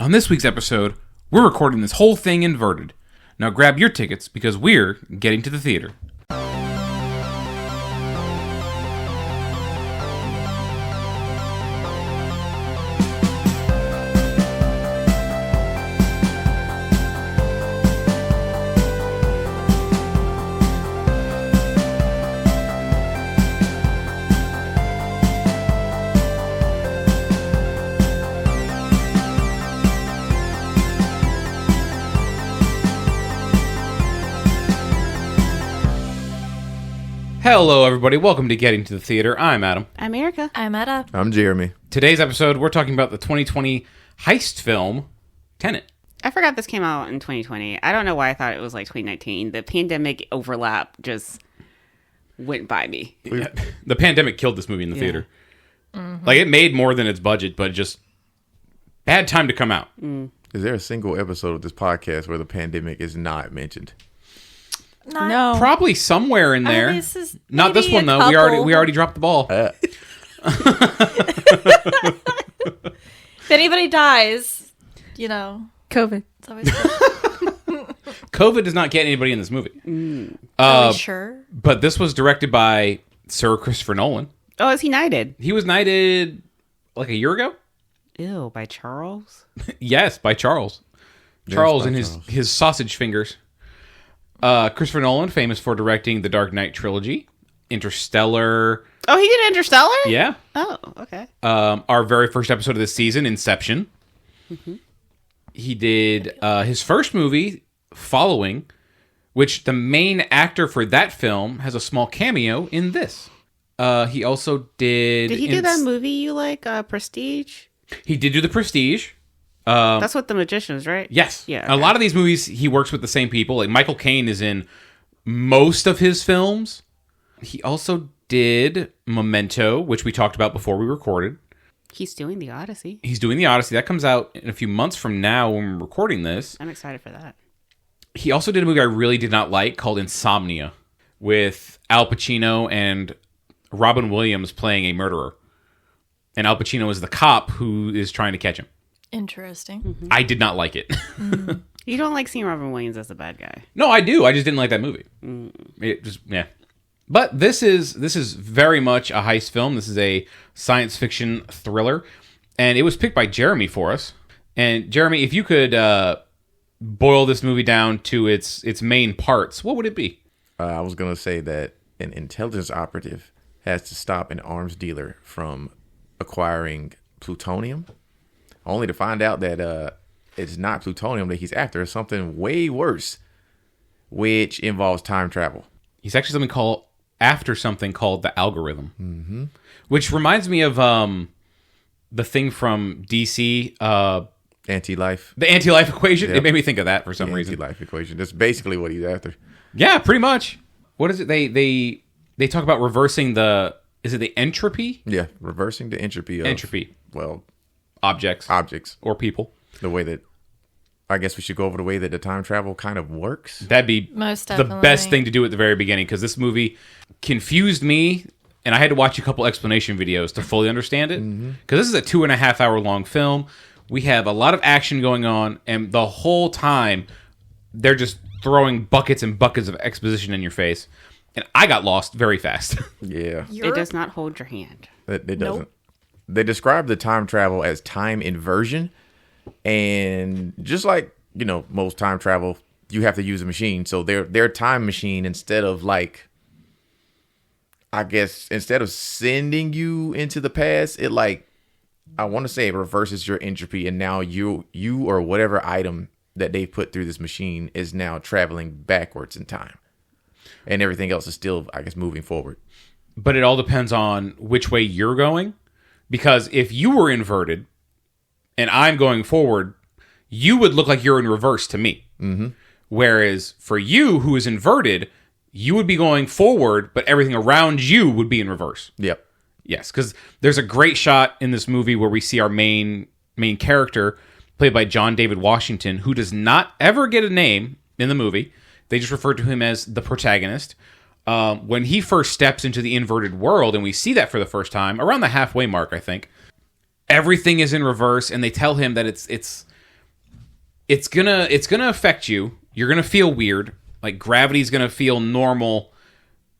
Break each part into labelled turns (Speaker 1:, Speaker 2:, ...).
Speaker 1: On this week's episode, we're recording this whole thing inverted. Now grab your tickets because we're getting to the theater. Hello, everybody. Welcome to Getting to the Theater. I'm Adam.
Speaker 2: I'm Erica.
Speaker 3: I'm Etta.
Speaker 4: I'm Jeremy.
Speaker 1: Today's episode, we're talking about the 2020 heist film, Tenet.
Speaker 2: I forgot this came out in 2020. I don't know why I thought it was like 2019. The pandemic overlap just went by me.
Speaker 1: The pandemic killed this movie in the theater. Mm-hmm. Like, it made more than its budget, but just bad time to come out.
Speaker 4: Is there a single episode of this podcast where the pandemic is not mentioned?
Speaker 3: No.
Speaker 1: Probably somewhere in there. Not this one, though.
Speaker 3: Couple.
Speaker 1: We already dropped the ball.
Speaker 3: If anybody dies, COVID. It's always
Speaker 1: COVID does not get anybody in this movie.
Speaker 3: Are we sure?
Speaker 1: But this was directed by Sir Christopher Nolan.
Speaker 2: Oh, is he knighted?
Speaker 1: He was knighted like a year ago?
Speaker 2: Ew, by Charles?
Speaker 1: Yes, by Charles.
Speaker 4: Yes,
Speaker 1: Charles
Speaker 4: by
Speaker 1: and
Speaker 4: Charles.
Speaker 1: his sausage fingers. Christopher Nolan, famous for directing the Dark Knight trilogy, Interstellar.
Speaker 2: Oh, he did Interstellar?
Speaker 1: Yeah.
Speaker 2: Oh, okay.
Speaker 1: Our very first episode of this season, Inception. Mm-hmm. He did his first movie, Following, which the main actor for that film has a small cameo in this. He also did...
Speaker 2: Did he do that movie you like, Prestige?
Speaker 1: He did do The Prestige.
Speaker 2: That's what The Magicians, right?
Speaker 1: Yes.
Speaker 2: Yeah.
Speaker 1: A lot of these movies, he works with the same people. Like, Michael Caine is in most of his films. He also did Memento, which we talked about before we recorded.
Speaker 2: He's doing The Odyssey.
Speaker 1: He's doing The Odyssey. That comes out in a few months from now when we're recording this.
Speaker 2: I'm excited for that.
Speaker 1: He also did a movie I really did not like called Insomnia with Al Pacino and Robin Williams playing a murderer. And Al Pacino is the cop who is trying to catch him.
Speaker 3: Interesting.
Speaker 2: Mm-hmm.
Speaker 1: I did not like it.
Speaker 2: You don't like seeing Robin Williams as a bad guy.
Speaker 1: No, I do. I just didn't like that movie. It just, yeah. But this is very much a heist film. This is a science fiction thriller. And it was picked by Jeremy for us. And Jeremy, if you could boil this movie down to its main parts, what would it be?
Speaker 4: I was going to say that an intelligence operative has to stop an arms dealer from acquiring plutonium, only to find out that it's not plutonium that he's after. It's something way worse, which involves time travel.
Speaker 1: He's actually something called the algorithm, which reminds me of the thing from DC,
Speaker 4: Anti-life.
Speaker 1: the anti-life equation.
Speaker 4: Yep.
Speaker 1: It made me think of that for some reason.
Speaker 4: Anti-life equation. That's basically what he's after.
Speaker 1: Yeah, pretty much. What is it? They talk about reversing is it the entropy?
Speaker 4: Yeah, reversing the entropy of...
Speaker 1: Entropy.
Speaker 4: Well,
Speaker 1: Objects or people.
Speaker 4: the way that... I guess we should go over the way that the time travel kind of works.
Speaker 1: That'd be
Speaker 3: Most
Speaker 1: the
Speaker 3: definitely.
Speaker 1: best thing to do at the very beginning, because this movie confused me, and I had to watch a couple explanation videos to fully understand it. Because this is a 2.5 hour long film. We have a lot of action going on, and the whole time they're just throwing buckets and buckets of exposition in your face. And I got lost very fast.
Speaker 4: Yeah.
Speaker 2: It does not hold your hand.
Speaker 4: It doesn't. They describe the time travel as time inversion. And just like, most time travel, you have to use a machine. So their time machine, instead of sending you into the past, it I want to say it reverses your entropy. And now you or whatever item that they put through this machine is now traveling backwards in time. And everything else is still, I guess, moving forward.
Speaker 1: But it all depends on which way you're going. Because if you were inverted and I'm going forward, you would look like you're in reverse to me. Mm-hmm. Whereas for you, who is inverted, you would be going forward, but everything around you would be in reverse.
Speaker 4: Yep.
Speaker 1: Yes, because there's a great shot in this movie where we see our main character, played by John David Washington, who does not ever get a name in the movie. They just refer to him as the protagonist. When he first steps into the inverted world, and we see that for the first time, around the halfway mark, I think, everything is in reverse, and they tell him that it's it's gonna affect you. You're gonna feel weird. Like gravity's gonna feel normal,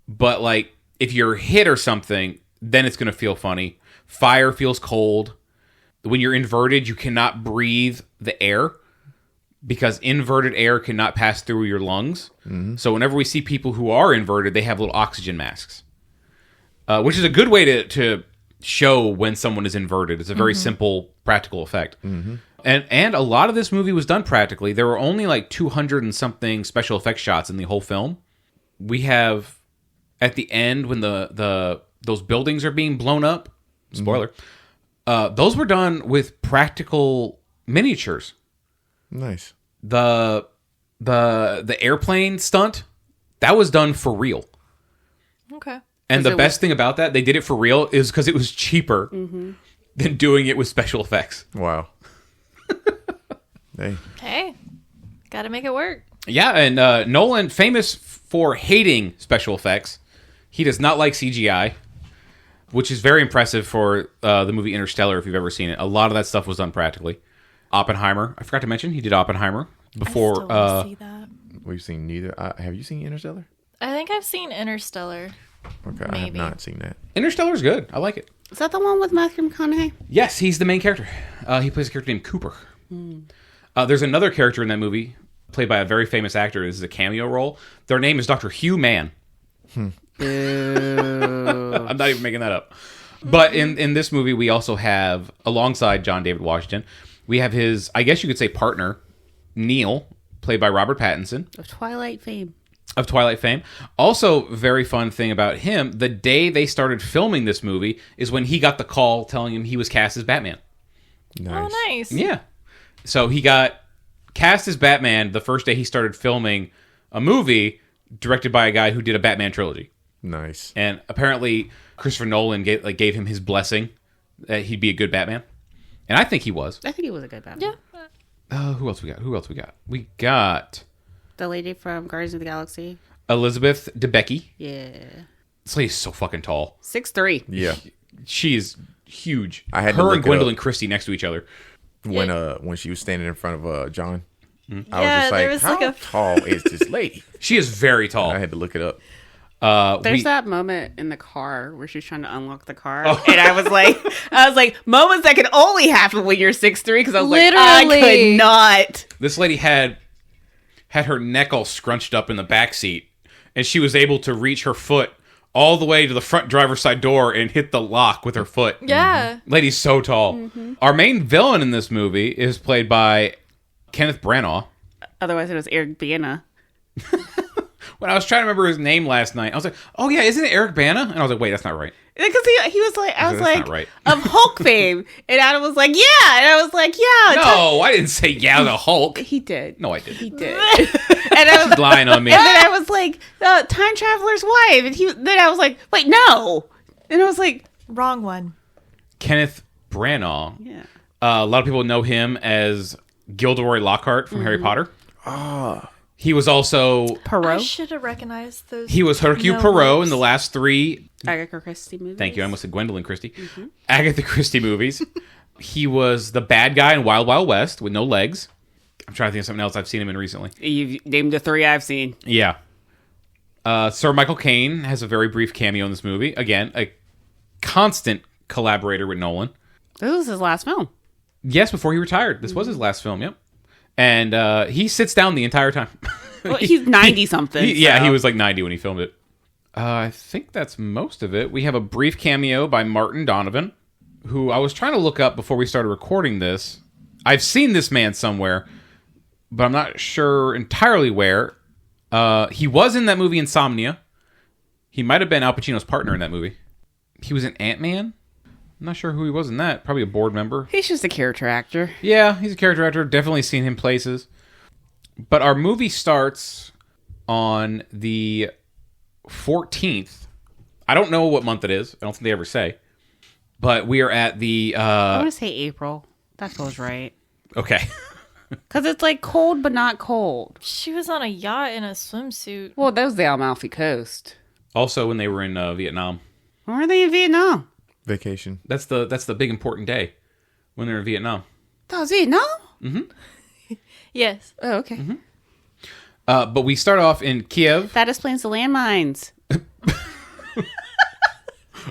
Speaker 1: but like if you're hit or something, then it's gonna feel funny. Fire feels cold. When you're inverted, you cannot breathe the air because inverted air cannot pass through your lungs. Mm-hmm. So whenever we see people who are inverted, they have little oxygen masks, which is a good way to show when someone is inverted. It's a very simple, practical effect. Mm-hmm. And a lot of this movie was done practically. There were only like 200 and something special effects shots in the whole film. We have at the end when those buildings are being blown up. Spoiler. Those were done with practical miniatures.
Speaker 4: Nice.
Speaker 1: The airplane stunt, that was done for real.
Speaker 3: Okay.
Speaker 1: And the best thing about that, they did it for real, is because it was cheaper than doing it with special effects.
Speaker 4: Wow.
Speaker 3: Hey, gotta make it work.
Speaker 1: Yeah, and Nolan, famous for hating special effects. He does not like CGI, which is very impressive for the movie Interstellar, if you've ever seen it. A lot of that stuff was done practically. Oppenheimer, I forgot to mention, he did Oppenheimer before.
Speaker 3: I still want to see that.
Speaker 4: We've seen neither. Have you seen Interstellar?
Speaker 3: I think I've seen Interstellar.
Speaker 4: Okay, I have not seen that.
Speaker 1: Interstellar's good. I like it.
Speaker 2: Is that the one with Matthew McConaughey?
Speaker 1: Yes, he's the main character. He plays a character named Cooper. There's another character in that movie, played by a very famous actor. This is a cameo role. Their name is Dr. Hugh Mann. I'm not even making that up. But in this movie, we also have, alongside John David Washington, we have his, I guess you could say, partner, Neil, played by Robert Pattinson.
Speaker 2: Of Twilight fame. Also, very fun thing about him, the day they started filming this movie is when he got the call telling him he was cast as Batman.
Speaker 4: Nice.
Speaker 3: Oh, nice.
Speaker 1: Yeah. So he got cast as Batman the first day he started filming a movie directed by a guy who did a Batman trilogy.
Speaker 4: Nice.
Speaker 1: And apparently Christopher Nolan gave him his blessing that he'd be a good Batman. And I think he was.
Speaker 2: I think he was a good Batman.
Speaker 3: Yeah.
Speaker 1: Who else we got? We got
Speaker 2: The lady from Guardians of the Galaxy.
Speaker 1: Elizabeth Debicki.
Speaker 2: Yeah.
Speaker 1: This lady's so fucking tall.
Speaker 2: 6'3".
Speaker 4: Yeah.
Speaker 1: She is huge.
Speaker 4: I had to
Speaker 1: her
Speaker 4: look
Speaker 1: and
Speaker 4: it
Speaker 1: Gwendolyn
Speaker 4: up.
Speaker 1: Christie next to each other.
Speaker 4: When she was standing in front of John, I was
Speaker 3: Yeah,
Speaker 4: just
Speaker 3: there
Speaker 4: like,
Speaker 3: was
Speaker 4: how
Speaker 3: like a-
Speaker 4: tall is this lady?
Speaker 1: She is very tall.
Speaker 4: I had to look it up.
Speaker 2: There's that moment in the car where she's trying to unlock the car, and I was like, moments that can only happen when you're 6'3", because I was like, I could not.
Speaker 1: This lady had her neck all scrunched up in the back seat, and she was able to reach her foot all the way to the front driver's side door and hit the lock with her foot.
Speaker 3: Yeah.
Speaker 1: Lady's so tall. Our main villain in this movie is played by Kenneth Branagh.
Speaker 2: Otherwise, it was Eric Bana.
Speaker 1: When I was trying to remember his name last night, I was like, oh yeah, isn't it Eric Bana? And I was like, wait, that's not right.
Speaker 2: Because he was like, I was
Speaker 1: That's
Speaker 2: like,
Speaker 1: not right.
Speaker 2: of Hulk fame. And Adam was like, yeah. And I was like, yeah.
Speaker 1: No, I didn't say yeah, the Hulk.
Speaker 2: He did.
Speaker 1: No, I didn't.
Speaker 2: He did. And I was
Speaker 1: He's lying on me.
Speaker 2: And then I was like, Time Traveler's Wife. And then I was like, wait, no. And I was like,
Speaker 3: Wrong one.
Speaker 1: Kenneth Branagh.
Speaker 2: yeah.
Speaker 1: A lot of people know him as Gilderoy Lockhart from Harry Potter. He was also
Speaker 3: I
Speaker 2: Perot.
Speaker 3: should have recognized those.
Speaker 1: he was Hercule
Speaker 3: No
Speaker 1: Poirot
Speaker 3: names.
Speaker 1: in the last three.
Speaker 2: Agatha Christie movies.
Speaker 1: Thank you. I almost said Gwendolyn Christie. Agatha Christie movies. He was the bad guy in Wild Wild West with no legs. I'm trying to think of something else I've seen him in recently.
Speaker 2: You've named the 3 I've seen.
Speaker 1: Yeah. Sir Michael Caine has a very brief cameo in this movie. Again, a constant collaborator with Nolan.
Speaker 2: This was his last film.
Speaker 1: Yes, before he retired. This was his last film, yep. And he sits down the entire time.
Speaker 2: Well, he's 90-something.
Speaker 1: He was like 90 when he filmed it. I think that's most of it. We have a brief cameo by Martin Donovan, who I was trying to look up before we started recording this. I've seen this man somewhere, but I'm not sure entirely where. He was in that movie Insomnia. He might have been Al Pacino's partner in that movie. He was in Ant-Man. I'm not sure who he was in that. Probably a board member.
Speaker 2: He's just a character actor.
Speaker 1: Yeah, he's a character actor. Definitely seen him places. But our movie starts on the 14th. I don't know what month it is. I don't think they ever say. But we are at the...
Speaker 2: I want to say April. That feels right.
Speaker 1: Okay.
Speaker 2: Because it's like cold, but not cold.
Speaker 3: She was on a yacht in a swimsuit.
Speaker 2: Well, that was the Amalfi Coast.
Speaker 1: Also, when they were in Vietnam.
Speaker 2: When were they in Vietnam?
Speaker 4: Vacation.
Speaker 1: That's the big important day when they're in Vietnam.
Speaker 2: That was Vietnam?
Speaker 3: Yes.
Speaker 2: Oh, okay.
Speaker 1: Mm-hmm. But we start off in Kiev.
Speaker 2: That explains the landmines.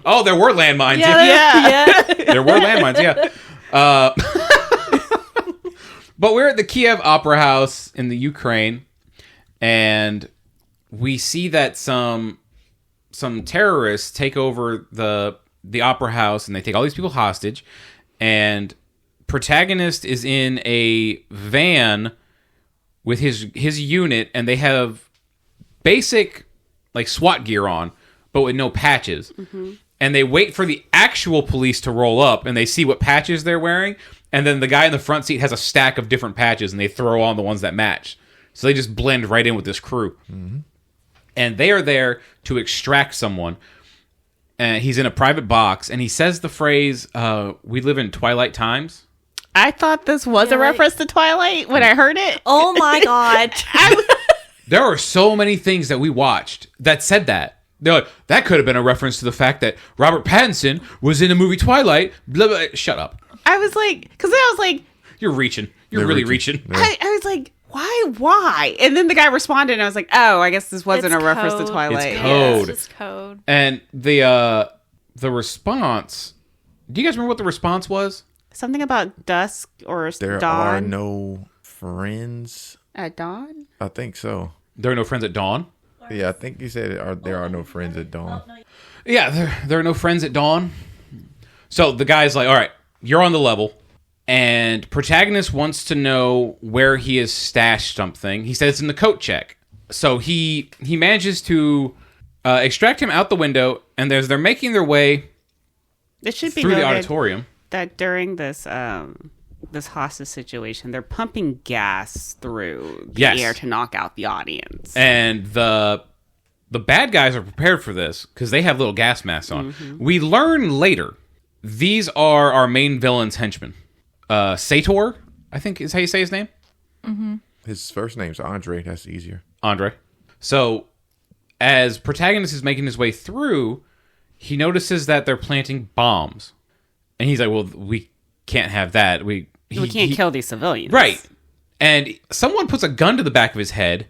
Speaker 1: Oh, there were landmines.
Speaker 2: Yeah.
Speaker 1: There were landmines, yeah. But we're at the Kiev Opera House in the Ukraine, and we see that some terrorists take over the opera house, and they take all these people hostage, and protagonist is in a van with his unit, and they have basic like SWAT gear on, but with no patches. Mm-hmm. And they wait for the actual police to roll up, and they see what patches they're wearing, and then the guy in the front seat has a stack of different patches, and they throw on the ones that match. So they just blend right in with this crew. Mm-hmm. And they are there to extract someone. And he's in a private box, and he says the phrase, "We live in Twilight times."
Speaker 2: I thought this was a reference to Twilight when I heard it.
Speaker 3: Oh my god.
Speaker 1: There are so many things that we watched that said that. They're like, that could have been a reference to the fact that Robert Pattinson was in the movie Twilight. Blah, blah. Shut up.
Speaker 2: I was like, because I was like,
Speaker 1: you're reaching. You're really reaching.
Speaker 4: Yeah.
Speaker 2: I was like, why? And then the guy responded, and I was like, oh, I guess this wasn't a reference to Twilight.
Speaker 1: It's code.
Speaker 3: It's code.
Speaker 1: And the response. Do you guys remember what the response was?
Speaker 2: Something about dusk or
Speaker 4: There
Speaker 2: dawn.
Speaker 4: are no friends.
Speaker 2: At dawn?
Speaker 4: I think so.
Speaker 1: There are no friends at dawn.
Speaker 4: Yeah, I think you said there are no friends at dawn.
Speaker 1: Yeah, there are no friends at dawn. So the guy's like, all right, you're on the level. And protagonist wants to know where he has stashed something. He says it's in the coat check. So he manages to extract him out the window. And as they're making their way
Speaker 2: It should be
Speaker 1: through the
Speaker 2: noted
Speaker 1: auditorium.
Speaker 2: that during this hostage situation, they're pumping gas through the air to knock out the audience.
Speaker 1: And the bad guys are prepared for this because they have little gas masks on. Mm-hmm. We learn later these are our main villain's henchmen. Sator, I think is how you say his name.
Speaker 3: Mm-hmm.
Speaker 4: His first name's Andre. That's easier.
Speaker 1: Andre. So as protagonist is making his way through, he notices that they're planting bombs. And he's like, well, we can't have that. We
Speaker 2: can't kill these civilians.
Speaker 1: Right. And someone puts a gun to the back of his head,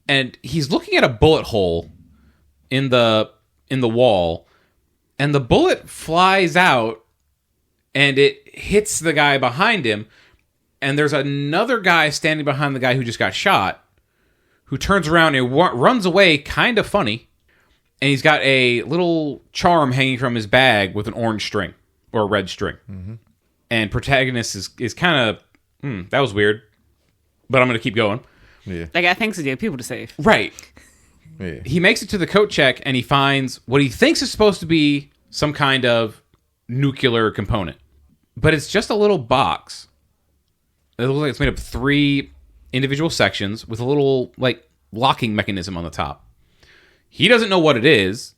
Speaker 1: and he's looking at a bullet hole in the wall, and the bullet flies out, and it hits the guy behind him, and there's another guy standing behind the guy who just got shot, who turns around and runs away, kind of funny, and he's got a little charm hanging from his bag with an orange string, or a red string. Mm-hmm. And protagonist is kind of, that was weird, but I'm going to keep going.
Speaker 4: Yeah.
Speaker 2: I got things to do, people to save.
Speaker 1: Right.
Speaker 4: Yeah.
Speaker 1: He makes it to the coat check, and he finds what he thinks is supposed to be some kind of nuclear component. But it's just a little box. It looks like it's made up of 3 individual sections with a little, like, locking mechanism on the top. He doesn't know what it is.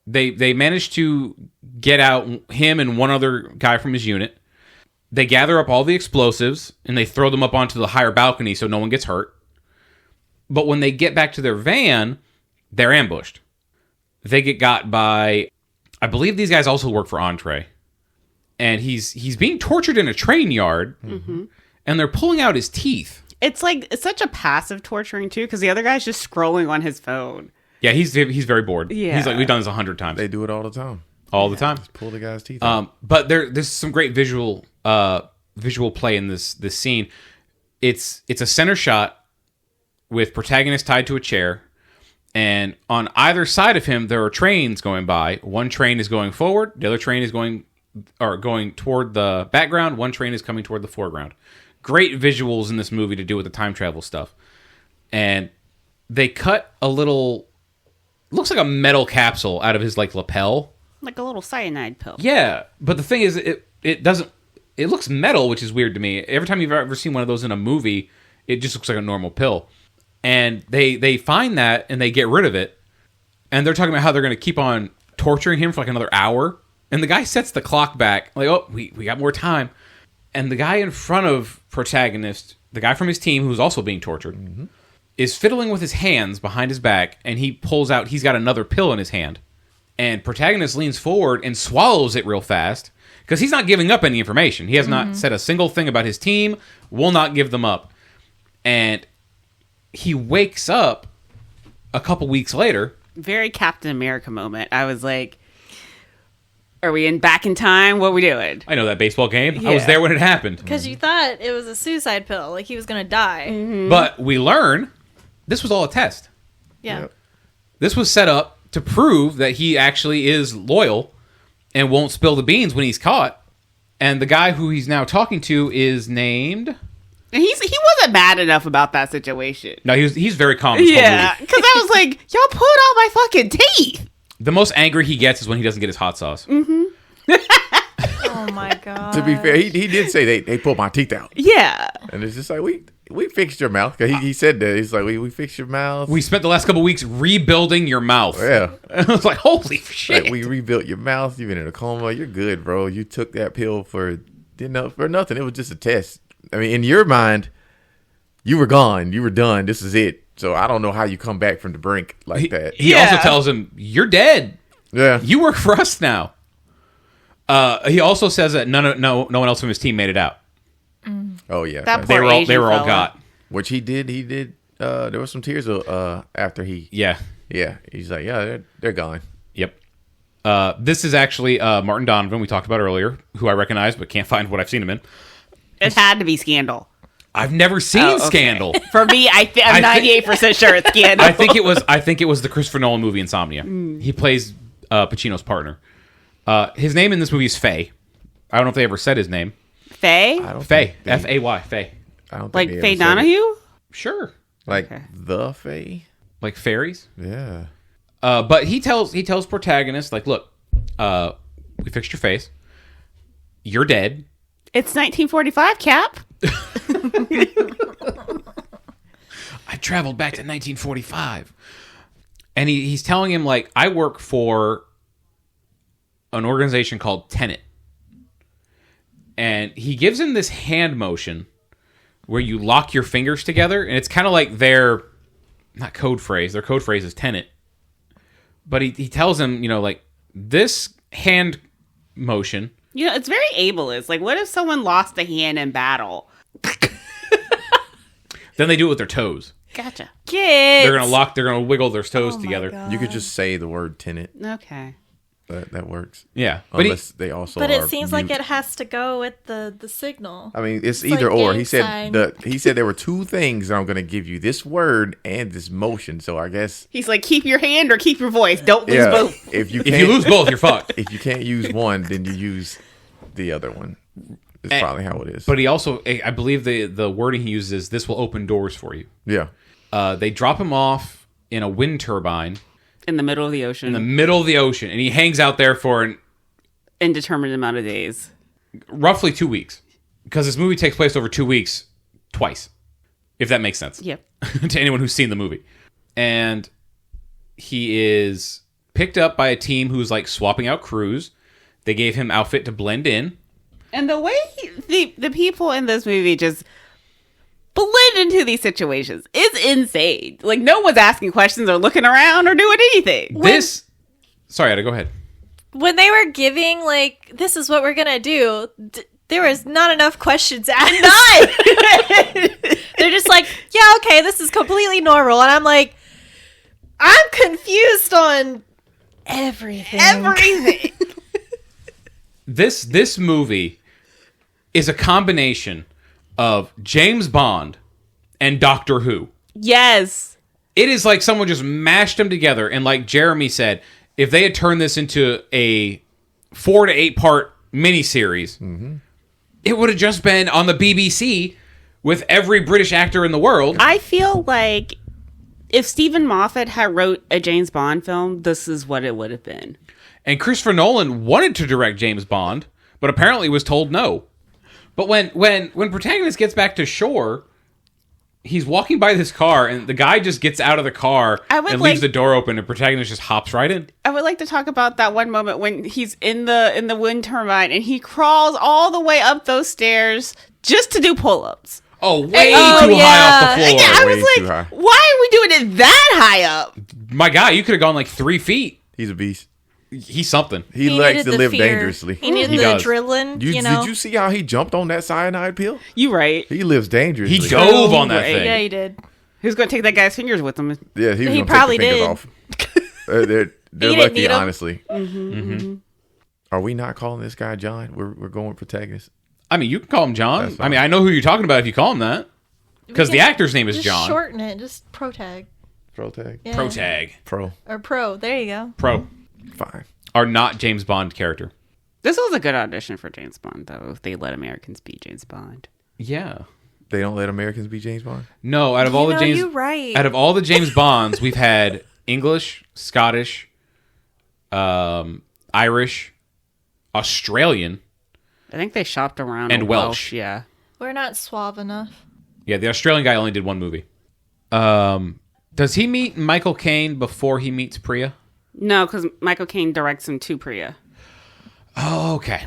Speaker 1: They managed to get out him and one other guy from his unit. They gather up all the explosives, and they throw them up onto the higher balcony so no one gets hurt. But when they get back to their van, they're ambushed. They get got by, I believe these guys also work for Andre. And he's being tortured in a train yard, and they're pulling out his teeth.
Speaker 2: It's like, it's such a passive torturing, too, because the other guy's just scrolling on his phone.
Speaker 1: Yeah, he's very bored.
Speaker 2: Yeah.
Speaker 1: He's like, we've done this 100 times.
Speaker 4: They do it all the time.
Speaker 1: All the time.
Speaker 4: Just pull the guy's teeth out.
Speaker 1: But there's some great visual play in this scene. It's a center shot with protagonist tied to a chair, and on either side of him there are trains going by. One train is going forward, the other train is going toward the background, one train is coming toward the foreground. Great visuals in this movie to do with the time travel stuff. And they cut a little, looks like a metal capsule out of his like lapel.
Speaker 2: Like a little cyanide pill.
Speaker 1: Yeah, but the thing is, it doesn't. It looks metal, which is weird to me. Every time you've ever seen one of those in a movie, it just looks like a normal pill. And they find that and they get rid of it. And they're talking about how they're going to keep on torturing him for like another hour. And the guy sets the clock back, like, oh, we got more time. And the guy in front of protagonist, the guy from his team who's also being tortured, is fiddling with his hands behind his back. And he pulls out, he's got another pill in his hand. And protagonist leans forward and swallows it real fast, because he's not giving up any information. He has not said a single thing about his team, will not give them up. And he wakes up a couple weeks later.
Speaker 2: Very Captain America moment. I was like, are we back in time? What are we doing?
Speaker 1: I know that baseball game.
Speaker 2: Yeah.
Speaker 1: I was there when it happened.
Speaker 3: Because you thought it was a suicide pill, like he was going to die.
Speaker 2: Mm-hmm.
Speaker 1: But we learn this was all a test.
Speaker 3: Yeah.
Speaker 4: Yep.
Speaker 1: This was set up to prove that he actually is loyal and won't spill the beans when he's caught. And the guy who he's now talking to is named...
Speaker 2: And he wasn't mad enough about that situation.
Speaker 1: No, he's very calm. This whole
Speaker 2: Yeah, because I was like, y'all pulled out my fucking teeth.
Speaker 1: The most angry he gets is when he doesn't get his hot sauce.
Speaker 3: Oh my god.
Speaker 4: To be fair, he did say they pulled my teeth out.
Speaker 2: Yeah.
Speaker 4: And it's just like, we fixed your mouth. Cause he said that. He's like, we fixed your mouth.
Speaker 1: We spent the last couple weeks rebuilding your mouth.
Speaker 4: Yeah.
Speaker 1: I was like, holy shit.
Speaker 4: Like, we rebuilt your mouth. You've been in a coma. You're good, bro. You took that pill for nothing. It was just a test. I mean, in your mind, you were gone. You were done. This is it. So I don't know how you come back from the brink like that.
Speaker 1: He also tells him, you're dead.
Speaker 4: Yeah.
Speaker 1: You work for us now. He also says that no one else from his team made it out.
Speaker 4: Oh yeah.
Speaker 2: That
Speaker 1: They
Speaker 2: poor
Speaker 1: were all
Speaker 2: Asian fella.
Speaker 1: got.
Speaker 4: Which he did. There was some tears after he.
Speaker 1: Yeah.
Speaker 4: Yeah. He's like, yeah, they're gone.
Speaker 1: Yep. This is actually Martin Donovan we talked about earlier, who I recognize but can't find what I've seen him in.
Speaker 2: It had to be Scandal.
Speaker 1: I've never seen Scandal.
Speaker 2: For me, I'm 98% sure it's Scandal.
Speaker 1: I think it was the Christopher Nolan movie Insomnia. He plays Pacino's partner. His name in this movie is Faye. I don't know if they ever said his name.
Speaker 2: Faye?
Speaker 1: Faye. F-A-Y. Faye.
Speaker 4: I don't think
Speaker 2: Like
Speaker 4: they ever
Speaker 2: Faye
Speaker 4: said it.
Speaker 2: Donahue?
Speaker 1: Sure.
Speaker 4: Like
Speaker 2: Okay.
Speaker 4: the Faye.
Speaker 1: Like fairies.
Speaker 4: Yeah.
Speaker 1: But he tells protagonist, like, look, we fixed your face. You're dead.
Speaker 2: It's 1945, Cap.
Speaker 1: I traveled back to 1945. And he's telling him, like, I work for an organization called Tenet. And he gives him this hand motion where you lock your fingers together. And it's kind of like their, not code phrase, their code phrase is Tenet. But he tells him, like, this hand motion...
Speaker 2: It's very ableist. Like, what if someone lost a hand in battle?
Speaker 1: Then they do it with their toes.
Speaker 2: Gotcha.
Speaker 3: Kids.
Speaker 1: They're gonna wiggle their toes together.
Speaker 3: God.
Speaker 4: You could just say the word tenant.
Speaker 2: Okay.
Speaker 4: That works.
Speaker 1: Yeah, but
Speaker 4: Unless they also.
Speaker 3: But it
Speaker 4: are
Speaker 3: seems
Speaker 4: mute.
Speaker 3: like it has to go with the signal.
Speaker 4: I mean, it's
Speaker 3: It's
Speaker 4: either
Speaker 3: like
Speaker 4: or.
Speaker 3: gang
Speaker 4: He said
Speaker 3: sign.
Speaker 4: he said there were two things that I'm going to give you: this word and this motion. So I guess
Speaker 2: He's like, keep your hand or keep your voice. Don't lose
Speaker 4: yeah.
Speaker 2: both.
Speaker 4: If you
Speaker 1: lose both, you're fucked.
Speaker 4: if you can't use one, then you use the other one. It's probably how it is.
Speaker 1: But he also, I believe the wording he uses is, this will open doors for you.
Speaker 4: yeah,
Speaker 1: They drop him off in a wind turbine
Speaker 2: In the middle of the ocean.
Speaker 1: in the middle of the ocean, and he hangs out there for an
Speaker 2: indeterminate amount of days.
Speaker 1: roughly 2 weeks, because this movie takes place over 2 weeks, twice, if that makes sense.
Speaker 2: Yep.
Speaker 1: To anyone who's seen the movie. And he is picked up by a team who's like swapping out crews. They gave him outfit to blend in.
Speaker 2: And the way the people in this movie just blend into these situations is insane. Like, no one's asking questions or looking around or doing anything.
Speaker 1: Sorry, Etta, go ahead.
Speaker 3: When they were giving, like, this is what we're going to do, there was not enough questions asked. None! They're just like, yeah, okay, this is completely normal. And I'm like, I'm confused on everything.
Speaker 2: Everything.
Speaker 1: This movie is a combination of James Bond and Doctor Who.
Speaker 2: Yes.
Speaker 1: It is like someone just mashed them together, and like Jeremy said, if they had turned this into a 4 to 8 part miniseries, it would have just been on the BBC with every British actor in the world.
Speaker 2: I feel like if Stephen Moffat had wrote a James Bond film, this is what it would have been.
Speaker 1: And Christopher Nolan wanted to direct James Bond, but apparently was told no. But when protagonist gets back to shore, he's walking by this car, and the guy just gets out of the car and leaves the door open, and protagonist just hops right in.
Speaker 2: I would like to talk about that one moment when he's in the wind turbine and he crawls all the way up those stairs just to do pull-ups.
Speaker 1: Oh, way too high off the floor.
Speaker 2: Yeah, I
Speaker 4: Way
Speaker 2: was
Speaker 4: too
Speaker 2: like,
Speaker 4: high.
Speaker 2: why are we doing it that high up?
Speaker 1: My guy, you could have gone like 3 feet.
Speaker 4: he's a beast.
Speaker 1: He's something.
Speaker 4: He likes to live dangerously.
Speaker 3: He needed
Speaker 1: He
Speaker 3: the
Speaker 1: does.
Speaker 3: adrenaline.
Speaker 4: Did
Speaker 3: know?
Speaker 4: you see how he jumped on that cyanide pill?
Speaker 2: You right.
Speaker 4: He lives dangerously.
Speaker 1: He dove on that
Speaker 2: Right.
Speaker 1: thing.
Speaker 3: Yeah, he did.
Speaker 2: Who's going to take that guy's fingers with him?
Speaker 4: Yeah, he was
Speaker 3: He
Speaker 4: gonna
Speaker 3: probably
Speaker 4: take the
Speaker 3: did.
Speaker 4: fingers off. They're
Speaker 3: didn't
Speaker 4: lucky,
Speaker 3: need 'em.
Speaker 4: honestly. Are we not calling this guy John? We're going with protagonist.
Speaker 1: I mean, you can call him John.
Speaker 4: That's fine.
Speaker 1: I mean, I know who you're talking about if you call him that. Because the actor's name is
Speaker 3: Just
Speaker 1: John.
Speaker 3: shorten it. Just protag.
Speaker 4: Protag.
Speaker 3: Yeah.
Speaker 1: Protag.
Speaker 4: Pro.
Speaker 3: Or pro. There you go.
Speaker 1: Pro.
Speaker 4: Fine.
Speaker 1: Are not James Bond character.
Speaker 2: This was a good audition for James Bond, though, if they let Americans be James Bond.
Speaker 1: Yeah.
Speaker 4: They don't let Americans be James Bond?
Speaker 1: No, out of all the James
Speaker 3: you're right.
Speaker 1: out of all the James Bonds, we've had English, Scottish, Irish, Australian.
Speaker 2: I think they shopped around.
Speaker 1: And
Speaker 2: a
Speaker 1: Welsh.
Speaker 2: Yeah.
Speaker 3: We're not suave enough.
Speaker 1: Yeah, the Australian guy only did one movie. Does he meet Michael Caine before he meets Priya?
Speaker 2: No, because Michael Caine directs him to Priya.
Speaker 1: Oh, okay.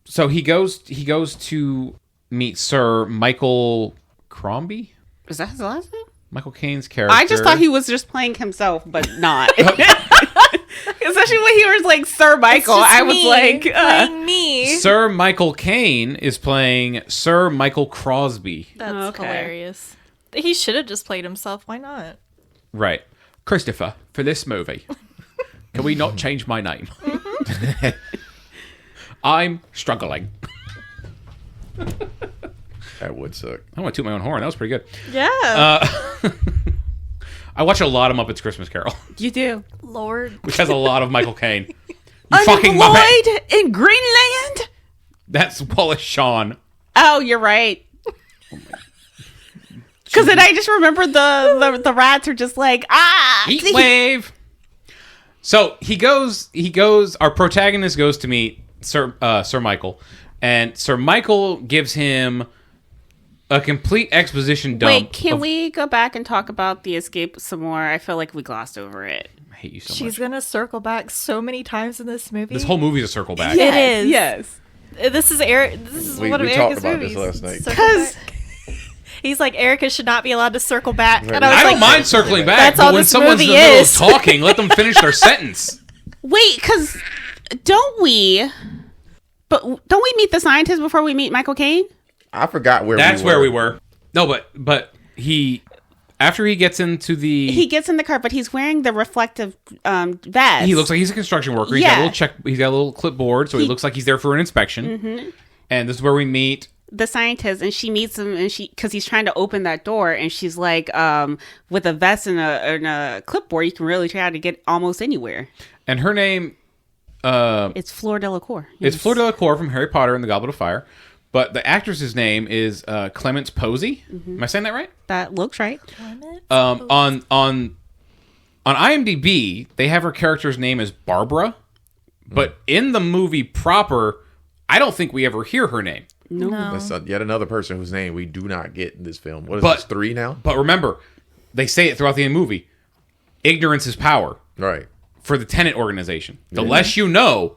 Speaker 1: So he goes to meet Sir Michael Crombie?
Speaker 2: Is that his last name?
Speaker 1: Michael Caine's character.
Speaker 2: I just thought he was just playing himself, but not. Especially when he was like Sir Michael.
Speaker 3: It's just
Speaker 2: I was
Speaker 3: me
Speaker 2: like,
Speaker 3: playing me.
Speaker 1: Sir Michael Caine is playing Sir Michael Crosby.
Speaker 3: That's
Speaker 2: Okay.
Speaker 3: hilarious. He should have just played himself. Why not?
Speaker 1: Right. Christopher, for this movie, can we not change my name? I'm struggling.
Speaker 4: That would suck.
Speaker 1: I want to toot my own horn. That was pretty good.
Speaker 3: Yeah.
Speaker 1: I watch a lot of Muppets Christmas Carol,
Speaker 2: you do.
Speaker 3: Lord.
Speaker 1: which has a lot of Michael Caine. You fucking Muppet.
Speaker 2: Unemployed in Greenland?
Speaker 1: That's Wallace Shawn.
Speaker 2: Oh, you're right. Because then I just remember the rats are just like,
Speaker 1: Heat wave. So he goes. Our protagonist goes to meet Sir Michael, and Sir Michael gives him a complete exposition dump.
Speaker 2: Wait, can we go back and talk about the escape some more? I feel like we glossed over it.
Speaker 1: I hate you so
Speaker 3: She's
Speaker 1: much.
Speaker 3: gonna circle back so many times in this movie.
Speaker 1: This whole movie's a circle back.
Speaker 3: It is.
Speaker 2: Yes.
Speaker 3: This is Eric. This is
Speaker 4: We
Speaker 3: one of
Speaker 4: talked
Speaker 3: Erica's
Speaker 4: about
Speaker 3: movies.
Speaker 4: this last night.
Speaker 3: Circle
Speaker 2: Because
Speaker 3: back. He's like, Erica should not be allowed to circle back. And
Speaker 1: I
Speaker 3: I was
Speaker 1: don't
Speaker 3: like,
Speaker 1: mind circling back,
Speaker 3: That's
Speaker 1: but
Speaker 3: all
Speaker 1: when
Speaker 3: this
Speaker 1: someone's in the
Speaker 3: movie
Speaker 1: middle of
Speaker 3: is.
Speaker 1: talking, let them finish their sentence.
Speaker 2: wait, because don't we meet the scientist before we meet Michael Caine?
Speaker 4: I forgot where
Speaker 1: That's
Speaker 4: we were.
Speaker 1: where we were. No, but he after he gets into the
Speaker 2: He gets in the car, but he's wearing the reflective vest.
Speaker 1: he looks like he's a construction worker. He's got a little clipboard, so he looks like he's there for an inspection. Mm-hmm. And this is where we meet
Speaker 2: the scientist, and she meets him, and because he's trying to open that door, and she's like, with a vest and a clipboard, you can really try to get almost anywhere.
Speaker 1: and her name
Speaker 2: It's Fleur Delacour.
Speaker 1: is Fleur Delacour from Harry Potter and the Goblet of Fire. But the actress's name is Clemence Posey. Am I saying that right?
Speaker 2: That looks right.
Speaker 1: On IMDb, they have her character's name as Barbara, but in the movie proper, I don't think we ever hear her name.
Speaker 2: No.
Speaker 4: That's yet another person whose name we do not get in this film. What is
Speaker 1: But-
Speaker 4: this, 3 now?
Speaker 1: But remember, they say it throughout the movie. Ignorance is power
Speaker 4: Right.
Speaker 1: for the Tenet organization. The less you know,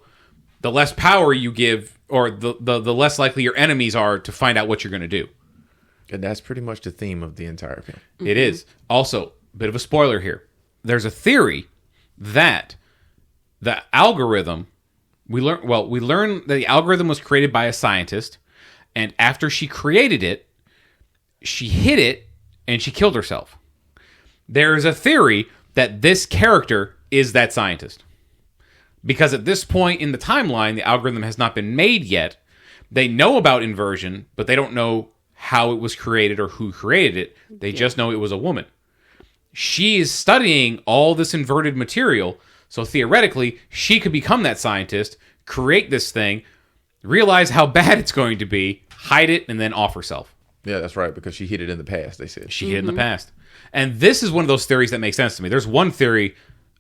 Speaker 1: the less power you give, or the less likely your enemies are to find out what you're going to do.
Speaker 4: And that's pretty much the theme of the entire film.
Speaker 1: It is. Also, a bit of a spoiler here. There's a theory that the algorithm we learn that the algorithm was created by a scientist, and after she created it, she hid it and she killed herself. There is a theory that this character is that scientist. Because at this point in the timeline, the algorithm has not been made yet. They know about inversion, but they don't know how it was created or who created it. They just know it was a woman. She is studying all this inverted material, so theoretically, she could become that scientist, create this thing, realize how bad it's going to be, hide it, and then off herself.
Speaker 4: Yeah, that's right, because she hid it in the past, they said.
Speaker 1: She hid in the past. And this is one of those theories that makes sense to me. There's one theory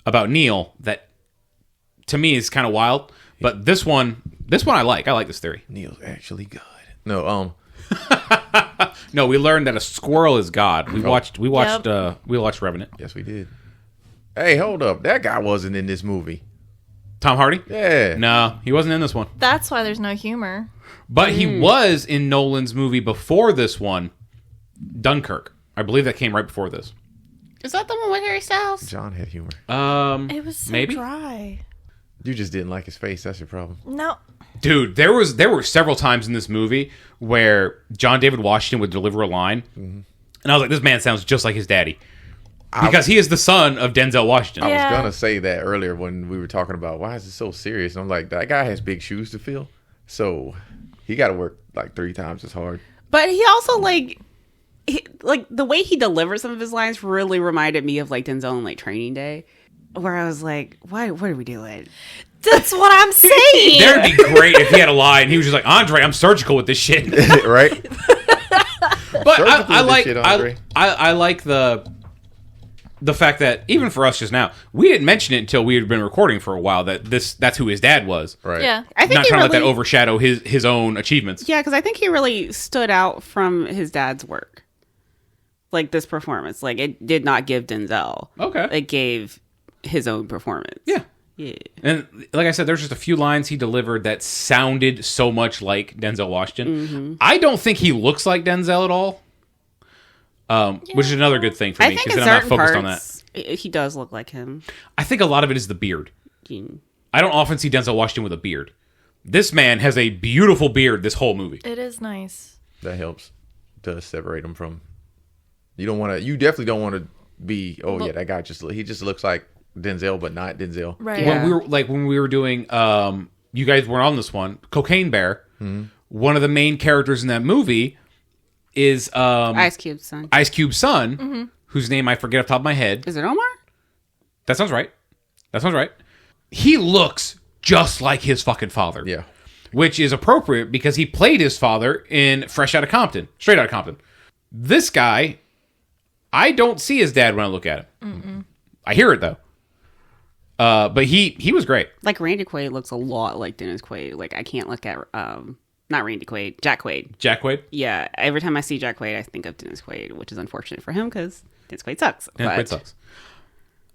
Speaker 1: about Neil that, to me, is kind of wild, but this one I like. I like this theory.
Speaker 4: Neil's actually God. No,
Speaker 1: No, we learned that a squirrel is God. We watched Revenant.
Speaker 4: yes, we did. Hey, hold up. That guy wasn't in this movie.
Speaker 1: Tom Hardy?
Speaker 4: Yeah.
Speaker 1: No, he wasn't in this one.
Speaker 3: That's why there's no humor.
Speaker 1: But he was in Nolan's movie before this one, Dunkirk. I believe that came right before this.
Speaker 2: Is that the one with Harry Styles?
Speaker 4: John had humor.
Speaker 3: It was so
Speaker 1: maybe.
Speaker 3: dry.
Speaker 4: You just didn't like his face. That's your problem.
Speaker 3: No.
Speaker 1: Dude, there were several times in this movie where John David Washington would deliver a line, and I was like, this man sounds just like his daddy. Because he is the son of Denzel Washington.
Speaker 4: I
Speaker 3: Yeah.
Speaker 4: was gonna say that earlier when we were talking about why is it so serious. And I'm like, that guy has big shoes to fill, so he got to work like 3 times as hard.
Speaker 2: But he also like the way he delivers some of his lines really reminded me of like Denzel in like Training Day, where I was like, what are we doing?
Speaker 3: That's what I'm saying.
Speaker 1: That'd be great if he had a line. He was just like, Andre, I'm surgical with this shit.
Speaker 4: Right?
Speaker 1: But
Speaker 4: Surgical
Speaker 1: I
Speaker 4: with this
Speaker 1: like
Speaker 4: shit, Andre.
Speaker 1: I like the fact that even for us just now, we didn't mention it until we had been recording for a while that that's who his dad was.
Speaker 4: Right.
Speaker 3: Yeah.
Speaker 2: I think
Speaker 1: Not
Speaker 2: he
Speaker 1: trying to let
Speaker 2: really,
Speaker 1: that overshadow his own achievements.
Speaker 2: yeah, because I think he really stood out from his dad's work. Like this performance, like it did not give Denzel.
Speaker 1: Okay.
Speaker 2: It gave his own performance.
Speaker 1: Yeah.
Speaker 2: Yeah.
Speaker 1: And like I said, there's just a few lines he delivered that sounded so much like Denzel Washington. I don't think he looks like Denzel at all, which is another good thing for
Speaker 2: I
Speaker 1: me
Speaker 2: think
Speaker 1: because
Speaker 2: in
Speaker 1: then I'm not
Speaker 2: certain
Speaker 1: focused
Speaker 2: parts,
Speaker 1: on that.
Speaker 2: he does look like him.
Speaker 1: I think a lot of it is the beard. I don't often see Denzel Washington with a beard. This man has a beautiful beard this whole movie.
Speaker 3: It is nice.
Speaker 4: That helps to separate him from. You don't want to. You definitely don't want to be. Oh yeah, that guy he just looks like Denzel, but not Denzel.
Speaker 3: Right.
Speaker 2: Yeah.
Speaker 1: When we were doing you guys weren't on this one, Cocaine Bear. One of the main characters in that movie is
Speaker 2: Ice Cube's son.
Speaker 1: Ice Cube's son, whose name I forget off the top of my head.
Speaker 2: Is it Omar?
Speaker 1: That sounds right. He looks just like his fucking father.
Speaker 4: Yeah.
Speaker 1: Which is appropriate because he played his father in Straight Outta Compton. This guy, I don't see his dad when I look at him. I hear it though. But he was great.
Speaker 2: Like Randy Quaid looks a lot like Dennis Quaid. Like I can't look at not Randy Quaid, Jack Quaid.
Speaker 1: Jack Quaid?
Speaker 2: Yeah, every time I see Jack Quaid, I think of Dennis Quaid, which is unfortunate for him because Dennis Quaid sucks.
Speaker 1: Quaid sucks.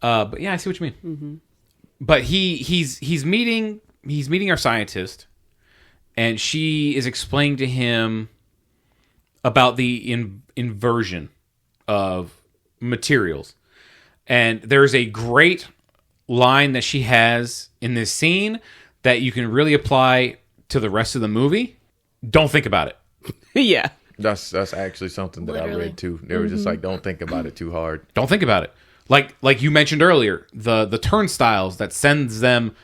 Speaker 1: But yeah, I see what you mean. But he's meeting our scientist, and she is explaining to him about the inversion of materials. And there's a great line that she has in this scene that you can really apply to the rest of the movie. Don't think about it.
Speaker 2: Yeah.
Speaker 4: That's actually something that I read too. They were just like, don't think about it too hard.
Speaker 1: Don't think about it. Like you mentioned earlier, the turnstiles that sends them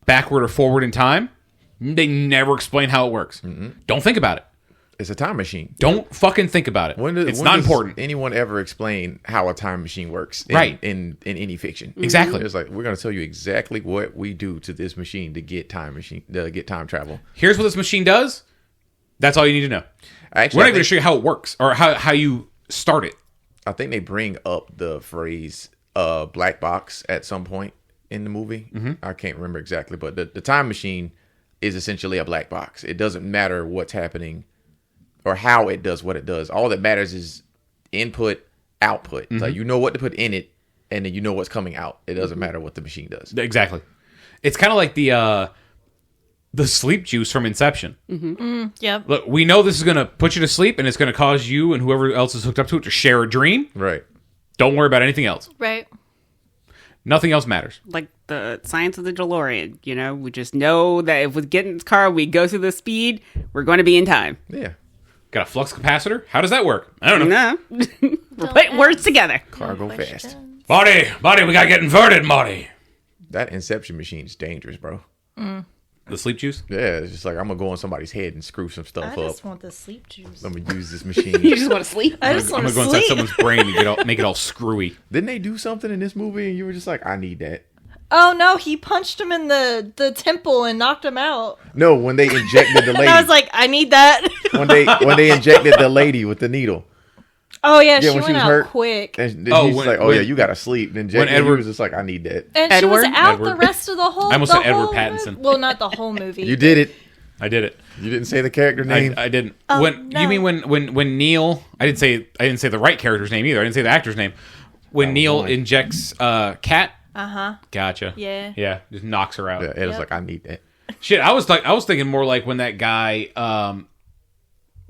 Speaker 1: backward or forward in time, they never explain how it works. Don't think about it.
Speaker 4: It's a time machine.
Speaker 1: Don't fucking think about it. It's not important.
Speaker 4: Anyone ever explain how a time machine works? In any fiction,
Speaker 1: Exactly.
Speaker 4: It's like we're going to tell you exactly what we do to this machine to get time travel.
Speaker 1: Here's what this machine does. That's all you need to know.
Speaker 4: Actually,
Speaker 1: We're not even going to show you how it works or how you start it.
Speaker 4: I think they bring up the phrase black box at some point in the movie. I can't remember exactly, but the time machine is essentially a black box. It doesn't matter what's happening or how it does what it does. All that matters is input, output. Like you know what to put in it, and then you know what's coming out. It doesn't matter what the machine does.
Speaker 1: Exactly. It's kind of like the sleep juice from Inception.
Speaker 3: Yep.
Speaker 1: Look, we know this is going to put you to sleep, and it's going to cause you and whoever else is hooked up to it to share a dream.
Speaker 4: Right.
Speaker 1: Don't worry about anything else.
Speaker 3: Right.
Speaker 1: Nothing else matters.
Speaker 2: Like the science of the DeLorean, you know, we just know that if we get in this car, we go through the speed, we're going to be in time.
Speaker 4: Yeah.
Speaker 1: Got a flux capacitor? How does that work? I don't know.
Speaker 2: No. We're putting words together.
Speaker 4: Car go fast.
Speaker 1: Marty, we got to get inverted, Marty.
Speaker 4: That Inception machine is dangerous, bro.
Speaker 1: The sleep juice?
Speaker 4: Yeah, it's just like I'm gonna go on somebody's head and screw some stuff
Speaker 3: I
Speaker 4: up.
Speaker 3: just want the sleep juice.
Speaker 4: I'm gonna use this machine.
Speaker 2: You just want to sleep.
Speaker 3: I just
Speaker 1: I'm
Speaker 3: want
Speaker 1: going
Speaker 3: to
Speaker 1: to go inside
Speaker 3: sleep.
Speaker 1: someone's brain and make it all screwy.
Speaker 4: Didn't they do something in this movie and you were just like, I need that?
Speaker 3: Oh no, he punched him in the temple and knocked him out.
Speaker 4: No, when they injected the
Speaker 3: And
Speaker 4: lady.
Speaker 3: I was like, I need that.
Speaker 4: when they injected the lady with the needle.
Speaker 3: Oh yeah,
Speaker 4: Yeah,
Speaker 3: she
Speaker 4: when
Speaker 3: went
Speaker 4: she was
Speaker 3: out
Speaker 4: hurt.
Speaker 3: quick.
Speaker 4: And
Speaker 1: Oh,
Speaker 4: he's
Speaker 1: when-
Speaker 4: like, oh
Speaker 1: when-
Speaker 4: yeah, you gotta sleep. And
Speaker 1: when
Speaker 4: Edward
Speaker 1: Edward-
Speaker 4: was just like, I need that.
Speaker 3: And she was
Speaker 2: Edward?
Speaker 3: out the
Speaker 1: Edward.
Speaker 3: rest of the whole.
Speaker 1: I almost said
Speaker 3: the
Speaker 1: Edward
Speaker 3: whole
Speaker 1: Pattinson.
Speaker 3: Well, not the whole movie.
Speaker 4: You did it.
Speaker 1: I did it.
Speaker 4: You didn't say the character name.
Speaker 1: I didn't.
Speaker 3: Oh,
Speaker 1: when
Speaker 3: no.
Speaker 1: you mean when Neil? I didn't say the right character's name either. I didn't say the actor's name. When Neil
Speaker 4: boy.
Speaker 1: injects Kat.
Speaker 3: Uh-huh.
Speaker 1: Gotcha.
Speaker 3: Yeah.
Speaker 1: Yeah. Just knocks her out.
Speaker 4: Yeah, Ed was
Speaker 3: Yep.
Speaker 4: like, I need that.
Speaker 1: Shit. I was thinking more like when that guy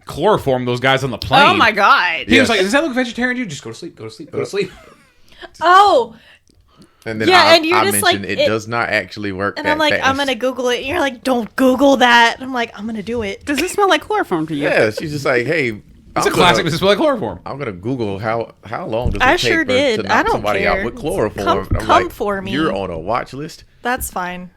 Speaker 1: chloroformed those guys on the plane.
Speaker 2: Oh my God.
Speaker 1: He was
Speaker 4: Yes.
Speaker 1: like, "Does that look vegetarian to you? Just go to sleep. Go to sleep. Go to sleep."
Speaker 3: Oh,
Speaker 4: And then
Speaker 3: Yeah,
Speaker 4: I
Speaker 3: and you're just
Speaker 4: mentioned
Speaker 3: like,
Speaker 4: it does not actually work.
Speaker 3: And
Speaker 4: that
Speaker 3: I'm like,
Speaker 4: fast.
Speaker 3: I'm gonna Google it. And you're like, don't Google that. I'm like, I'm gonna do it.
Speaker 2: Does this smell like chloroform to you?
Speaker 4: Yeah, she's just like, hey,
Speaker 1: It's a classic. This is like chloroform.
Speaker 4: I'm gonna Google how long does it
Speaker 3: I
Speaker 4: take
Speaker 3: sure
Speaker 4: for,
Speaker 3: did.
Speaker 4: to knock
Speaker 3: I don't
Speaker 4: somebody
Speaker 3: care.
Speaker 4: out with chloroform.
Speaker 3: Come-
Speaker 4: I'm
Speaker 3: come
Speaker 4: like,
Speaker 3: for me.
Speaker 4: You're on a watch list.
Speaker 3: That's fine.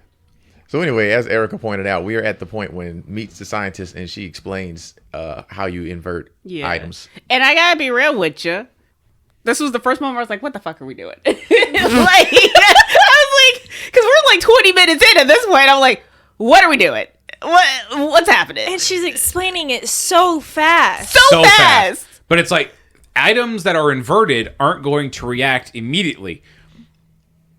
Speaker 4: So anyway, as Erica pointed out, we are at the point when meets the scientist and she explains how you invert items.
Speaker 2: And I gotta be real with you. This was the first moment where I was like, what the fuck are we doing? Like, I was like, because we're like 20 minutes in at this point. I'm like, what are we doing? What's happening?
Speaker 3: And she's explaining it so fast.
Speaker 2: so fast.
Speaker 1: But it's like items that are inverted aren't going to react immediately.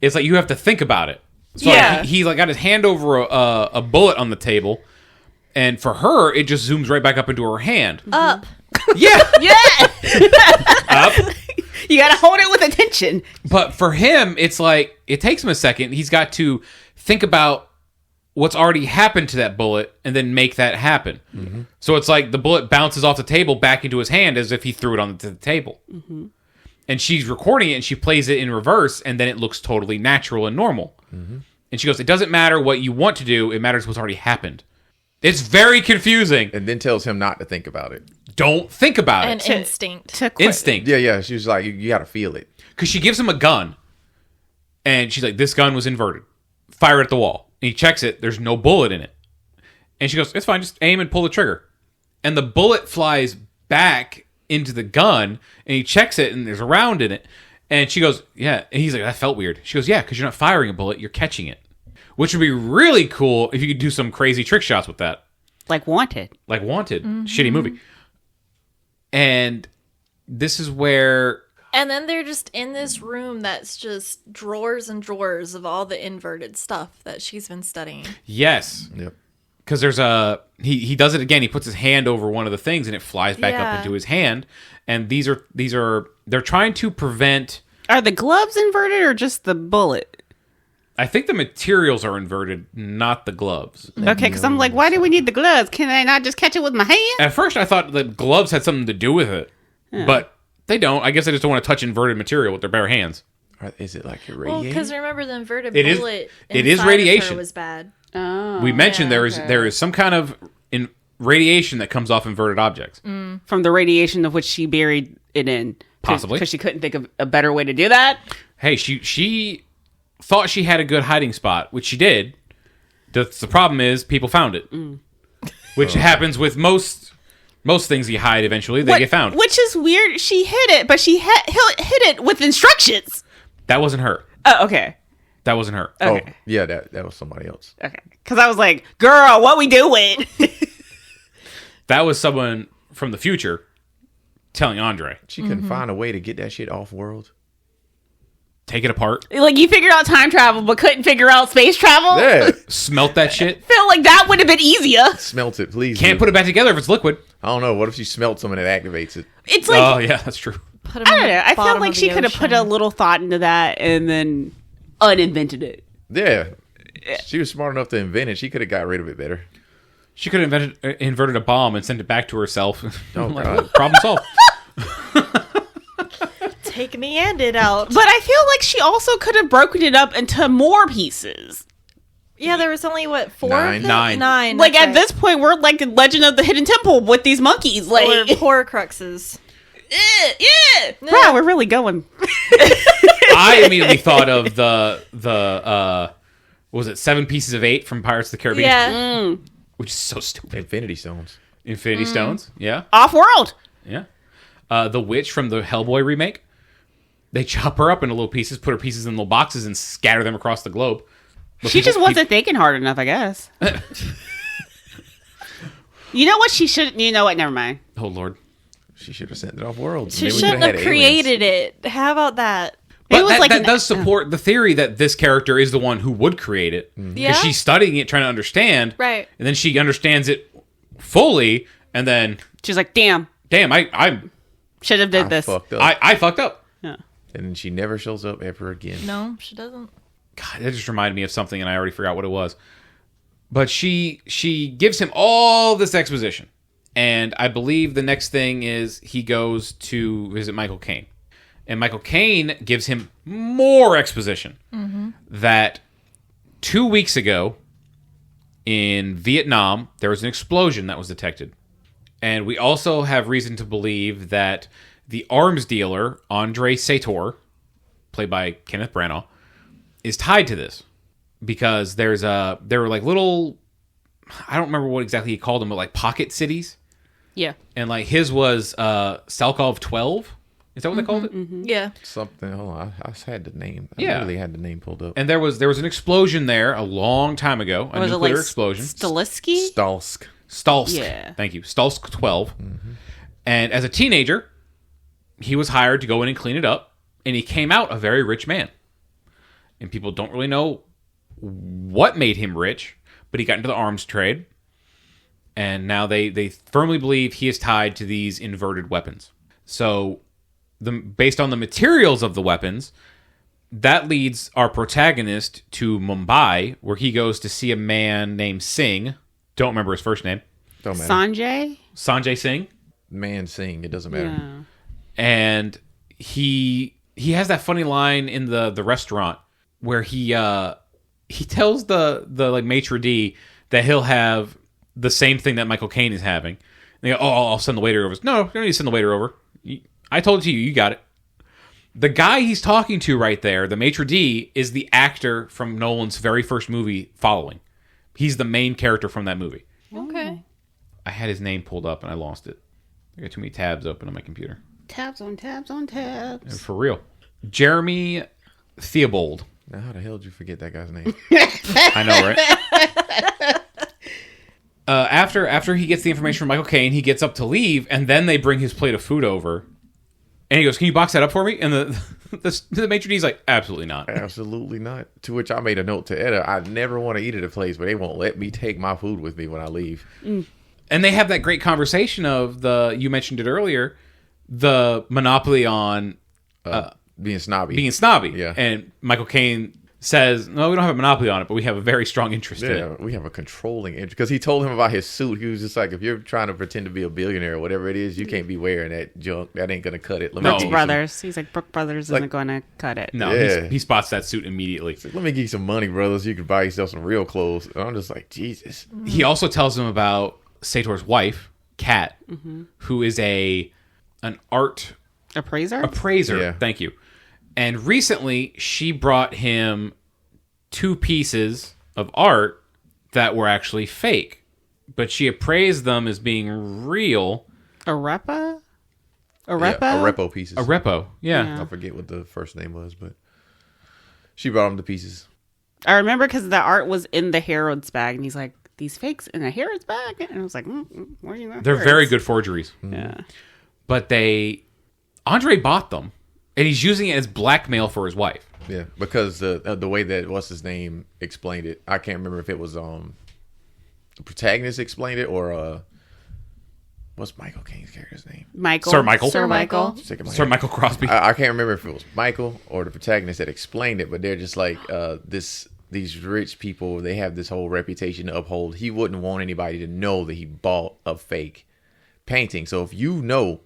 Speaker 1: It's like you have to think about it. So
Speaker 2: Yeah.
Speaker 1: like, he like got his hand over a bullet on the table, and for her, it just zooms right back up into her hand.
Speaker 3: Up.
Speaker 1: Yeah,
Speaker 2: Yeah.
Speaker 1: up.
Speaker 2: You gotta hold it with attention.
Speaker 1: But for him, it's like it takes him a second. He's got to think about what's already happened to that bullet and then make that happen. Mm-hmm. So it's like the bullet bounces off the table back into his hand as if he threw it onto the table. Mm-hmm. And she's recording it and she plays it in reverse, and then it looks totally natural and normal. Mm-hmm. And she goes, it doesn't matter what you want to do, it matters what's already happened. It's very confusing.
Speaker 4: And then tells him not to think about it.
Speaker 1: Don't think about
Speaker 3: And
Speaker 1: it.
Speaker 3: instinct.
Speaker 1: Instinct.
Speaker 4: Yeah. She was like, you got to feel it.
Speaker 1: Because she gives him a gun. And she's like, this gun was inverted. Fire it at the wall. And he checks it. There's no bullet in it. And she goes, it's fine. Just aim and pull the trigger. And the bullet flies back into the gun. And he checks it. And there's a round in it. And she goes, yeah. And he's like, that felt weird. She goes, yeah, because you're not firing a bullet. You're catching it. Which would be really cool if you could do some crazy trick shots with that.
Speaker 2: Like Wanted.
Speaker 1: Like Wanted. Mm-hmm. Shitty movie. And this is where...
Speaker 3: And then they're just in this room that's just drawers and drawers of all the inverted stuff that she's been studying.
Speaker 1: Yes.
Speaker 4: Yep.
Speaker 1: Because there's a... He does it again. He puts his hand over one of the things and it flies back up
Speaker 3: Yeah.
Speaker 1: into his hand. And these are... They're trying to prevent...
Speaker 2: Are the gloves inverted or just the bullet?
Speaker 1: I think the materials are inverted, not the gloves.
Speaker 2: Okay, because I'm like, why do we need the gloves? Can I not just catch it with my hand?
Speaker 1: At first, I thought the gloves had something to do with it. But they don't. I guess they just don't want to touch inverted material with their bare hands.
Speaker 4: Or is it like
Speaker 3: Well,
Speaker 4: irradiating?
Speaker 3: because remember the inverted
Speaker 1: It is-
Speaker 3: bullet
Speaker 1: it is
Speaker 3: inside of her
Speaker 1: radiation.
Speaker 3: was bad.
Speaker 2: Oh.
Speaker 1: We mentioned
Speaker 3: yeah,
Speaker 1: there is some kind of radiation that comes off inverted objects.
Speaker 2: From the radiation of which she buried it in.
Speaker 1: Possibly.
Speaker 2: Because she couldn't think of a better way to do that.
Speaker 1: Hey, she thought she had a good hiding spot, which she did. The problem is people found it, which happens with most things you hide. Eventually, they get found.
Speaker 2: Which is weird. She hid it, but she hid it with instructions.
Speaker 1: That wasn't her.
Speaker 2: Oh, okay.
Speaker 1: That wasn't her.
Speaker 2: Okay.
Speaker 4: Oh, yeah, that was somebody else.
Speaker 2: Okay. Because I was like, girl, what we doing?
Speaker 1: That was someone from the future telling Andre,
Speaker 4: She couldn't find a way to get that shit off world.
Speaker 1: take it apart,
Speaker 2: Like, you figured out time travel, but couldn't figure out space travel?
Speaker 4: Yeah.
Speaker 1: smelt that shit.
Speaker 2: Feel like that would have been easier.
Speaker 4: Smelt it, please.
Speaker 1: Can't put it back together if it's liquid.
Speaker 4: I don't know. What if she smelt something and it activates it?
Speaker 2: It's like,
Speaker 1: Oh yeah, that's true.
Speaker 3: Put 'em
Speaker 2: I
Speaker 3: in
Speaker 2: don't
Speaker 3: the
Speaker 2: know. I feel
Speaker 3: bottom
Speaker 2: like
Speaker 3: of
Speaker 2: she
Speaker 3: the
Speaker 2: could have put a
Speaker 3: ocean.
Speaker 2: little thought into that and then uninvented it.
Speaker 4: Yeah. She was smart enough to invent it. She could have got rid of it better.
Speaker 1: She could have inverted a bomb and sent it back to herself.
Speaker 4: Oh,
Speaker 1: Like,
Speaker 4: God.
Speaker 1: problem solved.
Speaker 3: Take me and it out.
Speaker 2: But I feel like she also could have broken it up into more pieces.
Speaker 3: Yeah, there was only what, 4
Speaker 4: Nine.
Speaker 3: of them?
Speaker 1: Nine.
Speaker 3: Nine.
Speaker 2: Like,
Speaker 3: that's
Speaker 2: at this point, we're like in Legend of the Hidden Temple with these monkeys. Like,
Speaker 3: right. Or Horcruxes.
Speaker 2: yeah. Wow, we're really going.
Speaker 1: I immediately thought of the what was it 7 Pieces of 8 from Pirates of the Caribbean?
Speaker 3: Yeah.
Speaker 1: Which is so stupid.
Speaker 4: Infinity Stones.
Speaker 1: Infinity Stones, yeah,
Speaker 2: Off-world.
Speaker 1: yeah. The witch from the Hellboy remake. They chop her up into little pieces, put her pieces in little boxes, and scatter them across the globe. But
Speaker 2: She just wasn't thinking hard enough, I guess. You know what? She should. You know what? Never mind.
Speaker 1: Oh Lord!
Speaker 4: She should have sent it off world.
Speaker 3: She shouldn't have created it. How about that?
Speaker 1: But
Speaker 2: It was
Speaker 1: that,
Speaker 2: like
Speaker 1: that
Speaker 2: an-
Speaker 1: does support the theory that this character is the one who would create it because
Speaker 3: Yeah.
Speaker 1: she's studying it, trying to understand,
Speaker 3: Right.
Speaker 1: And then she understands it fully, and then
Speaker 2: She's like, damn,
Speaker 1: I
Speaker 2: should have did
Speaker 4: I
Speaker 2: this.
Speaker 4: fucked up.
Speaker 1: I fucked up.
Speaker 2: Yeah.
Speaker 4: And then she never shows up ever again.
Speaker 3: No, she doesn't.
Speaker 1: God, that just reminded me of something, and I already forgot what it was. But she gives him all this exposition, and I believe the next thing is he goes to visit Michael Caine, And Michael Caine gives him more exposition that 2 weeks ago in Vietnam, there was an explosion that was detected. And we also have reason to believe that the arms dealer, Andre Sator, played by Kenneth Branagh, is tied to this. Because there were like little, I don't remember what exactly he called them, but like pocket cities.
Speaker 2: Yeah.
Speaker 1: And like his was Salkov 12. Is that what they called it?
Speaker 3: Yeah.
Speaker 4: Something. Hold on. I had the name. I
Speaker 1: Yeah.
Speaker 4: literally had the name pulled up.
Speaker 1: And there was an explosion there a long time ago. A
Speaker 2: Was it
Speaker 1: nuclear
Speaker 2: like
Speaker 1: explosion.
Speaker 2: Stalisky?
Speaker 4: Stalsk.
Speaker 1: Stalsk.
Speaker 2: Yeah.
Speaker 1: Thank you. Stalsk 12. And as a teenager, he was hired to go in and clean it up. And he came out a very rich man. And people don't really know what made him rich, but he got into the arms trade. And now they firmly believe he is tied to these inverted weapons. So, based on the materials of the weapons, that leads our protagonist to Mumbai, where he goes to see a man named Singh. Don't remember his first name.
Speaker 4: Don't matter.
Speaker 1: Sanjay Singh.
Speaker 4: Man sing. It doesn't matter.
Speaker 2: Yeah.
Speaker 1: And he has that funny line in the restaurant where he tells the like maitre d' that he'll have the same thing that Michael Caine is having. And they go, "Oh, I'll send the waiter over." No, you don't need to send the waiter over. I told you, you got it. The guy he's talking to right there, the maitre d', is the actor from Nolan's very first movie, Following. He's the main character from that movie.
Speaker 3: Okay.
Speaker 1: I had his name pulled up and I lost it. I got too many tabs open on my computer.
Speaker 2: Tabs on tabs on tabs.
Speaker 1: And for real. Jeremy Theobald.
Speaker 4: Now, how the hell did you forget that guy's name?
Speaker 1: I know, right? After he gets the information from Michael Caine, he gets up to leave, and then they bring his plate of food over. And he goes, "Can you box that up for me?" And the maitre d's like, "Absolutely not."
Speaker 4: Absolutely not. To which I made a note to Etta. I never want to eat at a place where they won't let me take my food with me when I leave.
Speaker 1: And they have that great conversation of you mentioned it earlier, the monopoly on
Speaker 4: Being snobby.
Speaker 1: Yeah.
Speaker 4: Yeah.
Speaker 1: And Michael Caine says, "No, we don't have a monopoly on it, but we have a very strong interest in it."
Speaker 4: We have a controlling interest. Because he told him about his suit. He was just like, if you're trying to pretend to be a billionaire or whatever it is, you can't be wearing that junk. That ain't going to cut it. Let me
Speaker 1: No.
Speaker 4: give you some-
Speaker 2: Brothers. He's like, Brook Brothers isn't
Speaker 4: Like-
Speaker 2: going to cut it.
Speaker 1: No,
Speaker 4: Yeah.
Speaker 1: he spots that suit immediately.
Speaker 4: Let me give you some money, brothers. You can buy yourself some real clothes. And I'm just like, Jesus.
Speaker 1: He also tells him about Sator's wife, Kat, who is an art
Speaker 2: Appraiser?
Speaker 1: appraiser.
Speaker 4: Yeah.
Speaker 1: Thank you. And recently, she brought him 2 pieces of art that were actually fake, but she appraised them as being real.
Speaker 2: A repa? A
Speaker 4: Yeah,
Speaker 2: repa?
Speaker 4: a repo pieces.
Speaker 1: A repo, yeah.
Speaker 4: I forget what the first name was, but she brought him the pieces.
Speaker 2: I remember because the art was in the Harrods bag, and he's like, "These fakes in a Harrods bag?" And I was like, "Where are you going?"
Speaker 1: They're very good forgeries.
Speaker 2: Yeah.
Speaker 1: But Andre bought them, and he's using it as blackmail for his wife.
Speaker 4: Yeah, because the way that what's his name explained it, I can't remember if it was the protagonist explained it or what's Michael Caine's character's name?
Speaker 2: Michael.
Speaker 1: Sir Michael.
Speaker 2: Sir Michael.
Speaker 4: Sick of my
Speaker 1: Sir
Speaker 4: head.
Speaker 1: Michael Crosby.
Speaker 4: I can't remember if it was Michael or the protagonist that explained it, but they're just like these rich people. They have this whole reputation to uphold. He wouldn't want anybody to know that he bought a fake painting. So if you know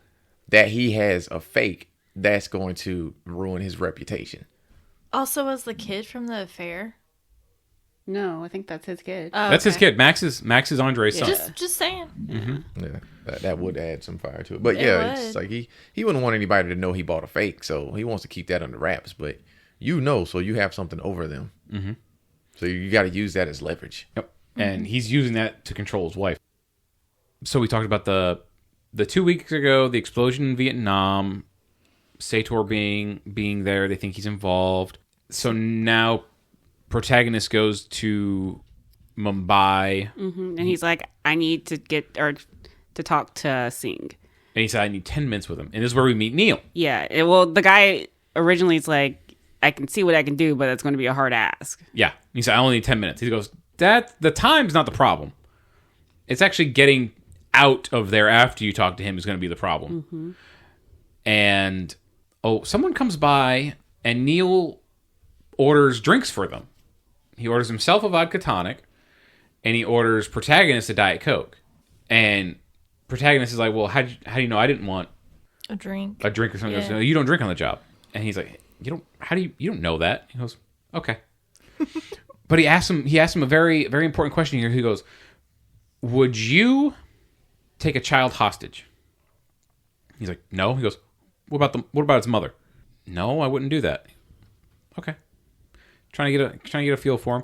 Speaker 4: that he has a fake, that's going to ruin his reputation.
Speaker 3: Also, was the kid from the affair?
Speaker 2: No, I think that's his kid.
Speaker 3: Oh,
Speaker 1: That's his
Speaker 3: okay.
Speaker 1: kid. Max is Andre's son.
Speaker 3: Just saying.
Speaker 4: Yeah, that would add some fire to it. But
Speaker 3: It
Speaker 4: yeah, it's
Speaker 3: would.
Speaker 4: like he wouldn't want anybody to know he bought a fake, so he wants to keep that under wraps. But so you have something over them. Mm-hmm. So you got to use that as leverage.
Speaker 1: Yep. And he's using that to control his wife. So we talked about the 2 weeks ago, the explosion in Vietnam, Sator being there. They think he's involved. So now protagonist goes to Mumbai,
Speaker 2: And he's like, "I need to to talk to Singh."
Speaker 1: and he said, "I need 10 minutes with him." And this is where we meet Neil.
Speaker 2: Yeah. The guy originally is like, "I can see what I can do, but it's going to be a hard ask."
Speaker 1: Yeah. He said, "I only need 10 minutes." He goes, the time's not the problem. It's actually getting out of there after you talk to him is going to be the problem. And, someone comes by, and Neil orders drinks for them. He orders himself a vodka tonic, and he orders protagonist a Diet Coke. And protagonist is like, "Well, how do you know I didn't want
Speaker 3: A drink.
Speaker 1: a drink or something?" He
Speaker 3: Yeah.
Speaker 1: goes, "No, you don't drink on the job." And he's like, you don't know that? He goes, okay. But he asked him a very, very important question here. He goes, would you take a child hostage? He's like, no. He goes, what about its mother? No, I wouldn't do that. Okay. Trying to get a feel for him.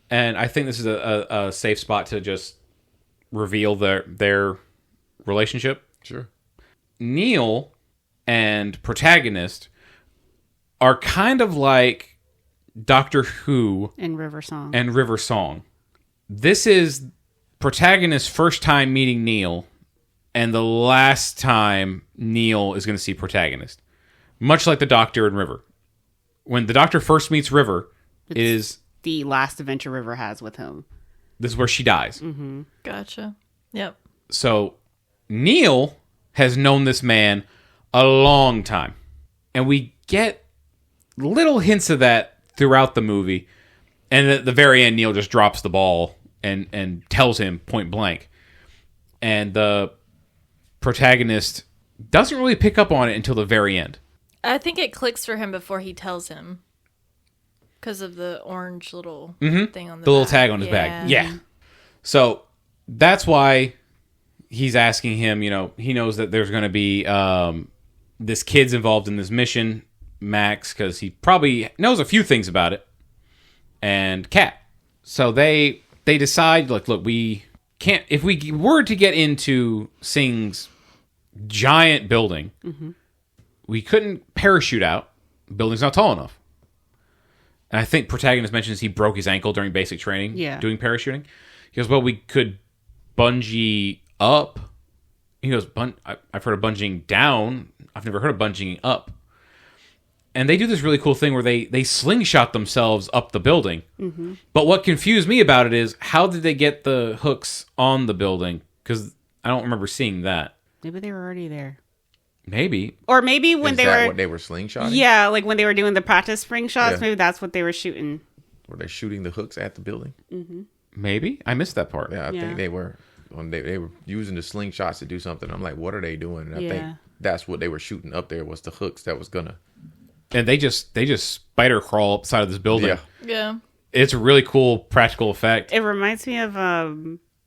Speaker 1: And I think this is a safe spot to just reveal their relationship.
Speaker 4: Sure.
Speaker 1: Neil and protagonist are kind of like Doctor Who
Speaker 2: And River Song.
Speaker 1: This is protagonist's first time meeting Neil, and the last time Neil is going to see protagonist. Much like the Doctor and River. When the Doctor first meets River, it is
Speaker 2: the last adventure River has with him.
Speaker 1: This is where she dies.
Speaker 2: Mm-hmm.
Speaker 3: Gotcha. Yep.
Speaker 1: So Neil has known this man a long time. And we get little hints of that throughout the movie. And at the very end, Neil just drops the ball and tells him point blank. And the protagonist doesn't really pick up on it until the very end.
Speaker 3: I think it clicks for him before he tells him. Because of the orange little thing on the
Speaker 1: little
Speaker 3: back.
Speaker 1: tag on his bag. Yeah. So that's why he's asking him, he knows that there's going to be this kid's involved in this mission, Max, because he probably knows a few things about it, and Kat. So they decide, like, look, we can't, if we were to get into Singh's giant building, we couldn't parachute out. The building's not tall enough. And I think protagonist mentions he broke his ankle during basic training doing parachuting. He goes, well, we could bungee up. He goes, I've heard of bungeeing down. I've never heard of bungeeing up. And they do this really cool thing where they slingshot themselves up the building. Mm-hmm. But what confused me about it is, how did they get the hooks on the building? Because I don't remember seeing that.
Speaker 2: Maybe they were already there.
Speaker 1: Maybe.
Speaker 2: Or maybe when
Speaker 4: what they were slingshotting?
Speaker 2: Yeah, like when they were doing the practice spring shots, maybe that's what they were shooting.
Speaker 4: Were they shooting the hooks at the building?
Speaker 2: Mm-hmm.
Speaker 1: Maybe. I missed that part.
Speaker 4: Yeah, I think they were. When they were using the slingshots to do something. I'm like, what are they doing? And I think that's what they were shooting up there, was the hooks that was gonna.
Speaker 1: And they just spider crawl up the side of this building.
Speaker 3: Yeah.
Speaker 1: It's a really cool practical effect.
Speaker 2: It reminds me of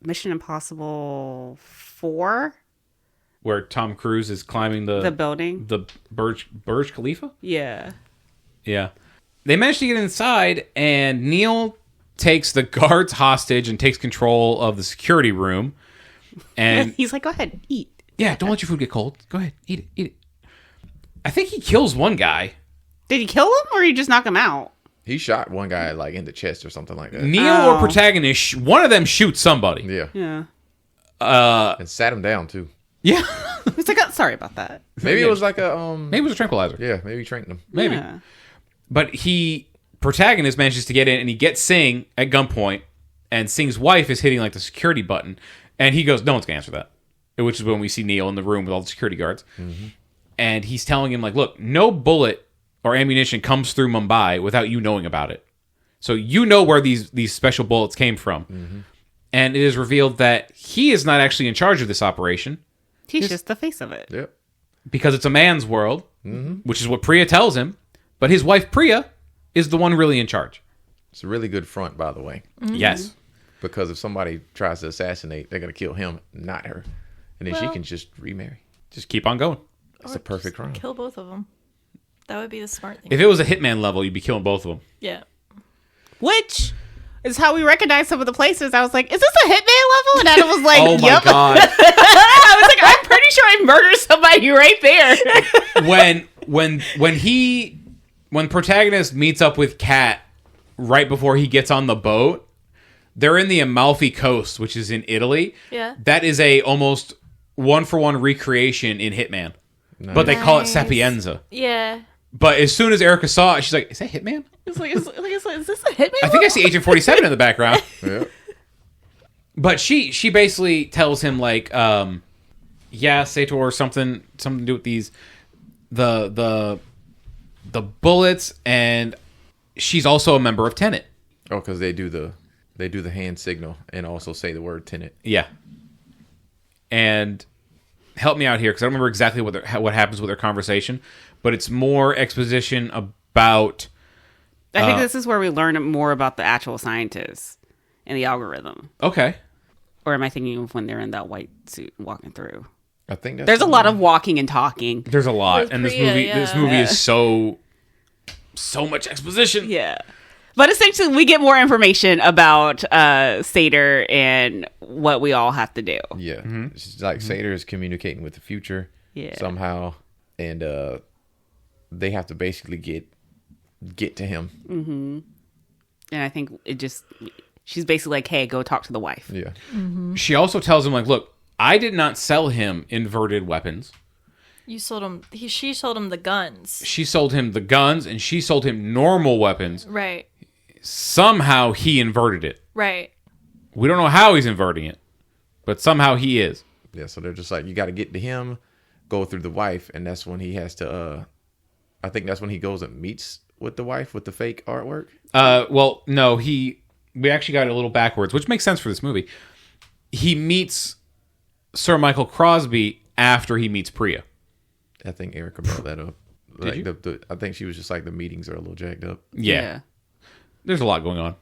Speaker 2: Mission Impossible 4.
Speaker 1: Where Tom Cruise is climbing the
Speaker 2: building.
Speaker 1: The Burj Khalifa?
Speaker 2: Yeah.
Speaker 1: Yeah. They managed to get inside, and Neil takes the guards hostage and takes control of the security room. And
Speaker 2: he's like, go ahead, eat.
Speaker 1: Yeah, don't let your food get cold. Go ahead, eat it. I think he kills one guy.
Speaker 2: Did he kill him, or he just knock him out?
Speaker 4: He shot one guy like in the chest or something like that.
Speaker 1: Neil or protagonist, one of them shoots somebody.
Speaker 2: Yeah.
Speaker 4: And sat him down too.
Speaker 1: Yeah.
Speaker 2: It's like, sorry about that.
Speaker 4: Maybe it was like a
Speaker 1: maybe it was a tranquilizer.
Speaker 4: Yeah, maybe he trained him.
Speaker 1: Maybe. Yeah. But protagonist manages to get in, and he gets Singh at gunpoint, and Singh's wife is hitting like the security button, and he goes, no one's gonna answer that. Which is when we see Neil in the room with all the security guards. Mm-hmm. And he's telling him, like, look, no bullet or ammunition comes through Mumbai without you knowing about it. So you know where these special bullets came from. Mm-hmm. And it is revealed that he is not actually in charge of this operation.
Speaker 2: He's just the face of it.
Speaker 4: Yep.
Speaker 1: Because it's a man's world, which is what Priya tells him. But his wife, Priya, is the one really in charge.
Speaker 4: It's a really good front, by the way.
Speaker 1: Mm-hmm. Yes.
Speaker 4: Because if somebody tries to assassinate, they're going to kill him, not her. And then she can just remarry.
Speaker 1: Just keep on going.
Speaker 4: It's a perfect crime.
Speaker 3: Kill both of them. That would be the smart thing.
Speaker 1: If it was a Hitman level, you'd be killing both of them.
Speaker 3: Yeah.
Speaker 2: Which is how we recognize some of the places. I was like, is this a Hitman level? And Adam was like,
Speaker 1: oh my
Speaker 2: yep.
Speaker 1: God.
Speaker 2: I was like, I'm pretty sure I murdered somebody right there.
Speaker 1: When protagonist meets up with Kat right before he gets on the boat, they're in the Amalfi Coast, which is in Italy.
Speaker 3: Yeah.
Speaker 1: That is a almost one-for-one recreation in Hitman. Nice. But they call it Sapienza.
Speaker 3: Yeah.
Speaker 1: But as soon as Erica saw it, she's like, is that Hitman?
Speaker 2: It's like, is this a Hitman?
Speaker 1: I think I see Agent 47 in the background.
Speaker 4: Yeah.
Speaker 1: But she basically tells him, like, Sator, something to do with these the bullets, and she's also a member of Tenet.
Speaker 4: Oh, because they do the hand signal and also say the word Tenet.
Speaker 1: Yeah. And help me out here because I don't remember exactly what happens with their conversation, but it's more exposition about.
Speaker 2: I think this is where we learn more about the actual scientists and the algorithm.
Speaker 1: Okay.
Speaker 2: Or am I thinking of when they're in that white suit walking through?
Speaker 4: I think
Speaker 2: There's a lot of walking and talking.
Speaker 1: There's a lot,
Speaker 3: With
Speaker 1: and
Speaker 3: Priya,
Speaker 1: this movie is so much exposition.
Speaker 2: Yeah. But essentially, we get more information about Sator and what we all have to do.
Speaker 4: Yeah. It's like Sator is communicating with the future somehow, and they have to basically get to him.
Speaker 2: Mm-hmm. And I think she's basically like, hey, go talk to the wife.
Speaker 4: Yeah.
Speaker 3: Mm-hmm.
Speaker 1: She also tells him, like, look, I did not sell him inverted weapons.
Speaker 3: You sold him. She sold him the guns.
Speaker 1: She sold him the guns, and she sold him normal weapons.
Speaker 3: Right.
Speaker 1: Somehow he inverted it.
Speaker 3: Right.
Speaker 1: We don't know how he's inverting it, but somehow he is.
Speaker 4: Yeah. So they're just like, you got to get to him, go through the wife, and that's when he has to. I think that's when he goes and meets with the wife with the fake artwork.
Speaker 1: Well, no, we actually got it a little backwards, which makes sense for this movie. He meets Sir Michael Crosby after he meets Priya.
Speaker 4: I think Erica brought that up. Like
Speaker 1: you?
Speaker 4: I think she was just like, the meetings are a little jacked up.
Speaker 1: Yeah. There's a lot going on.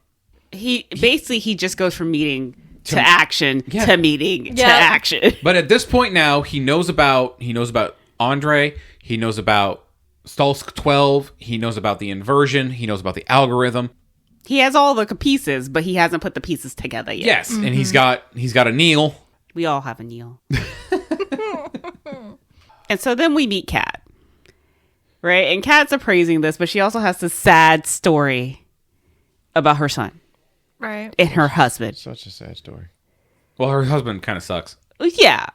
Speaker 2: He just goes from meeting to action to meeting to
Speaker 3: Yeah.
Speaker 2: action.
Speaker 1: But at this point now, he knows about Andre, he knows about Stulsk 12, he knows about the inversion, he knows about the algorithm.
Speaker 2: He has all the pieces, but he hasn't put the pieces together yet.
Speaker 1: Yes, and he's got a Neil.
Speaker 2: We all have a Neil. And so then we meet Kat. Right? And Kat's appraising this, but she also has this sad story about her son
Speaker 3: Right.
Speaker 2: and her husband.
Speaker 4: Such a sad story.
Speaker 1: Well, her husband kind of sucks.
Speaker 2: Yeah.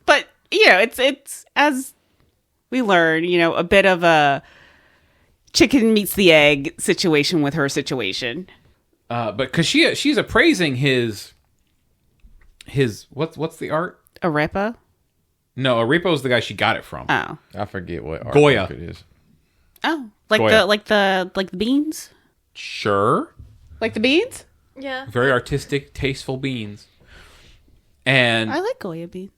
Speaker 2: But, it's as we learn, a bit of a chicken meets the egg situation with her situation.
Speaker 1: But because she's appraising his what's the art?
Speaker 2: Arepa?
Speaker 1: No, Arepo's the guy she got it from.
Speaker 2: Oh.
Speaker 4: I forget what
Speaker 1: Goya.
Speaker 4: artwork it is.
Speaker 2: Oh. Like
Speaker 1: Goya.
Speaker 2: the beans?
Speaker 1: Sure.
Speaker 2: Like the beans?
Speaker 3: Yeah.
Speaker 1: Very artistic, tasteful beans. And
Speaker 2: I like Goya beans.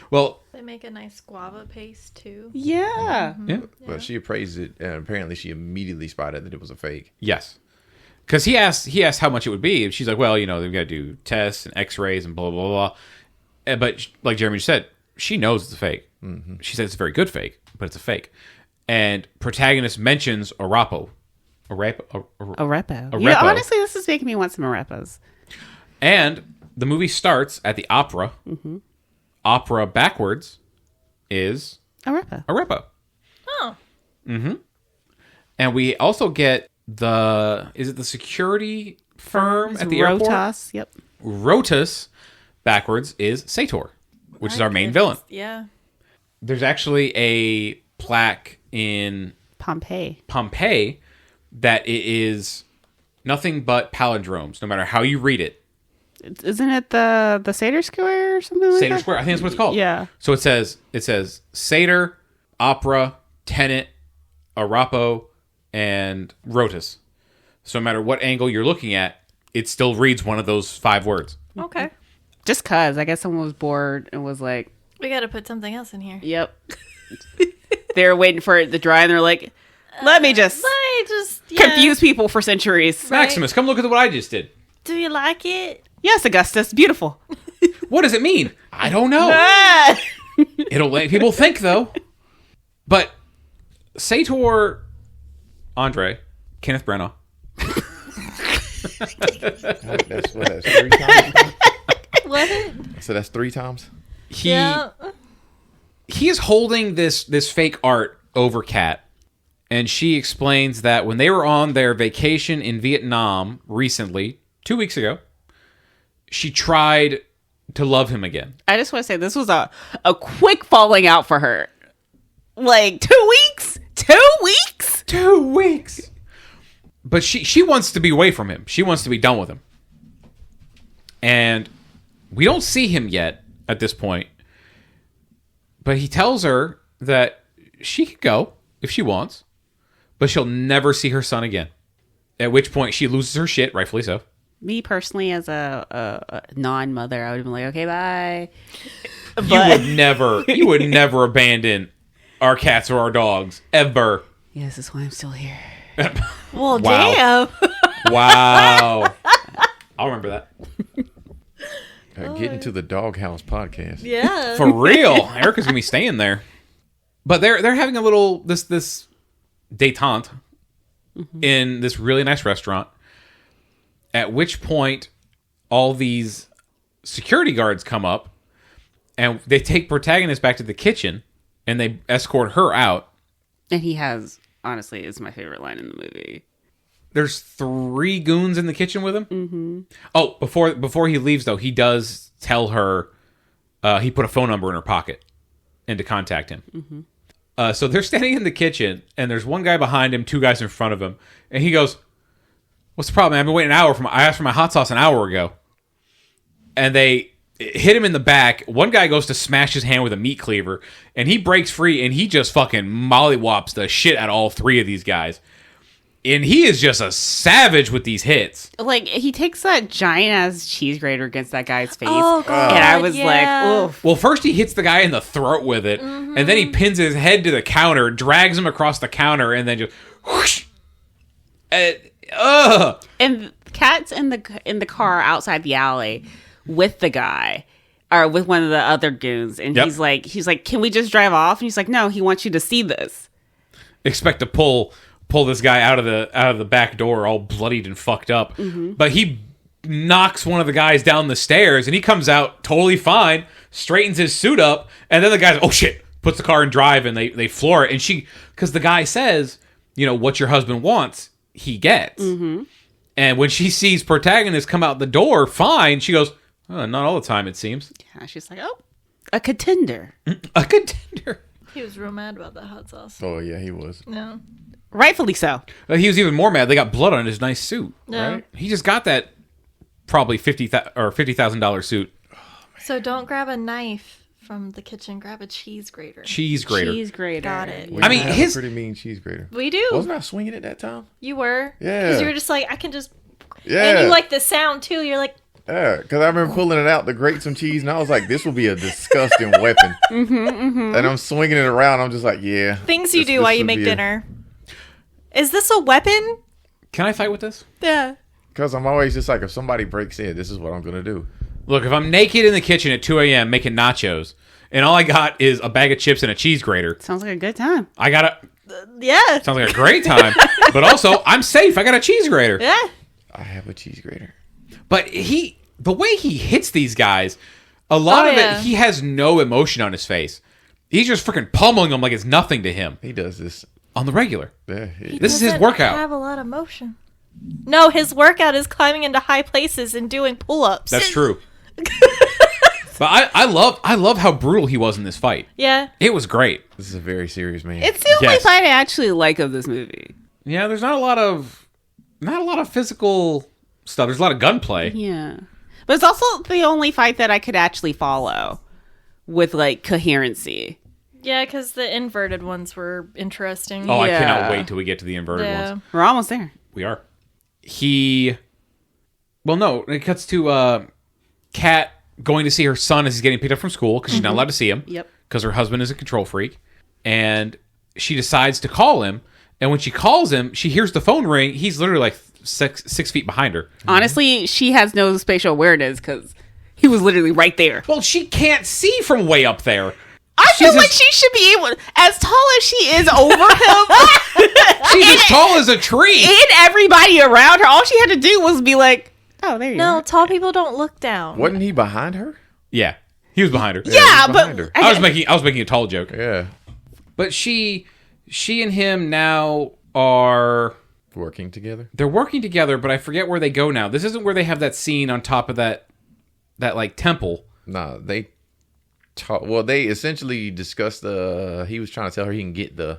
Speaker 1: well,
Speaker 3: They make a nice guava paste too.
Speaker 2: Yeah.
Speaker 1: yeah.
Speaker 4: But she appraised it, and apparently she immediately spotted that it was a fake.
Speaker 1: Yes. Because he asked how much it would be. And she's like, well, they've got to do tests and x-rays and blah, blah, blah. But like Jeremy just said, she knows it's a fake. Mm-hmm. She said it's a very good fake, but it's a fake. And protagonist mentions Arepo.
Speaker 2: Arepo. Yeah, honestly, this is making me want some arepas.
Speaker 1: And the movie starts at the opera. Mm-hmm. Opera backwards is
Speaker 2: Arepa.
Speaker 1: Arepo.
Speaker 3: Oh.
Speaker 1: Mm-hmm. And we also get is it the security firm at the airport?
Speaker 2: Rotas. Yep.
Speaker 1: Rotas backwards is Sator, which is our main villain.
Speaker 3: Yeah.
Speaker 1: There's actually a plaque in
Speaker 2: Pompeii
Speaker 1: that it is nothing but palindromes, no matter how you read it.
Speaker 2: Isn't it the Sator Square or something like
Speaker 1: Sator
Speaker 2: that?
Speaker 1: Square, I think that's what it's called.
Speaker 2: Yeah.
Speaker 1: So it says Sator, Opera, Tenet, Arapo, and Rotas. So no matter what angle you're looking at, it still reads one of those 5 words.
Speaker 3: Okay.
Speaker 2: Just cause I guess someone was bored and was like,
Speaker 3: We got to put something else in here.
Speaker 2: "Yep." They were waiting for it to dry, and they're like, "Let me just confuse people for centuries."
Speaker 3: Right.
Speaker 1: Maximus, come look at what I just did.
Speaker 3: Do you like it?
Speaker 2: Yes, Augustus, beautiful.
Speaker 1: What does it mean? I don't know.
Speaker 2: Ah!
Speaker 1: It'll make people think, though. But Sator, Andre, Kenneth Branagh.
Speaker 4: That's 3 times.
Speaker 3: What?
Speaker 4: So that's 3 times.
Speaker 1: He
Speaker 3: Yeah.
Speaker 1: he is holding this fake art over Kat, and she explains that when they were on their vacation in Vietnam recently, 2 weeks ago, she tried to love him again.
Speaker 2: I just want to say this was a quick falling out for her. Like 2 weeks? 2 weeks?
Speaker 1: 2 weeks. But she wants to be away from him. She wants to be done with him. And we don't see him yet at this point. But he tells her that she can go if she wants, but she'll never see her son again. At which point she loses her shit, rightfully so.
Speaker 2: Me personally, as a non-mother, I would have been like, okay, bye.
Speaker 1: You would never abandon our cats or our dogs ever.
Speaker 2: Yes, that's why I'm still here.
Speaker 3: Well,
Speaker 1: Wow.
Speaker 3: damn.
Speaker 1: Wow. I'll remember that.
Speaker 4: Get into the Doghouse podcast.
Speaker 3: Yeah.
Speaker 1: For real. Erica's gonna be staying there. But they're having a little this détente in this really nice restaurant. At which point all these security guards come up and they take protagonist back to the kitchen and they escort her out.
Speaker 2: And he has, honestly, it's my favorite line in the movie.
Speaker 1: There's 3 goons in the kitchen with him. Mm-hmm. Oh, before he leaves, though, he does tell her he put a phone number in her pocket and to contact him. Mm-hmm. So they're standing in the kitchen, and there's one guy behind him, 2 guys in front of him, and he goes, "What's the problem? I've been waiting an hour I asked for my hot sauce an hour ago." And they hit him in the back. One guy goes to smash his hand with a meat cleaver, and he breaks free, and he just fucking mollywops the shit out of all 3 of these guys. And he is just a savage with these hits.
Speaker 2: Like, he takes that giant-ass cheese grater against that guy's face.
Speaker 3: Oh, God,
Speaker 2: and I was
Speaker 3: yeah.
Speaker 2: like, oof.
Speaker 1: Well, first he hits the guy in the throat with it, and then he pins his head to the counter, drags him across the counter, and then just whoosh.
Speaker 2: And Kat's in the car outside the alley with the guy, or with one of the other goons, and
Speaker 1: Yep.
Speaker 2: he's like, "Can we just drive off?" And he's like, "No, he wants you to see this."
Speaker 1: Expect to pull this guy out of the back door all bloodied and fucked up. But he knocks one of the guys down the stairs, and he comes out totally fine, straightens his suit up, and then the guy's, "Oh shit," puts the car in drive, and they floor it. And because the guy says, what your husband wants, he gets. And when she sees protagonist come out the door fine, she goes, "Oh, not all the time, it seems."
Speaker 2: Yeah, she's like, "Oh, a contender."
Speaker 1: A contender.
Speaker 3: He was real mad about that hot sauce.
Speaker 4: Oh yeah, he was.
Speaker 3: No.
Speaker 2: Rightfully so.
Speaker 1: He was even more mad. They got blood on his nice suit.
Speaker 3: Yeah.
Speaker 1: Right? He just got that probably $50,000 suit.
Speaker 3: So don't grab a knife from the kitchen. Grab a cheese grater.
Speaker 1: Cheese grater.
Speaker 2: Cheese grater.
Speaker 3: Got it.
Speaker 4: We
Speaker 1: I mean,
Speaker 4: have a
Speaker 1: his-
Speaker 4: pretty mean cheese grater.
Speaker 3: We do.
Speaker 4: Wasn't I swinging it that time?
Speaker 3: You were.
Speaker 4: Yeah.
Speaker 3: Because you were just like, I can just.
Speaker 4: Yeah.
Speaker 3: And you like the sound too. You're like,
Speaker 4: Yeah, because I remember pulling it out to grate some cheese, and I was like, "This will be a disgusting weapon." And I'm swinging it around. I'm just like, "Yeah."
Speaker 3: things you
Speaker 4: this-
Speaker 3: do while
Speaker 4: this
Speaker 3: you
Speaker 4: would
Speaker 3: make
Speaker 4: be a-
Speaker 3: dinner. Is this a weapon?
Speaker 1: Can I fight with this?
Speaker 3: Yeah.
Speaker 4: Because I'm always just like, if somebody breaks in, this is what I'm gonna do.
Speaker 1: Look, if I'm naked in the kitchen at 2 a.m. making nachos, and all I got is a bag of chips and a cheese grater,
Speaker 2: Sounds like a good time.
Speaker 1: I got a...
Speaker 3: Yeah.
Speaker 1: Sounds like a great time. But also, I'm safe. I got a cheese grater.
Speaker 3: Yeah.
Speaker 4: I have a cheese grater.
Speaker 1: But the way he hits these guys, a lot of
Speaker 3: yeah.
Speaker 1: it, he has no emotion on his face. He's just freaking pummeling them like it's nothing to him
Speaker 4: He does this.
Speaker 1: on the regular.
Speaker 4: Yeah,
Speaker 1: This is his
Speaker 3: Doesn't
Speaker 1: workout.
Speaker 3: Have a lot of motion. No, his workout is climbing into high places and doing pull-ups.
Speaker 1: That's true. But I love how brutal he was in this fight.
Speaker 3: Yeah.
Speaker 1: It was great.
Speaker 4: This is a very serious man.
Speaker 2: It's the only
Speaker 1: Yes.
Speaker 2: fight I actually like of this movie.
Speaker 1: Yeah, there's not a lot of physical stuff. There's a lot of gunplay.
Speaker 2: Yeah. But it's also the only fight that I could actually follow with, like, coherency.
Speaker 3: Yeah, because the inverted ones were interesting.
Speaker 1: Oh, I
Speaker 2: Yeah.
Speaker 1: cannot wait till we get to the inverted
Speaker 3: Yeah.
Speaker 1: ones.
Speaker 2: We're almost there.
Speaker 1: We are. Well, no, it cuts to Kat going to see her son as he's getting picked up from school because she's not allowed to see him.
Speaker 2: Yep.
Speaker 1: Because her husband is a control freak. And she decides to call him. And when she calls him, she hears the phone ring. He's literally like six feet behind her.
Speaker 2: Honestly, she has no spatial awareness because he was literally right there.
Speaker 1: Well, she can't see from way up there.
Speaker 2: I feel
Speaker 1: She's
Speaker 2: like
Speaker 1: as-
Speaker 2: she should be able, as tall as she is over him,
Speaker 1: She's as tall as a tree.
Speaker 2: and everybody around her, all she had to do was be like, "Oh, there you
Speaker 3: No,
Speaker 2: are."
Speaker 3: tall people don't look down.
Speaker 4: Wasn't he behind her?
Speaker 1: Yeah, he was behind her.
Speaker 2: Yeah,
Speaker 4: he's
Speaker 2: but
Speaker 4: behind her.
Speaker 1: I was making a tall joke.
Speaker 4: Yeah.
Speaker 1: But she and him now are
Speaker 4: Working together.
Speaker 1: they're working together, but I forget where they go now. This isn't where they have that scene on top of that like temple.
Speaker 4: Nah, they they essentially discussed he was trying to tell her he can get the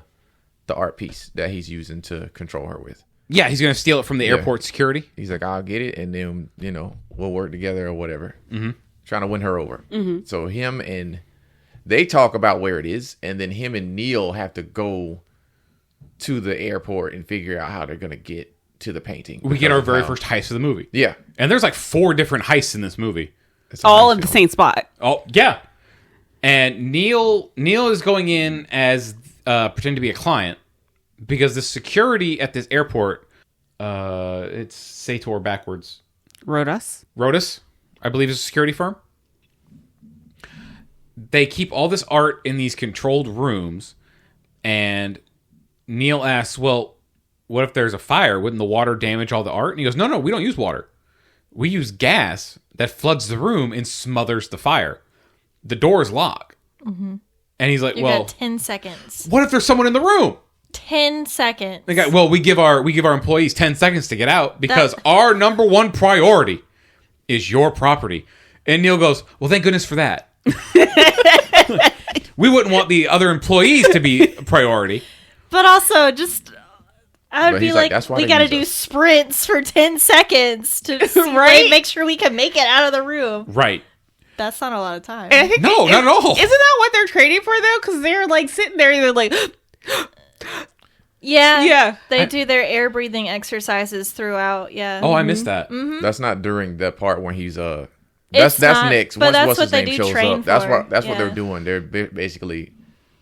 Speaker 4: art piece that he's using to control her with.
Speaker 1: Yeah, he's gonna steal it from the
Speaker 4: Yeah.
Speaker 1: airport security.
Speaker 4: He's like, "I'll get it, and then we'll work together or whatever." Mm-hmm. Trying to win her over. Mm-hmm. So him and they talk about where it is, and then him and Neil have to go to the airport and figure out how they're gonna get to the painting.
Speaker 1: We get our very first heist of the movie.
Speaker 4: Yeah.
Speaker 1: And there's like 4 different heists in this movie.
Speaker 4: It's a
Speaker 2: All
Speaker 4: nice
Speaker 2: of the
Speaker 4: film.
Speaker 2: same spot.
Speaker 1: Oh, yeah. And Neil is going in as pretending to be a client because the security at this airport, it's Sator backwards. Rodas, I believe, is a security firm. They keep all this art in these controlled rooms, and Neil asks, well, what if there's a fire? Wouldn't the water damage all the art? And he goes, no, we don't use water. We use gas that floods the room and smothers the fire. The doors lock. Mm-hmm. And he's like,
Speaker 3: You
Speaker 1: well,
Speaker 3: got 10 seconds.
Speaker 1: what if there's someone in the room?
Speaker 3: 10 seconds.
Speaker 1: The guy, well, we give our employees 10 seconds to get out because our number one priority is your property. And Neil goes, well, thank goodness for that. We wouldn't want the other employees to be a priority.
Speaker 3: But also, just... I would
Speaker 4: But
Speaker 3: be
Speaker 4: he's like,
Speaker 3: like,
Speaker 4: "That's why
Speaker 3: we
Speaker 4: they
Speaker 3: got to
Speaker 4: use
Speaker 3: do
Speaker 4: us."
Speaker 3: sprints for 10 seconds to see,
Speaker 2: Right?
Speaker 3: like, make sure we can make it out of the room.
Speaker 1: Right.
Speaker 3: That's not a lot of time.
Speaker 2: And I think
Speaker 1: No, not at all.
Speaker 2: Isn't that what they're training for though? Because they're like sitting there, they're like,
Speaker 3: Yeah.
Speaker 2: Yeah.
Speaker 3: They do their air breathing exercises throughout. Yeah.
Speaker 1: Oh, I missed that.
Speaker 4: That's not during that part when he's
Speaker 3: It's
Speaker 4: That's
Speaker 3: not,
Speaker 4: next.
Speaker 3: but
Speaker 4: Once
Speaker 3: that's
Speaker 4: what's
Speaker 3: what
Speaker 4: his
Speaker 3: they
Speaker 4: name
Speaker 3: do
Speaker 4: shows
Speaker 3: train
Speaker 4: up, that's
Speaker 3: for.
Speaker 4: what
Speaker 3: Yeah.
Speaker 4: they're doing. They're basically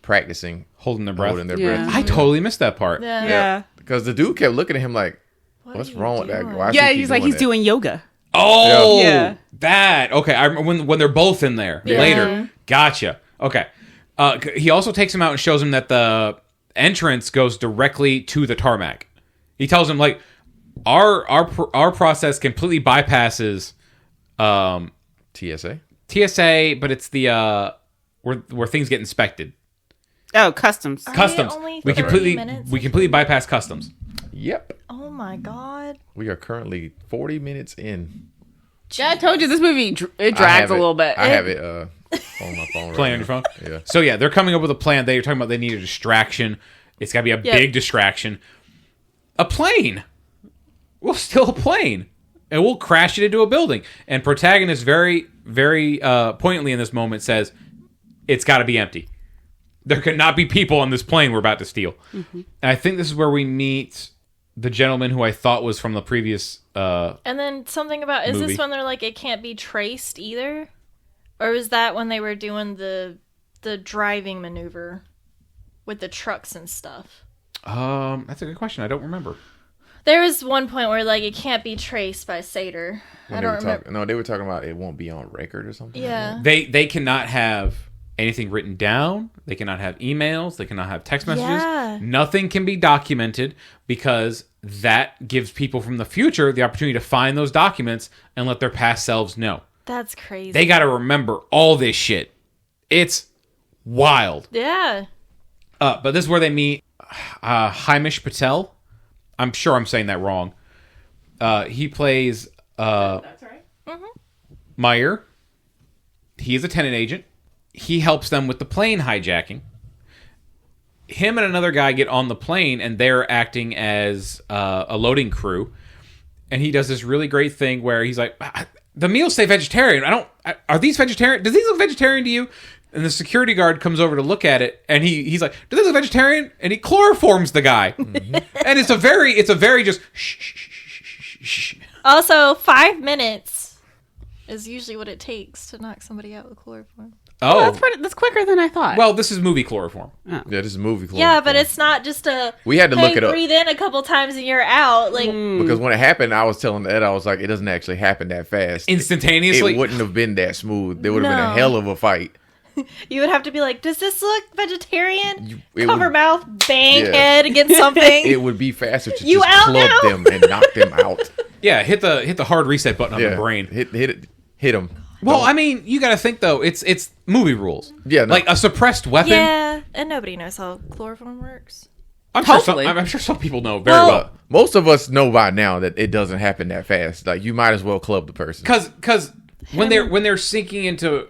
Speaker 4: practicing
Speaker 1: Holding their breath.
Speaker 4: holding their
Speaker 2: Yeah.
Speaker 4: breath.
Speaker 1: I totally missed that part.
Speaker 3: Yeah.
Speaker 2: yeah.
Speaker 4: Because the dude kept looking at him like, "What's
Speaker 3: are you
Speaker 4: wrong with that?
Speaker 3: doing?
Speaker 4: Why does
Speaker 2: Yeah,
Speaker 4: he keep
Speaker 2: he's like, he's
Speaker 4: that?"
Speaker 2: doing yoga.
Speaker 1: Oh,
Speaker 2: Yeah.
Speaker 1: that. Okay, I remember when they're both in there
Speaker 3: Yeah.
Speaker 1: later. Gotcha. Okay. He also takes him out and shows him that the entrance goes directly to the tarmac. He tells him like, our process completely bypasses
Speaker 4: TSA.
Speaker 1: TSA, but it's the where things get inspected.
Speaker 2: Oh, customs.
Speaker 1: Customs.
Speaker 3: only
Speaker 1: We
Speaker 3: 30
Speaker 1: completely
Speaker 3: minutes?
Speaker 1: bypass customs.
Speaker 4: Yep.
Speaker 3: Oh my God.
Speaker 4: We are currently 40 minutes in.
Speaker 2: Yeah, I told you this movie it
Speaker 4: I
Speaker 2: drags
Speaker 4: have
Speaker 2: a
Speaker 4: it-
Speaker 2: little bit.
Speaker 4: I have it on my phone.
Speaker 1: Playing on
Speaker 4: right
Speaker 1: your phone.
Speaker 4: now. Yeah.
Speaker 1: So yeah, they're coming up with a plan. They're talking about they need a distraction. It's got to be a big distraction. A plane. We'll steal a plane, and we'll crash it into a building. And protagonist very, very poignantly in this moment says, "It's got to be empty. There could not be people on this plane we're about to steal." Mm-hmm. And I think this is where we meet the gentleman who I thought was from the previous.
Speaker 3: And then something about, is
Speaker 1: Movie.
Speaker 3: this when they're like, it can't be traced either? Or was that when they were doing the driving maneuver with the trucks and stuff?
Speaker 1: That's a good question. I don't remember.
Speaker 3: There was one point where like it can't be traced by Sator.
Speaker 4: When
Speaker 3: I
Speaker 4: they were
Speaker 3: don't remember.
Speaker 4: No, they were talking about it won't be on record or something.
Speaker 3: Yeah.
Speaker 1: They cannot have anything written down. They cannot have emails. They cannot have text messages.
Speaker 3: Yeah.
Speaker 1: Nothing can be documented because that gives people from the future the opportunity to find those documents and let their past selves know.
Speaker 3: That's crazy.
Speaker 1: They got to remember all this shit. It's wild.
Speaker 3: Yeah.
Speaker 1: But this is where they meet Hamish Patel. I'm sure I'm saying that wrong. He plays
Speaker 2: That's right.
Speaker 1: Meyer. He is a Tenet agent. He helps them with the plane hijacking. Him and another guy get on the plane, and they're acting as a loading crew. And he does this really great thing where he's like, "The meals say vegetarian. Are these vegetarian? Does these look vegetarian to you?" And the security guard comes over to look at it, and he's like, "Do they look vegetarian?" And he chloroforms the guy. Mm-hmm. And it's a very just shh, shh, shh, shh, shh.
Speaker 3: Also, 5 minutes is usually what it takes to knock somebody out with chloroform.
Speaker 1: Oh,
Speaker 2: That's quicker than I thought.
Speaker 1: well, this is movie chloroform.
Speaker 4: Yeah, this is a movie.
Speaker 3: Yeah, but it's not just a.
Speaker 4: We had to
Speaker 3: hey,
Speaker 4: look it up.
Speaker 3: breathe in a couple times and you're out. Like
Speaker 4: Because when it happened, I was telling Ed, I was like, it doesn't actually happen that fast.
Speaker 1: Instantaneously.
Speaker 4: It wouldn't have been that smooth. There would have been
Speaker 3: No.
Speaker 4: a hell of a fight.
Speaker 3: you would have to be like, does this look vegetarian?
Speaker 4: It
Speaker 3: Cover
Speaker 4: would-
Speaker 3: mouth, bang
Speaker 4: Yeah.
Speaker 3: head against something.
Speaker 4: It would be faster to
Speaker 3: You
Speaker 4: just
Speaker 3: out
Speaker 4: club
Speaker 3: now?
Speaker 4: them and knock them out.
Speaker 1: Yeah, hit the hard reset button on
Speaker 4: Yeah,
Speaker 1: the brain.
Speaker 4: hit them.
Speaker 1: Well, I mean, you got to think though. It's movie rules.
Speaker 4: Yeah, no.
Speaker 1: like a suppressed weapon.
Speaker 3: yeah, and nobody knows how chloroform works.
Speaker 1: I'm sure
Speaker 2: Hopefully.
Speaker 1: I'm sure some people know very
Speaker 3: Well-
Speaker 1: well.
Speaker 4: Most of us know by now that it doesn't happen that fast. Like you might as well club the person.
Speaker 1: Because when they're sinking into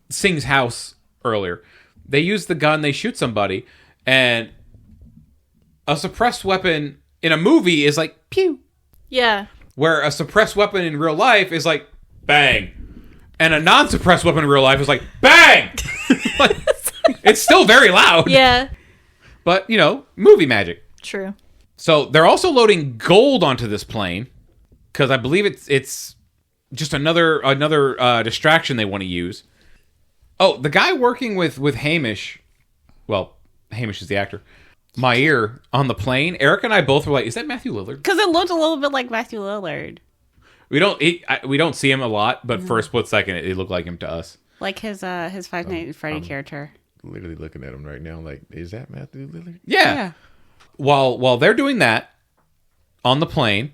Speaker 1: Singh's house earlier, they use the gun, they shoot somebody, and a suppressed weapon in a movie is like pew,
Speaker 3: Yeah.
Speaker 1: where a suppressed weapon in real life is like bang, and a non-suppressed weapon in real life is like bang. Like, it's still very loud.
Speaker 3: Yeah.
Speaker 1: But movie magic.
Speaker 3: True.
Speaker 1: So they're also loading gold onto this plane because I believe it's just another distraction they want to use. Oh, the guy working with Hamish, well, Hamish is the actor, Meyer, on the plane, Eric and I both were like, is that Matthew Lillard?
Speaker 2: Because it looked a little bit like Matthew Lillard.
Speaker 1: We don't see him a lot, but for a split second, it looked like him to us.
Speaker 2: Like his Five Nights at Freddy character.
Speaker 4: Literally looking at him right now, like, is that Matthew Lillard?
Speaker 1: Yeah. While they're doing that on the plane,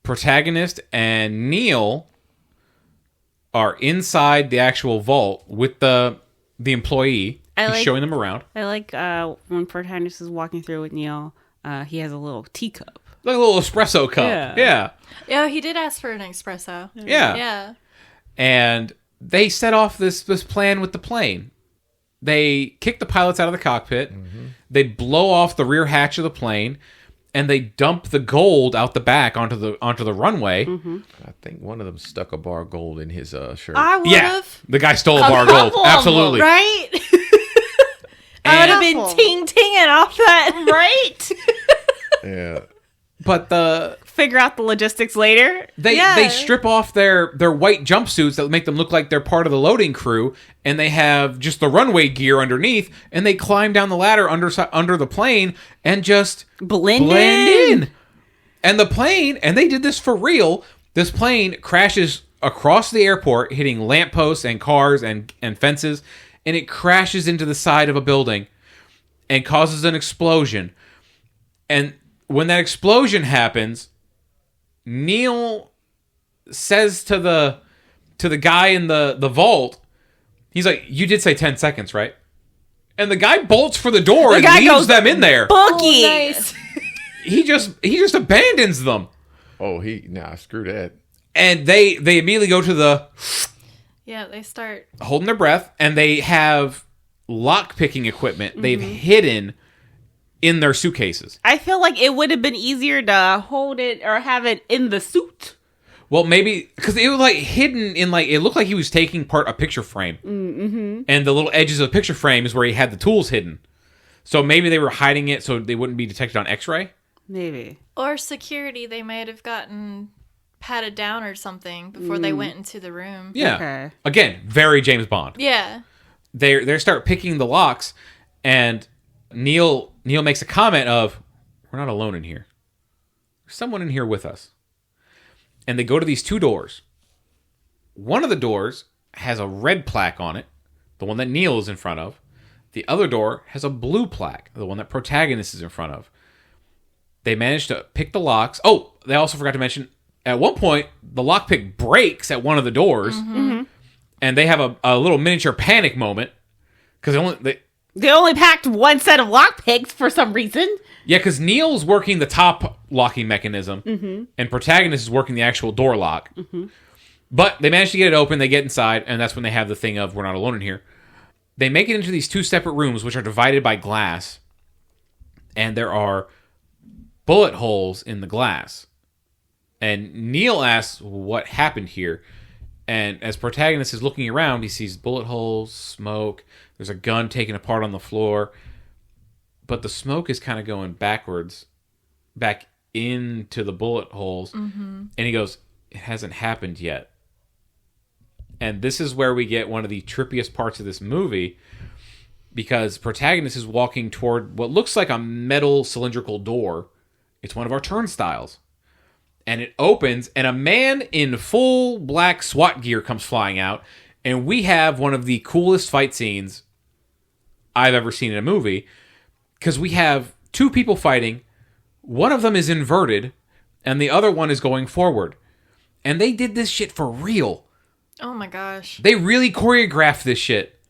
Speaker 1: protagonist and Neil are inside the actual vault with the employee. He's showing them around.
Speaker 2: I like when protagonist is walking through with Neil. He has a little teacup,
Speaker 1: like a little espresso cup. Yeah.
Speaker 3: Yeah, he did ask for an espresso.
Speaker 1: Yeah. And they set off this plan with the plane. They kick the pilots out of the cockpit. Mm-hmm. They blow off the rear hatch of the plane, and they dump the gold out the back onto the runway.
Speaker 2: Mm-hmm.
Speaker 4: I think one of them stuck a bar of gold in his shirt.
Speaker 3: I would have.
Speaker 1: The guy stole a bar of gold. Absolutely.
Speaker 3: Right? I would have been ting-tinging off that.
Speaker 2: Right?
Speaker 4: Yeah.
Speaker 1: But
Speaker 2: figure out the logistics later.
Speaker 1: They strip off their white jumpsuits that make them look like they're part of the loading crew, and they have just the runway gear underneath, and they climb down the ladder under the plane and just
Speaker 2: blend in.
Speaker 1: And the plane, and they did this for real, this plane crashes across the airport, hitting lampposts and cars and fences, and it crashes into the side of a building and causes an explosion. And when that explosion happens, Neil says to the guy in the vault, he's like, "You did say 10 seconds, right?" And the guy bolts for the door and leaves them in there.
Speaker 2: Bookie.
Speaker 3: Oh, nice.
Speaker 1: He just abandons them.
Speaker 4: Oh, screw that.
Speaker 1: And they immediately go to the
Speaker 3: Yeah, they start
Speaker 1: holding their breath, and they have lock-picking equipment they've hidden in their suitcases.
Speaker 2: I feel like it would have been easier to hold it or have it in the suit.
Speaker 1: Well, maybe because it was like hidden in it looked like he was taking part a picture frame, and the little edges of the picture frame is where he had the tools hidden. So maybe they were hiding it so they wouldn't be detected on X-ray.
Speaker 2: Maybe.
Speaker 3: Or security, they might have gotten patted down or something before they went into the room.
Speaker 1: Yeah.
Speaker 2: Okay.
Speaker 1: Again, very James Bond.
Speaker 3: Yeah.
Speaker 1: They start picking the locks, and Neil makes a comment of, "We're not alone in here. There's someone in here with us." And they go to these two doors. One of the doors has a red plaque on it, the one that Neil is in front of. The other door has a blue plaque, the one that protagonist is in front of. They managed to pick the locks. Oh, they also forgot to mention, at one point, the lockpick breaks at one of the doors, and they have a little miniature panic moment because
Speaker 2: they only packed one set of lockpicks for some reason.
Speaker 1: Yeah, because Neil's working the top locking mechanism, and protagonist is working the actual door lock. But they manage to get it open. They get inside, and that's when they have the thing of, "We're not alone in here." They make it into these two separate rooms, which are divided by glass, and there are bullet holes in the glass. And Neil asks what happened here, and as protagonist is looking around, he sees bullet holes, smoke. There's a gun taken apart on the floor, but the smoke is kind of going backwards, back into the bullet holes. And he goes, "It hasn't happened yet." And this is where we get one of the trippiest parts of this movie, because protagonist is walking toward what looks like a metal cylindrical door. It's one of our turnstiles. And it opens, and a man in full black SWAT gear comes flying out, and we have one of the coolest fight scenes I've ever seen in a movie, because we have two people fighting. One of them is inverted, and the other one is going forward. And they did this shit for real.
Speaker 3: Oh my gosh.
Speaker 1: They really choreographed this shit.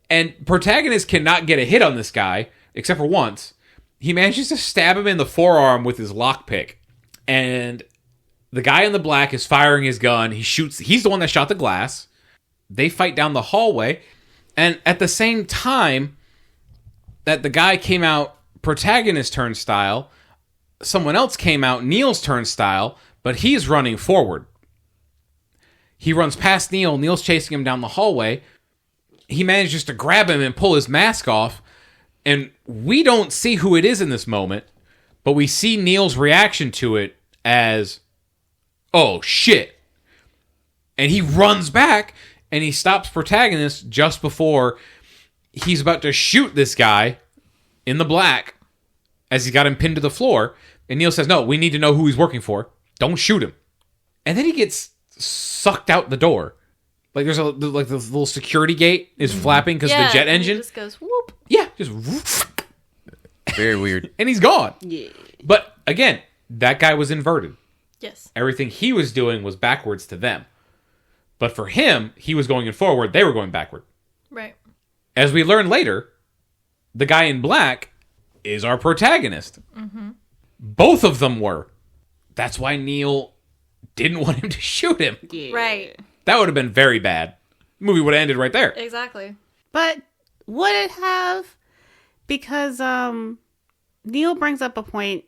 Speaker 1: And protagonist cannot get a hit on this guy, except for once. He manages to stab him in the forearm with his lockpick. And the guy in the black is firing his gun. He shoots. He's the one that shot the glass. They fight down the hallway. And at the same time that the guy came out protagonist turnstile, someone else came out Neil's turnstile, but he's running forward. He runs past Neil. Neil's chasing him down the hallway. He manages to grab him and pull his mask off. And we don't see who it is in this moment, but we see Neil's reaction to it as, oh, shit. And he runs back, and he stops protagonist just before he's about to shoot this guy in the black as he's got him pinned to the floor. And Neil says, no, we need to know who he's working for. Don't shoot him. And then he gets sucked out the door. Like there's like this little security gate is flapping because the jet engine
Speaker 3: just goes whoop.
Speaker 1: Yeah, just whoop.
Speaker 4: Very weird.
Speaker 1: And he's gone.
Speaker 2: Yeah.
Speaker 1: But again, that guy was inverted.
Speaker 3: Yes.
Speaker 1: Everything he was doing was backwards to them. But for him, he was going in forward. They were going backward.
Speaker 3: Right.
Speaker 1: As we learn later, the guy in black is our protagonist. Mm-hmm. Both of them were. That's why Neil didn't want him to shoot him.
Speaker 2: Yeah.
Speaker 3: Right.
Speaker 1: That would have been very bad. The movie would have ended right there.
Speaker 3: Exactly.
Speaker 2: But would it have? Because Neil brings up a point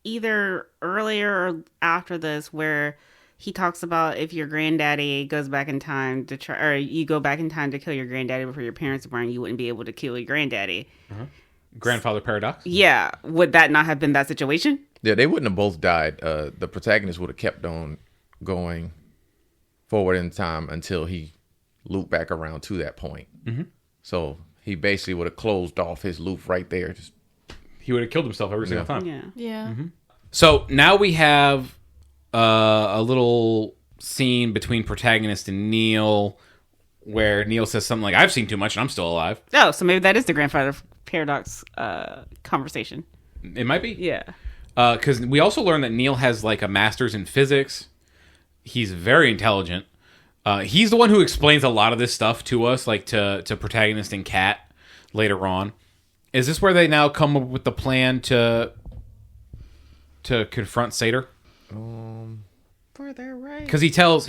Speaker 2: either earlier or after this where he talks about if your granddaddy goes back in time to try, or you go back in time to kill your granddaddy before your parents were born, you wouldn't be able to kill your granddaddy.
Speaker 1: Grandfather paradox?
Speaker 2: Yeah. Would that not have been that situation?
Speaker 4: Yeah, they wouldn't have both died. The protagonist would have kept on going forward in time until he looped back around to that point. Mm-hmm. So he basically would have closed off his loop right there.
Speaker 1: He would have killed himself every single time.
Speaker 2: Yeah.
Speaker 3: Yeah.
Speaker 1: Mm-hmm. So now we have a little scene between protagonist and Neil where Neil says something like, I've seen too much and I'm still alive.
Speaker 2: Oh, so maybe that is the grandfather paradox conversation.
Speaker 1: It might be.
Speaker 2: Yeah.
Speaker 1: Because we also learned that Neil has like a master's in physics. He's very intelligent. He's the one who explains a lot of this stuff to us, like to protagonist and Kat later on. Is this where they now come up with the plan to confront Sator?
Speaker 2: For their right.
Speaker 1: Because he tells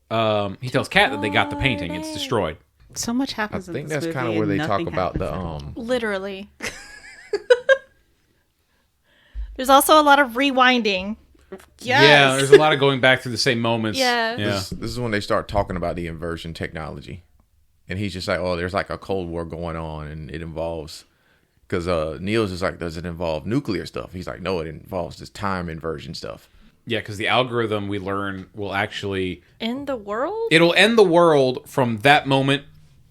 Speaker 1: Kat that they got the painting. It's destroyed.
Speaker 2: So much
Speaker 4: I
Speaker 2: happens.
Speaker 4: think
Speaker 2: in this
Speaker 4: that's kind of
Speaker 2: movie
Speaker 4: where
Speaker 2: and
Speaker 4: they talk
Speaker 2: nothing
Speaker 4: about
Speaker 2: happens.
Speaker 3: Literally. There's also a lot of rewinding.
Speaker 2: Yes.
Speaker 1: Yeah, there's a lot of going back through the same moments.
Speaker 3: Yeah.
Speaker 4: This is when they start talking about the inversion technology. And he's just like, oh, there's like a Cold War going on, and it involves... Because Neil's just like, does it involve nuclear stuff? He's like, no, it involves this time inversion stuff.
Speaker 1: Yeah, because the algorithm we learn will actually...
Speaker 3: In the world?
Speaker 1: It'll end the world from that moment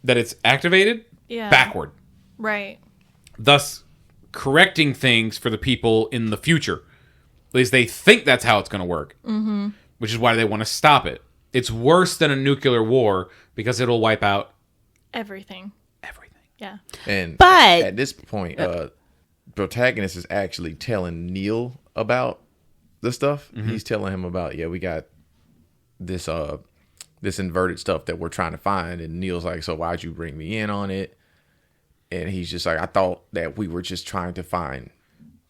Speaker 1: that it's activated backward.
Speaker 3: Right.
Speaker 1: Thus, correcting things for the people in the future. At least they think that's how it's going to work. Mm-hmm. Which is why they want to stop it. It's worse than a nuclear war because it'll wipe out...
Speaker 3: Everything. Yeah.
Speaker 4: And
Speaker 2: But-
Speaker 4: at this point, protagonist is actually telling Neil about the stuff.
Speaker 1: Mm-hmm.
Speaker 4: He's telling him about, we got this inverted stuff that we're trying to find. And Neil's like, so why'd you bring me in on it? And he's just like, I thought that we were just trying to find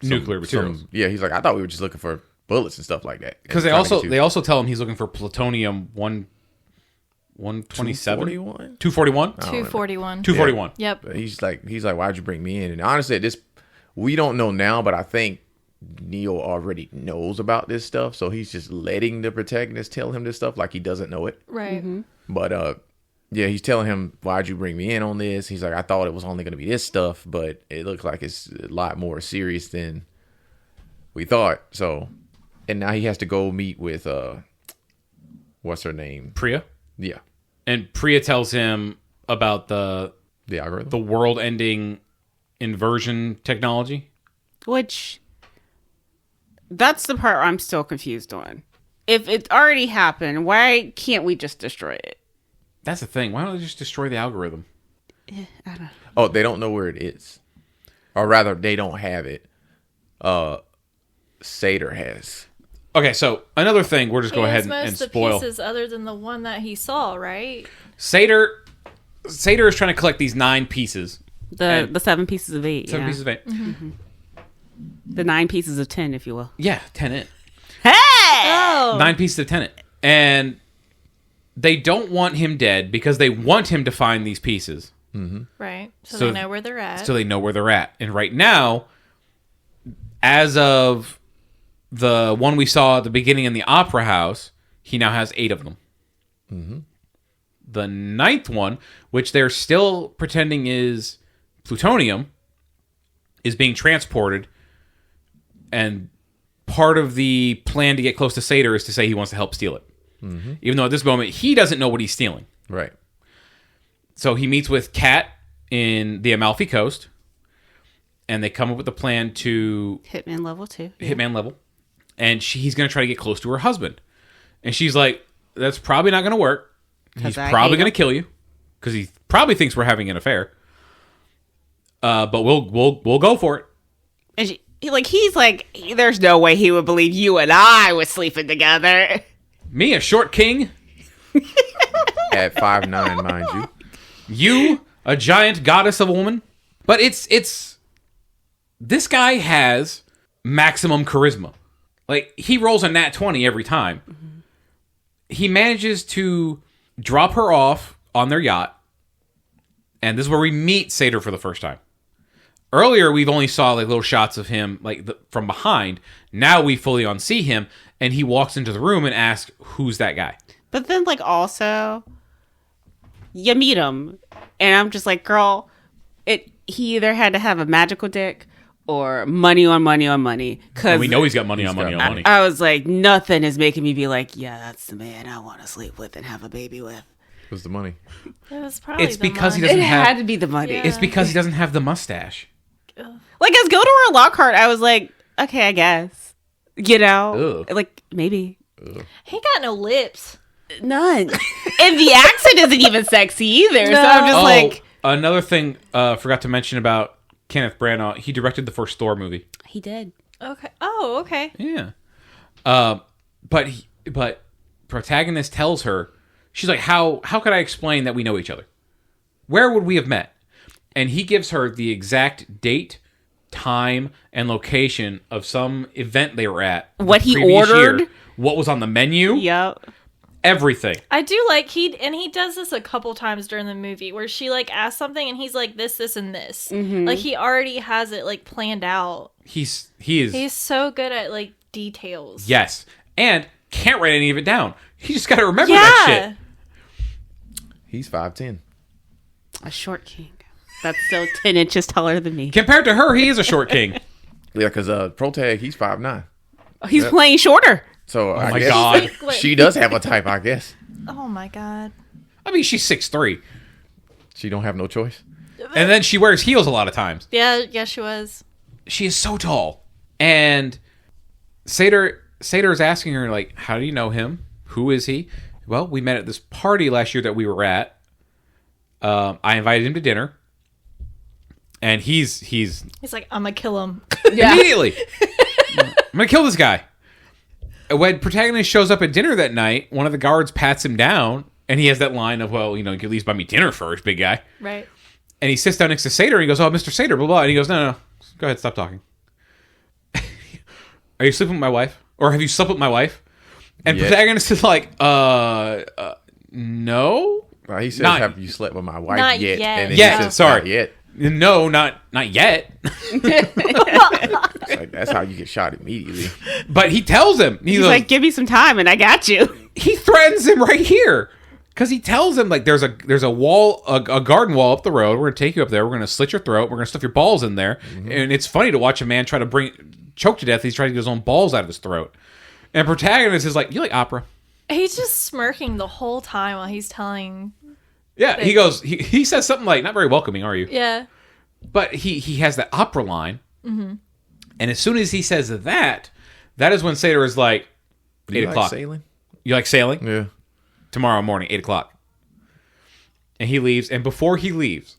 Speaker 1: nuclear materials.
Speaker 4: He's like, I thought we were just looking for bullets and stuff like that.
Speaker 1: Because they also tell him he's looking for plutonium 127? 241?
Speaker 3: 241.
Speaker 1: 241.
Speaker 3: Yep.
Speaker 4: But he's like, why'd you bring me in? And honestly, we don't know now, but I think Neil already knows about this stuff, so he's just letting the protagonist tell him this stuff like he doesn't know it.
Speaker 3: Right. Mm-hmm.
Speaker 4: But he's telling him, why'd you bring me in on this? He's like, I thought it was only going to be this stuff, but it looks like it's a lot more serious than we thought. So, and now he has to go meet with what's her name?
Speaker 1: Priya?
Speaker 4: Yeah.
Speaker 1: And Priya tells him about the
Speaker 4: algorithm,
Speaker 1: the world-ending inversion technology.
Speaker 2: Which, that's the part I'm still confused on. If it already happened, why can't we just destroy it?
Speaker 1: That's the thing. Why don't they just destroy the algorithm?
Speaker 2: I don't know.
Speaker 4: Oh, they don't know where it is. Or rather, they don't have it. Sator has.
Speaker 1: Okay, so another thing, we'll just go ahead and spoil.
Speaker 3: The pieces other than the one that he saw, right?
Speaker 1: Sator is trying to collect these 9 pieces.
Speaker 2: The 7 pieces of 8.
Speaker 1: 7 pieces of 8.
Speaker 2: Mm-hmm. The 9 pieces of 10, if you will.
Speaker 1: Yeah, Tenet.
Speaker 2: Hey!
Speaker 3: Oh.
Speaker 1: 9 pieces of Tenet. And they don't want him dead because they want him to find these pieces.
Speaker 4: Mm-hmm.
Speaker 3: Right. So
Speaker 1: So-
Speaker 3: they know where they're at.
Speaker 1: So they know where they're at. And right now, as of the one we saw at the beginning in the Opera House, he now has 8 of them.
Speaker 4: Mm-hmm.
Speaker 1: The 9th one, which they're still pretending is plutonium is being transported, and part of the plan to get close to Sator is to say he wants to help steal it. Mm-hmm. Even though at this moment, he doesn't know what he's stealing.
Speaker 4: Right.
Speaker 1: So he meets with Kat in the Amalfi Coast, and they come up with a plan to...
Speaker 2: Hitman level 2. Yeah.
Speaker 1: Hitman level. And he's going to try to get close to her husband. And she's like, that's probably not going to work. He's probably going to kill you. Because he probably thinks we're having an affair. But we'll go for it.
Speaker 2: And he's like, there's no way he would believe you and I were sleeping together.
Speaker 1: Me, a short king?
Speaker 4: At 5'9", mind you.
Speaker 1: You, a giant goddess of a woman? But it's... This guy has maximum charisma. Like, he rolls a nat 20 every time. Mm-hmm. He manages to drop her off on their yacht. And this is where we meet Sator for the first time. Earlier, we've only saw like little shots of him from behind. Now we fully on see him. And he walks into the room and asks, who's that guy?
Speaker 2: But then, also, you meet him. And I'm just like, girl, he either had to have a magical dick or money on money on money.
Speaker 1: And we know he's got money on money.
Speaker 2: I was like, nothing is making me be like, yeah, that's the man I want to sleep with and have a baby with.
Speaker 4: It was the money.
Speaker 3: It was probably
Speaker 1: It's because he doesn't
Speaker 2: It
Speaker 1: have...
Speaker 2: had to be the money.
Speaker 3: Yeah.
Speaker 1: It's because he doesn't have the mustache.
Speaker 2: Like, as Gilderoy Lockhart, I was like, okay, I guess. You know?
Speaker 1: Ugh.
Speaker 2: Like, maybe.
Speaker 3: He got no lips.
Speaker 2: None. And the accent isn't even sexy either. So I'm just like...
Speaker 1: Another thing forgot to mention about Kenneth Branagh, he directed the first Thor movie.
Speaker 2: He did.
Speaker 3: Okay. Oh, okay.
Speaker 1: Yeah. But protagonist tells her, she's like, how could I explain that we know each other? Where would we have met? And he gives her the exact date, time, and location of some event they were at.
Speaker 2: What he
Speaker 1: previous
Speaker 2: ordered.
Speaker 1: year, what was on the menu.
Speaker 2: Yep.
Speaker 1: Everything.
Speaker 3: I do like he does this a couple times during the movie where she like asks something and he's like this and this. Mm-hmm. Like he already has it like planned out.
Speaker 1: He's
Speaker 3: so good at like details.
Speaker 1: Yes. And can't write any of it down. He just got to remember that shit.
Speaker 4: He's 5'10".
Speaker 2: A short king. That's still 10 inches taller than me.
Speaker 1: Compared to her, he is a short king.
Speaker 4: Yeah, because Protag, he's 5'9".
Speaker 2: He's playing shorter.
Speaker 4: So
Speaker 1: Oh
Speaker 4: I
Speaker 1: my
Speaker 4: guess
Speaker 1: God.
Speaker 4: she does have a type, I guess.
Speaker 3: Oh my God.
Speaker 1: I mean, she's 6'3".
Speaker 4: She don't have no choice.
Speaker 1: And then she wears heels a lot of times.
Speaker 3: Yeah, she was.
Speaker 1: She is so tall. And Sator is asking her, like, how do you know him? Who is he? Well, we met at this party last year that we were at. I invited him to dinner. And he's
Speaker 3: like, I'm gonna kill him.
Speaker 1: immediately. I'm gonna kill this guy. When protagonist shows up at dinner that night, one of the guards pats him down, and he has that line of, well, you can at least buy me dinner first, big guy.
Speaker 3: Right.
Speaker 1: And he sits down next to Sator, and he goes, oh, Mr. Sator, blah, blah. And he goes, no. Go ahead, stop talking. Are you sleeping with my wife? Or have you slept with my wife? And protagonist is like, no.
Speaker 4: Well, he says, have you slept with my wife
Speaker 3: Not
Speaker 4: yet?
Speaker 3: yet.
Speaker 4: And then
Speaker 1: Yet,
Speaker 4: he says,
Speaker 1: sorry.
Speaker 4: Not yet.
Speaker 1: No, not yet.
Speaker 4: It's like, that's how you get shot immediately.
Speaker 1: But he tells him.
Speaker 2: He's like, give me some time and I got you.
Speaker 1: He threatens him right here. Because he tells him, like, there's a wall, a garden wall up the road. We're going to take you up there. We're going to slit your throat. We're going to stuff your balls in there. Mm-hmm. And it's funny to watch a man try to choke to death. He's trying to get his own balls out of his throat. And protagonist is like, you like opera?
Speaker 3: He's just smirking the whole time while he's telling.
Speaker 1: Yeah, he goes, he says something like, not very welcoming, are you?
Speaker 3: Yeah.
Speaker 1: But he has that opera line. Mm-hmm. And as soon as he says that is when Sator is like, 8 o'clock.
Speaker 4: Like sailing?
Speaker 1: You like sailing?
Speaker 4: Yeah.
Speaker 1: Tomorrow morning, 8 o'clock. And he leaves. And before he leaves,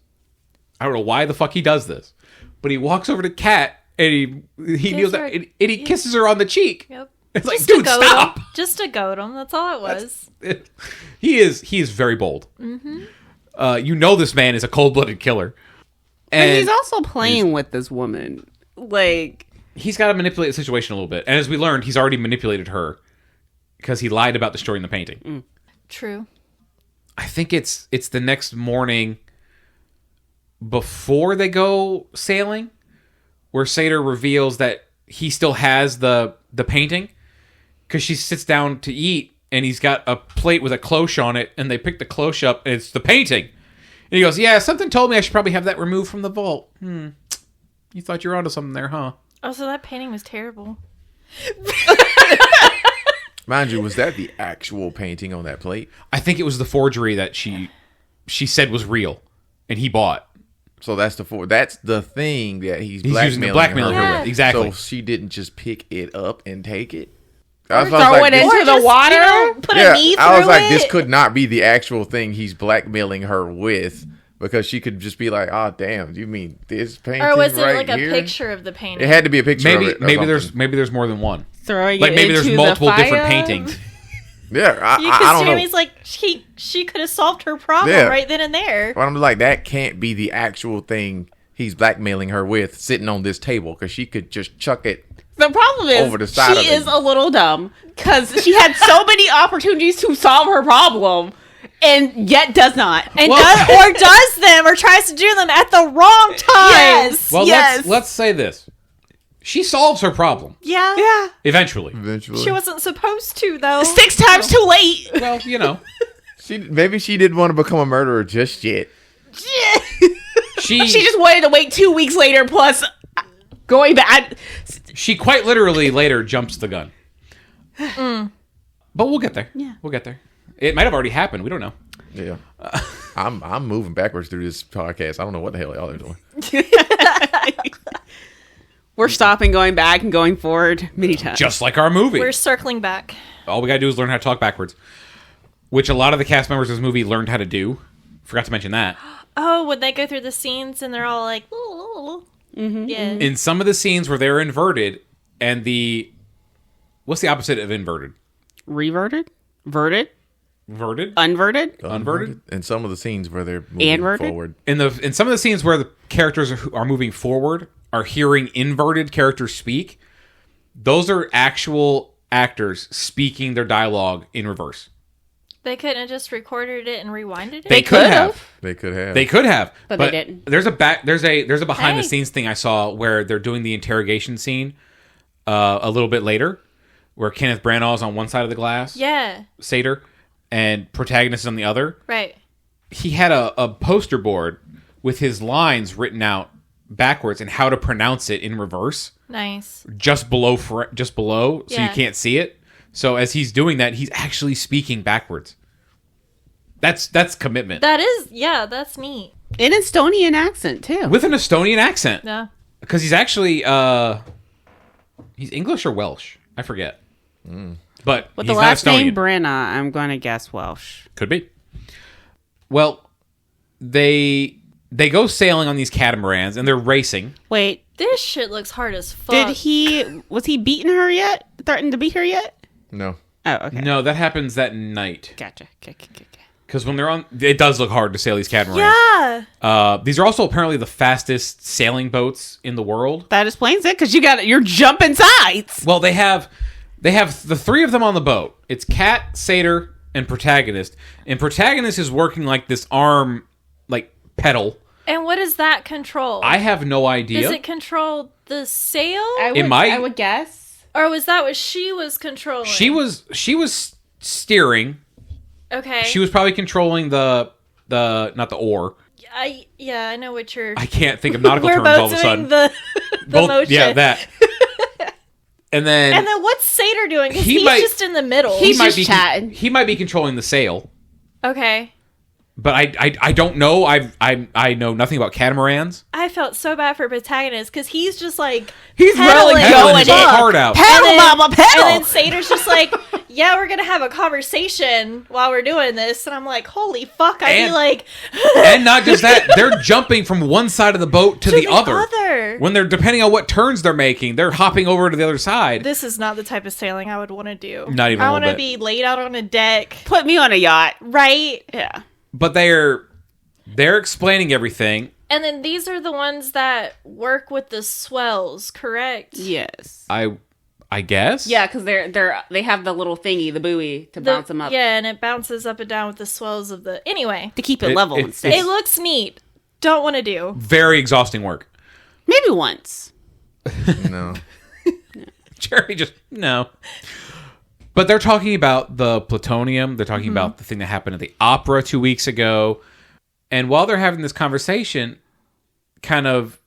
Speaker 1: I don't know why the fuck he does this, but he walks over to Kat and he kneels down and he kisses her on the cheek.
Speaker 3: Yep.
Speaker 1: It's like, dude, stop.
Speaker 3: Just to goad him. That's all it was.
Speaker 1: He is very bold. Mm-hmm. This man is a cold-blooded killer. And
Speaker 2: but he's also playing with this woman. Like,
Speaker 1: he's got to manipulate the situation a little bit. And as we learned, he's already manipulated her because he lied about destroying the painting.
Speaker 2: Mm.
Speaker 3: True.
Speaker 1: I think it's the next morning before they go sailing where Sator reveals that he still has the painting because she sits down to eat and he's got a plate with a cloche on it and they pick the cloche up and it's the painting. he goes, yeah, something told me I should probably have that removed from the vault. You thought you were onto something there, huh?
Speaker 3: Oh, so that painting was terrible.
Speaker 4: Mind you, was that the actual painting on that plate?
Speaker 1: I think it was the forgery that she said was real, and he bought.
Speaker 4: So that's the thing that he's
Speaker 1: using to
Speaker 4: blackmailing
Speaker 1: blackmail her
Speaker 3: Yeah.
Speaker 1: with. Exactly.
Speaker 4: So she didn't just pick it up and take it.
Speaker 2: Throw it into the water.
Speaker 3: Put a knee through
Speaker 4: I was like,
Speaker 3: it.
Speaker 4: this could not be the actual thing he's blackmailing her with, because she could just be like, "Oh, damn, you mean this painting
Speaker 3: Or was it
Speaker 4: right
Speaker 3: like a
Speaker 4: here?"
Speaker 3: picture of the painting?
Speaker 4: It had to be a picture.
Speaker 1: maybe
Speaker 4: of it or
Speaker 1: maybe there's more than one.
Speaker 2: Throwing
Speaker 1: Like
Speaker 2: it
Speaker 1: maybe there's
Speaker 2: into
Speaker 1: multiple
Speaker 2: the
Speaker 1: different
Speaker 2: fire.
Speaker 1: paintings.
Speaker 4: Yeah, I
Speaker 3: Because
Speaker 4: don't know.
Speaker 3: Jeremy's like, she could have solved her problem
Speaker 4: Yeah.
Speaker 3: right then and there.
Speaker 4: But I'm like, that can't be the actual thing he's blackmailing her with, sitting on this table, because she could just chuck it.
Speaker 2: The problem is
Speaker 4: Over the side
Speaker 2: she
Speaker 4: of it.
Speaker 2: is a little dumb because she had so many opportunities to solve her problem and yet does not.
Speaker 3: And
Speaker 1: Well-
Speaker 3: does them or tries to do them at the wrong time.
Speaker 2: Yes.
Speaker 1: Well,
Speaker 2: yes.
Speaker 1: let's say this. She solves her problem
Speaker 3: Yeah.
Speaker 2: Yeah.
Speaker 1: eventually.
Speaker 4: Eventually,
Speaker 3: She wasn't supposed to, though.
Speaker 2: 6 times too late.
Speaker 1: Well, you know,
Speaker 4: maybe she didn't want to become a murderer just yet.
Speaker 1: she
Speaker 2: She just wanted to wait 2 weeks later plus going back.
Speaker 1: she quite literally later jumps the gun. But we'll get there.
Speaker 2: Yeah.
Speaker 1: We'll get there. It might have already happened. We don't know.
Speaker 4: Yeah, I'm moving backwards through this podcast. I don't know what the hell y'all are doing.
Speaker 2: We're stopping, going back, and going forward many times.
Speaker 1: Just like our movie.
Speaker 3: We're circling back.
Speaker 1: All we gotta do is learn how to talk backwards, which a lot of the cast members of this movie learned how to do. Forgot to mention that.
Speaker 3: Oh, when they go through the scenes and they're all like, yeah.
Speaker 1: In some of the scenes where they're inverted, and what's the opposite of inverted?
Speaker 2: Reverted? Verted?
Speaker 1: Verted?
Speaker 2: Unverted?
Speaker 1: Unverted?
Speaker 4: And some of the scenes where they're moving
Speaker 2: Inverted?
Speaker 4: forward.
Speaker 1: In some of the scenes where the characters are moving forward, are hearing inverted characters speak, those are actual actors speaking their dialogue in reverse.
Speaker 3: They couldn't have just recorded it and rewinded it?
Speaker 1: They could have.
Speaker 4: They could have.
Speaker 1: They could have,
Speaker 2: But they didn't.
Speaker 1: There's a behind the
Speaker 3: Hey.
Speaker 1: scenes thing I saw where they're doing the interrogation scene a little bit later, where Kenneth Branagh is on one side of the glass,
Speaker 3: Yeah.
Speaker 1: Satyr, and protagonist is on the other.
Speaker 3: Right.
Speaker 1: He had a poster board with his lines written out backwards and how to pronounce it in reverse,
Speaker 3: Nice.
Speaker 1: just below, so you
Speaker 3: Yeah.
Speaker 1: can't see it. So as he's doing that, he's actually speaking backwards. That's commitment.
Speaker 3: That is, yeah, that's neat.
Speaker 2: In Estonian accent, too.
Speaker 1: With an Estonian accent.
Speaker 3: Yeah.
Speaker 1: Because he's actually he's English or Welsh. I forget. But
Speaker 2: With
Speaker 1: he's
Speaker 2: the
Speaker 1: not
Speaker 2: last
Speaker 1: Estonian.
Speaker 2: name Brenna, I'm going to guess Welsh.
Speaker 1: Could be. Well, they go sailing on these catamarans and they're racing.
Speaker 2: Wait,
Speaker 3: This shit looks hard as fuck.
Speaker 2: was he beating her yet? Threatened to beat her yet?
Speaker 4: No.
Speaker 2: Oh, okay.
Speaker 1: No, that happens that night.
Speaker 2: Gotcha. Okay.
Speaker 1: Because when they're on, it does look hard to sail these catamarans.
Speaker 3: Yeah.
Speaker 1: These are also apparently the fastest sailing boats in the world.
Speaker 2: That explains it, because you're jumping sides.
Speaker 1: Well, they have the three of them on the boat. It's Cat, Satyr, and Protagonist. And Protagonist is working like this arm, like pedal.
Speaker 3: And what does that control?
Speaker 1: I have no idea.
Speaker 3: Does it control the sail?
Speaker 1: might.
Speaker 2: I would guess.
Speaker 3: Or was that what she was controlling?
Speaker 1: She was steering.
Speaker 3: Okay.
Speaker 1: She was probably controlling the not the oar.
Speaker 3: I know what you're...
Speaker 1: I can't think of nautical
Speaker 3: We're
Speaker 1: terms all
Speaker 3: both
Speaker 1: of a
Speaker 3: doing
Speaker 1: sudden.
Speaker 3: the motion.
Speaker 1: Yeah, that. And then
Speaker 3: And then what's Satyr doing? Because
Speaker 1: He
Speaker 3: he's
Speaker 1: might-
Speaker 3: just in the middle.
Speaker 2: He's
Speaker 1: might
Speaker 2: just
Speaker 1: be
Speaker 2: chatting.
Speaker 1: he might be controlling the sail.
Speaker 3: Okay.
Speaker 1: But I don't know. I know nothing about catamarans.
Speaker 3: I felt so bad for Protagonist because he's just like...
Speaker 2: He's really
Speaker 3: pedaling.
Speaker 1: Pedaling
Speaker 2: going
Speaker 1: his
Speaker 2: in.
Speaker 1: heart out.
Speaker 2: Pedal,
Speaker 3: And then-
Speaker 2: mama, pedal.
Speaker 3: And then Satyr's just like, yeah, we're going to have a conversation while we're doing this. And I'm like, holy fuck. I'd be
Speaker 1: And-
Speaker 3: like...
Speaker 1: And not just that, they're jumping from one side of the boat to the other. When they're, depending on what turns they're making, they're hopping over to the other side.
Speaker 3: This is not the type of sailing I would want to do.
Speaker 1: Not even a
Speaker 3: I
Speaker 1: little
Speaker 3: want to
Speaker 1: bit.
Speaker 3: be laid out on a deck.
Speaker 2: Put me on a yacht.
Speaker 3: Right?
Speaker 2: Yeah.
Speaker 1: But they're explaining everything.
Speaker 3: And then these are the ones that work with the swells, correct?
Speaker 2: Yes.
Speaker 1: I guess.
Speaker 2: Yeah, because they have the little thingy, the buoy, to bounce them up.
Speaker 3: Yeah, and it bounces up and down with the swells of the... Anyway.
Speaker 2: To keep it level
Speaker 1: it-
Speaker 2: instead.
Speaker 3: It looks neat. Don't want to do.
Speaker 1: Very exhausting work.
Speaker 2: Maybe once.
Speaker 4: No.
Speaker 1: Jerry just no. But they're talking about the plutonium. They're talking about the thing that happened at the opera 2 weeks ago. And while they're having this conversation, kind of,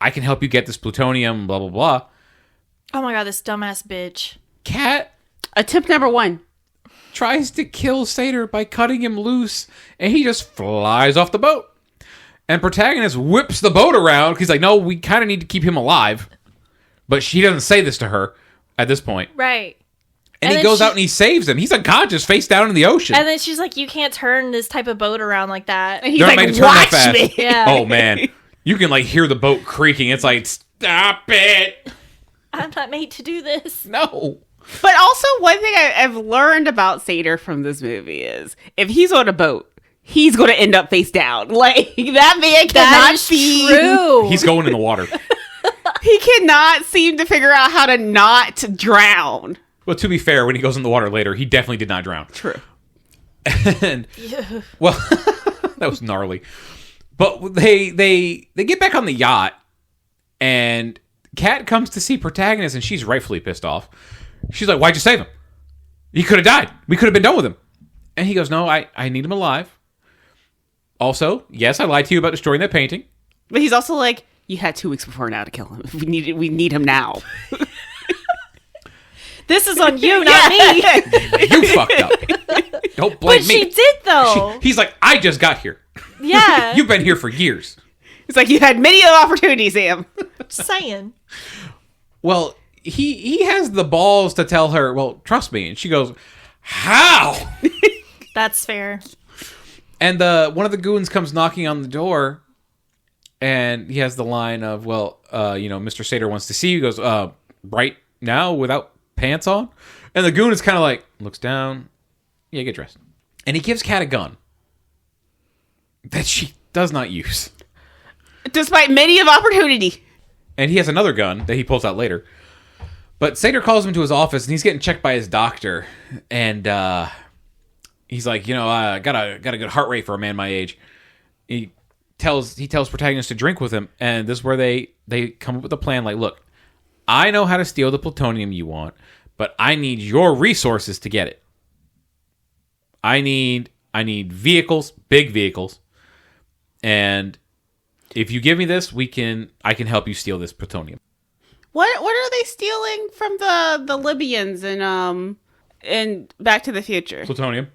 Speaker 1: I can help you get this plutonium, blah, blah, blah.
Speaker 3: Oh my god, this dumbass bitch.
Speaker 1: Kat
Speaker 2: Attempt number 1.
Speaker 1: tries to kill Sator by cutting him loose, and he just flies off the boat. And protagonist whips the boat around. He's like, no, we kind of need to keep him alive. But she doesn't say this to her at this point.
Speaker 3: Right.
Speaker 1: And he goes out and he saves him. He's unconscious, face down in the ocean.
Speaker 3: And then she's like, you can't turn this type of boat around like that.
Speaker 2: And he's
Speaker 1: They're
Speaker 2: like,
Speaker 1: not made to turn that
Speaker 2: watch
Speaker 1: fast.
Speaker 2: me.
Speaker 3: Yeah.
Speaker 1: Oh, man. You can, hear the boat creaking. It's like, stop it.
Speaker 3: I'm not made to do this.
Speaker 1: No.
Speaker 2: But also, one thing I've learned about Sator from this movie is if he's on a boat, he's going to end up face down. Like, that man cannot
Speaker 3: That is
Speaker 2: see.
Speaker 3: true.
Speaker 1: He's going in the water.
Speaker 2: He cannot seem to figure out how to not drown.
Speaker 1: Well, to be fair, when he goes in the water later, he definitely did not drown.
Speaker 2: True.
Speaker 1: And, well, that was gnarly. But they get back on the yacht, and Kat comes to see protagonist, and she's rightfully pissed off. She's like, why'd you save him? He could have died. We could have been done with him. And he goes, no, I need him alive. Also, yes, I lied to you about destroying that painting.
Speaker 2: But he's also like, you had 2 weeks before now to kill him. We need him now.
Speaker 3: This is on you, not me.
Speaker 1: You fucked up. Don't blame
Speaker 3: But
Speaker 1: me.
Speaker 3: she did, though.
Speaker 1: He's like, I just got here.
Speaker 3: Yeah.
Speaker 1: You've been here for years.
Speaker 2: It's like, you had many opportunities, Sam.
Speaker 3: Just saying.
Speaker 1: Well, he has the balls to tell her, well, trust me. And she goes, how?
Speaker 3: That's fair.
Speaker 1: And one of the goons comes knocking on the door, and he has the line of, well, Mr. Sator wants to see you. He goes, right now without pants on? And the goon is kind of like, looks down. Yeah, get dressed. And he gives Kat a gun that she does not use.
Speaker 2: Despite many of opportunity.
Speaker 1: And he has another gun that he pulls out later. But Sator calls him to his office, and he's getting checked by his doctor. And he's like, I got a good heart rate for a man my age. He tells protagonist to drink with him, and this is where they come up with a plan. Like, look, I know how to steal the plutonium you want, but I need your resources to get it. I need vehicles, big vehicles, and if you give me this, I can help you steal this plutonium.
Speaker 2: What are they stealing from the Libyans in Back to the Future?
Speaker 1: Plutonium.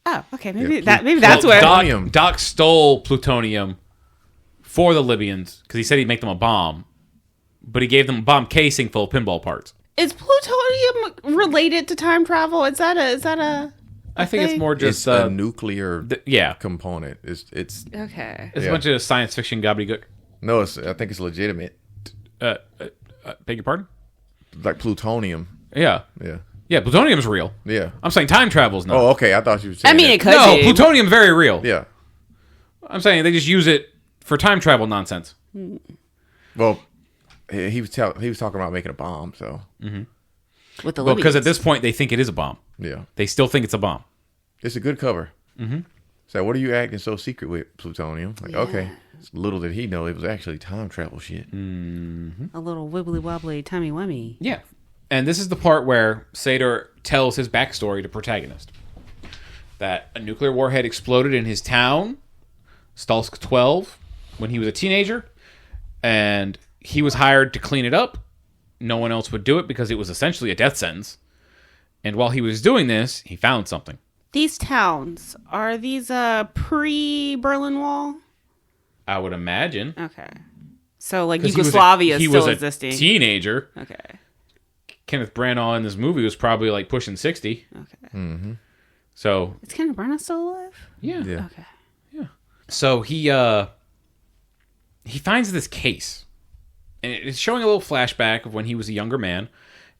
Speaker 2: Oh, okay. Maybe that's where.
Speaker 1: Doc stole plutonium for the Libyans because he said he'd make them a bomb, but he gave them a bomb casing full of pinball parts.
Speaker 2: Is plutonium related to time travel? Is that a?
Speaker 1: I think it's more just
Speaker 4: It's a nuclear
Speaker 1: yeah.
Speaker 4: component. It's
Speaker 2: Okay.
Speaker 1: It's a bunch of science fiction gobbledygook.
Speaker 4: no, I think it's legitimate.
Speaker 1: Beg your pardon?
Speaker 4: Like plutonium.
Speaker 1: Yeah. Yeah, plutonium's real.
Speaker 4: Yeah.
Speaker 1: I'm saying time travel's not.
Speaker 4: Oh, okay. I thought you were saying.
Speaker 2: I mean,
Speaker 4: that.
Speaker 2: it could
Speaker 1: No,
Speaker 2: be.
Speaker 1: plutonium very real.
Speaker 4: Yeah.
Speaker 1: I'm saying they just use it for time travel nonsense.
Speaker 4: Well, he was talking about making a bomb. So
Speaker 2: With the
Speaker 1: Well, because at
Speaker 2: Libyans.
Speaker 1: this point they think it is a bomb.
Speaker 4: yeah,
Speaker 1: They still think it's a bomb.
Speaker 4: it's a good cover. Mm-hmm. So what are you acting so secret with plutonium? Like, okay, little did he know it was actually time travel shit.
Speaker 2: A little wibbly wobbly, timey wimey.
Speaker 1: Yeah. And this is the part where Sator tells his backstory to protagonist. That a nuclear warhead exploded in his town, Stalsk 12, when he was a teenager, and he was hired to clean it up. No one else would do it because it was essentially a death sentence. And while he was doing this, he found something.
Speaker 2: These towns, are these pre-Berlin Wall?
Speaker 1: I would imagine.
Speaker 2: Okay. So, like,
Speaker 1: 'Cause
Speaker 2: Yugoslavia is
Speaker 1: he
Speaker 2: still
Speaker 1: was
Speaker 2: existing.
Speaker 1: a teenager.
Speaker 2: Okay.
Speaker 1: Kenneth Branagh in this movie was probably like pushing 60.
Speaker 2: Okay.
Speaker 1: So,
Speaker 2: Is Kenneth Branagh still alive?
Speaker 1: yeah.
Speaker 4: Yeah.
Speaker 2: Okay.
Speaker 1: So he finds this case. And it's showing a little flashback of when he was a younger man.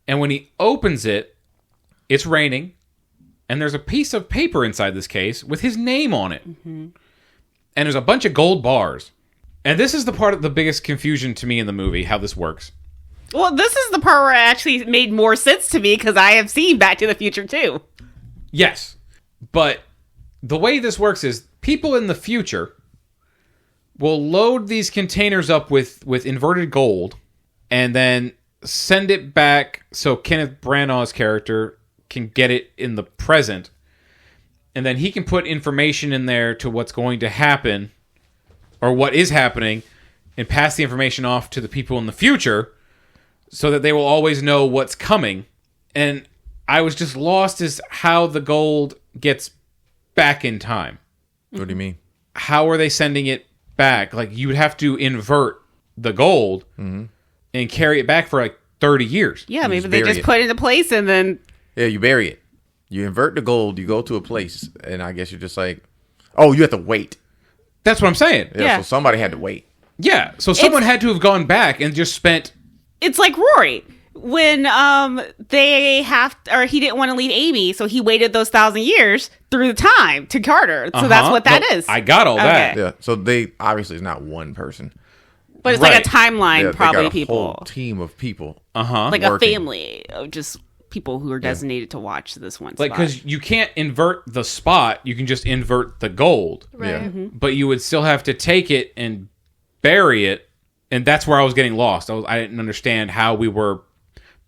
Speaker 1: And when he opens it, it's raining. And there's a piece of paper inside this case with his name on it. Mm-hmm. And there's a bunch of gold bars. And this is the part of the biggest confusion to me in the movie, how this works.
Speaker 2: Well, this is the part where it actually made more sense to me because I have seen Back to the Future too.
Speaker 1: Yes. But the way this works is people in the future will load these containers up with inverted gold and then send it back so Kenneth Branagh's character can get it in the present. and then he can put information in there to what's going to happen or what is happening and pass the information off to the people in the future so that they will always know what's coming. And I was just lost as how the gold gets back in time.
Speaker 4: What do you mean?
Speaker 1: How are they sending it back? Like, you would have to invert the gold and carry it back for like 30 years.
Speaker 2: Yeah, maybe
Speaker 4: just
Speaker 2: they
Speaker 4: bury
Speaker 2: just
Speaker 4: it.
Speaker 2: put it into place and then...
Speaker 4: Yeah, you bury it. You invert the gold, you go to a place, and I guess you're just like, oh, you have to wait.
Speaker 1: That's what I'm saying.
Speaker 4: Yeah,
Speaker 2: Yeah.
Speaker 4: so somebody had to wait.
Speaker 1: Yeah, so someone had to have gone back and just spent...
Speaker 2: It's like Rory. When he didn't want to leave Amy, so he waited those 1,000 years through the time to Carter. So that's what that is.
Speaker 1: I got all that.
Speaker 2: Okay.
Speaker 4: Yeah, so they obviously it's not one person.
Speaker 2: But it's
Speaker 1: Right.
Speaker 2: like a timeline,
Speaker 4: Yeah,
Speaker 2: probably
Speaker 4: they got a
Speaker 2: people.
Speaker 4: whole team of people.
Speaker 2: Like
Speaker 4: working.
Speaker 2: a family of just people who are designated to watch this one
Speaker 1: Like,
Speaker 2: spot.
Speaker 1: because you can't invert the spot, you can just invert the gold.
Speaker 3: Right.
Speaker 4: Yeah.
Speaker 1: But you would still have to take it and bury it, and that's where I was getting lost. I didn't understand how we were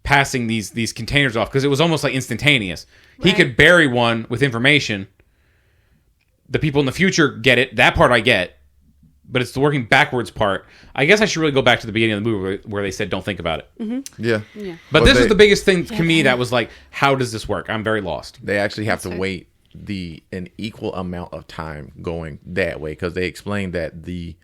Speaker 1: passing these containers off, because it was almost like instantaneous. He
Speaker 3: Right.
Speaker 1: could bury one with information. The people in the future get it. That part I get. But it's the working backwards part. I guess I should really go back to the beginning of the movie where they said, don't think about it.
Speaker 4: Yeah.
Speaker 1: But this
Speaker 4: they-
Speaker 1: is the biggest thing to me that was like, how does this work? I'm very lost.
Speaker 4: They actually have to wait an equal amount of time going that way, because they explained that the